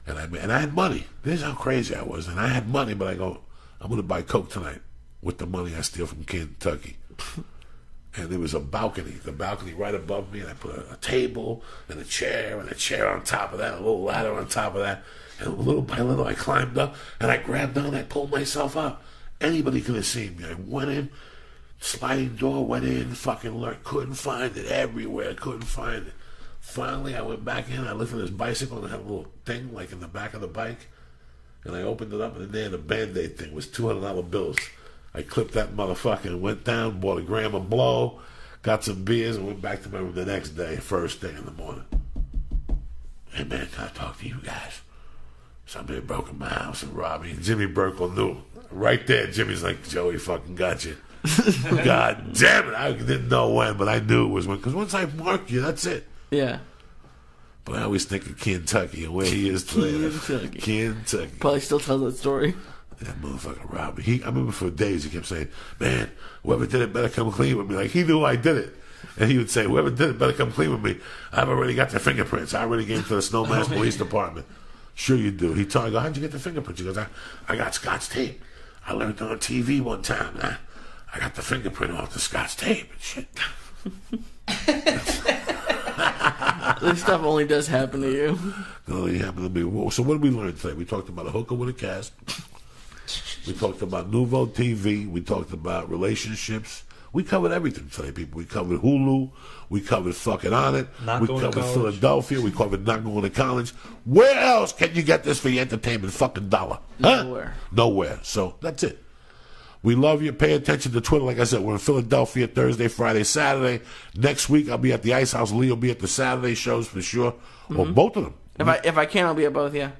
And I had money. This is how crazy I was. And I had money, but I go, "I'm going to buy Coke tonight with the money I steal from Kentucky." and there was a balcony. The balcony right above me, and I put a table and a chair on top of that, a little ladder on top of that, and little by little I climbed up, and I grabbed on, I pulled myself up. Anybody could have seen me. I went in, sliding door, went in, fucking lurked, couldn't find it everywhere, couldn't find it. Finally, I went back in, I lifted this bicycle, and I had a little thing, like in the back of the bike, and I opened it up, and in there, the Band-Aid thing was $200 bills. I clipped that motherfucker and went down, bought a gram of blow, got some beers, and went back to my room the next day, first thing in the morning. Hey, man, can I talk to you guys? Somebody broke in my house and robbed me. Jimmy Burkle knew. Right there, Jimmy's like, Joey fucking got you. God damn it. I didn't know when, but I knew it was when. Because once I mark you, that's it. Yeah. But I always think of Kentucky and where he is today. Kentucky. Probably still tells that story. That motherfucker robbed me. I remember for days he kept saying, man, whoever did it better come clean with me. Like, he knew I did it. And he would say, whoever did it better come clean with me. I've already got the fingerprints. I already gave them to the Snowmass Police Department. Sure you do. He told me, how'd you get the fingerprints? He goes, I got Scotch tape. I learned on TV one time. I got the fingerprint off the Scotch tape and shit. This stuff only does happen to you. It only happened to me. So what did we learn today? We talked about a hooker with a cast. We talked about Nouveau TV. We talked about relationships. We covered everything today, people. We covered Hulu. We covered fucking On It. We covered Philadelphia. We covered not going to college. Where else can you get this for your entertainment fucking dollar? Huh? Nowhere. Nowhere. So that's it. We love you. Pay attention to Twitter. Like I said, we're in Philadelphia Thursday, Friday, Saturday. Next week, I'll be at the Ice House. Lee will be at the Saturday shows for sure. Or both of them. If I can, I'll be at both, yeah.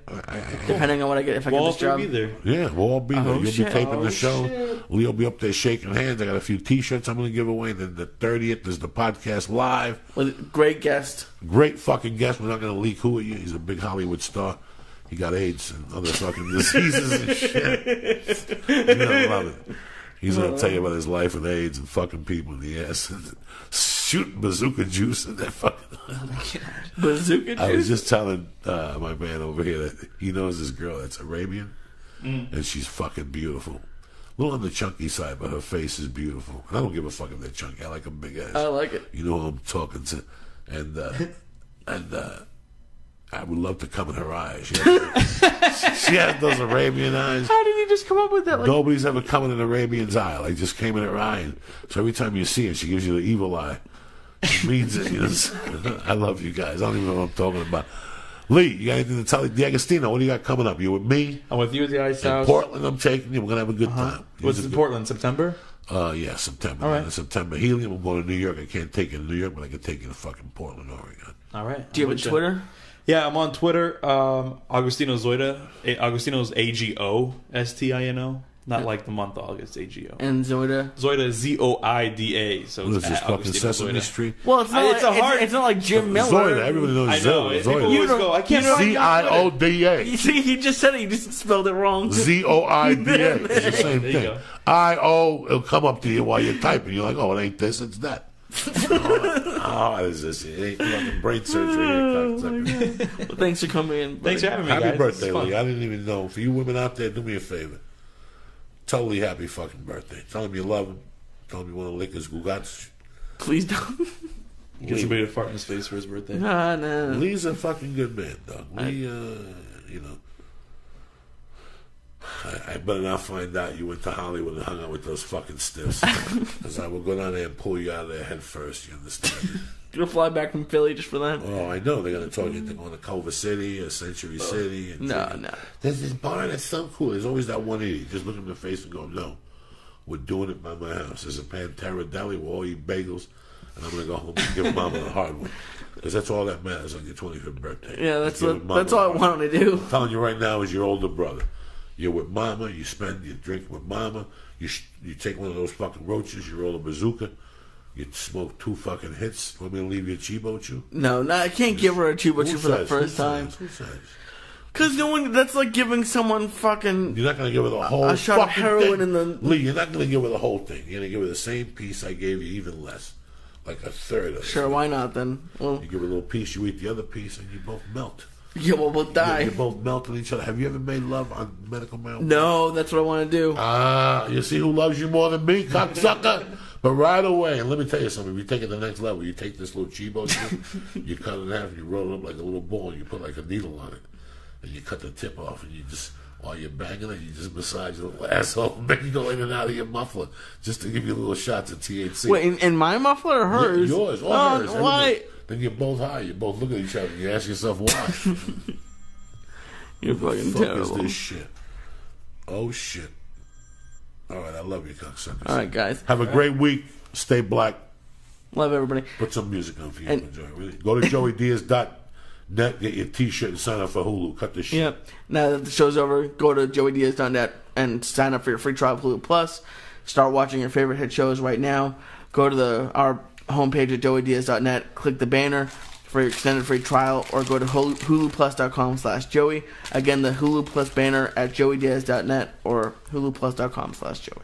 Depending on what I get, if I get this job. Be there. Yeah, we'll all be there. You'll be taping the show. Shit. Lee will be up there shaking hands. I got a few T-shirts I'm going to give away. Then the 30th is the podcast live. With great guest. Great fucking guest. We're not going to leak who he is. He's a big Hollywood star. He got AIDS and other fucking diseases and shit. You're going to love it. He's going to tell you about his life with AIDS and fucking people in the ass and shooting bazooka juice in that fucking... Bazooka juice? I was just telling my man over here that he knows this girl that's Arabian, and she's fucking beautiful. A little on the chunky side, but her face is beautiful. And I don't give a fuck if they're chunky. I like a big ass. I like it. You know who I'm talking to. And I would love to come in her eyes. She has those Arabian eyes. How did you just come up with that? Like, nobody's ever come in an Arabian's eye. Like, just came in her eye. And so every time you see her, she gives you the evil eye. It means it. You know? I love you guys. I don't even know what I'm talking about. Lee, you got anything to tell D'Agostino? What do you got coming up? You with me? I'm with you at the Ice House. Portland, I'm taking you. We're going to have a good time. What's in Portland, September? Yeah, September. All right. In September. Helium, I'm going to New York. I can't take you to New York, but I can take you to fucking Portland, Oregon. All right. do you have a Twitter? Yeah, I'm on Twitter. Agostino Zoida. Agostino's AGOSTINO. Not like the month August, AGO. And Zoida? Zoida is ZOIDA. So What is it's this, at fucking Agostino Sesame Zoida. Street? Well, it's not, It's a hard- it's not like Jim Miller. Zoida, everybody knows I know. Zoida. People always go, I can't find your Twitter. Zoida. You see, he just said it. He just spelled it wrong. Zoida. It's the same There you thing. go. I-O, it'll come up to you while you're typing. You're like, oh, it ain't this, it's that. What is this? It ain't fucking brain surgery. Well, thanks for coming in. Thanks for having me, Happy guys. birthday, It's fun. Lee. I didn't even know. For you women out there, do me a favor. Totally happy fucking birthday. Tell him you love him. Tell him you want to lick his gugats. Please don't. Get somebody to fart in his face for his birthday. Nah. Lee's a fucking good man, dog. Lee, you know. I better not find out you went to Hollywood and hung out with those fucking stiffs. Because I will go down there and pull you out of there head first, you understand? You're gonna fly back from Philly just for that? Oh, I know. They're going to talk you into going to Culver City or Century City. And No. There's this bar that's so cool. There's always that one idiot. Just look him in the face and go, no, we're doing it by my house. There's a Pantera Deli. We'll all eat bagels. And I'm going to go home and give Mama the hard one. Because that's all that matters on your 25th birthday. Yeah, that's Give Mama all I the hard wanted to do. I'm telling you right now, is your older brother. You're with Mama. You drink with Mama. You take one of those fucking roaches. You roll a bazooka. You smoke 2 fucking hits. Want me to leave you a Chibo Chew? No, I can't give her a Chibo Chew for the first time. Who says? Because no one, that's like giving someone fucking You're not going to give her the whole a shot of fucking heroin thing. in the... Lee, you're not going to give her the whole thing. You're going to give her the same piece I gave you, even less. Like a third of it. Sure, why not then? Well, You give her a little piece, you eat the other piece, and you both melt. yeah, well, we'll die. You both melt on each other. Have you ever made love on medical marijuana? No, that's what I want to do. You see who loves you more than me, cocksucker? But right away, and let me tell you something, if you take it to the next level, you take this little Chibo shit, you cut it in half, and you roll it up like a little ball, and you put like a needle on it, and you cut the tip off, and you just, while you're banging it, you just massage your little asshole, and make you go in and out of your muffler, just to give you little shots of THC. Wait, in my muffler or hers? Yours, or hers. Why? Then you're both high, you both look at each other, and you ask yourself why. You're fucking fuck terrible. is this shit? Oh, shit. All right, I love you, cocksuckers. All right, guys. Have a great week. Stay black. Love everybody. Put some music on for you to enjoy. Really. Go to joeydiaz.net, get your t-shirt, and sign up for Hulu. Cut this shit. Yep. Now that the show's over, go to joeydiaz.net and sign up for your free trial of Hulu Plus. Start watching your favorite hit shows right now. Go to our homepage at joeydiaz.net. Click the banner for your extended free trial, or go to huluplus.com/Joey. Again, the Hulu Plus banner at joeydiaz.net or huluplus.com/Joey.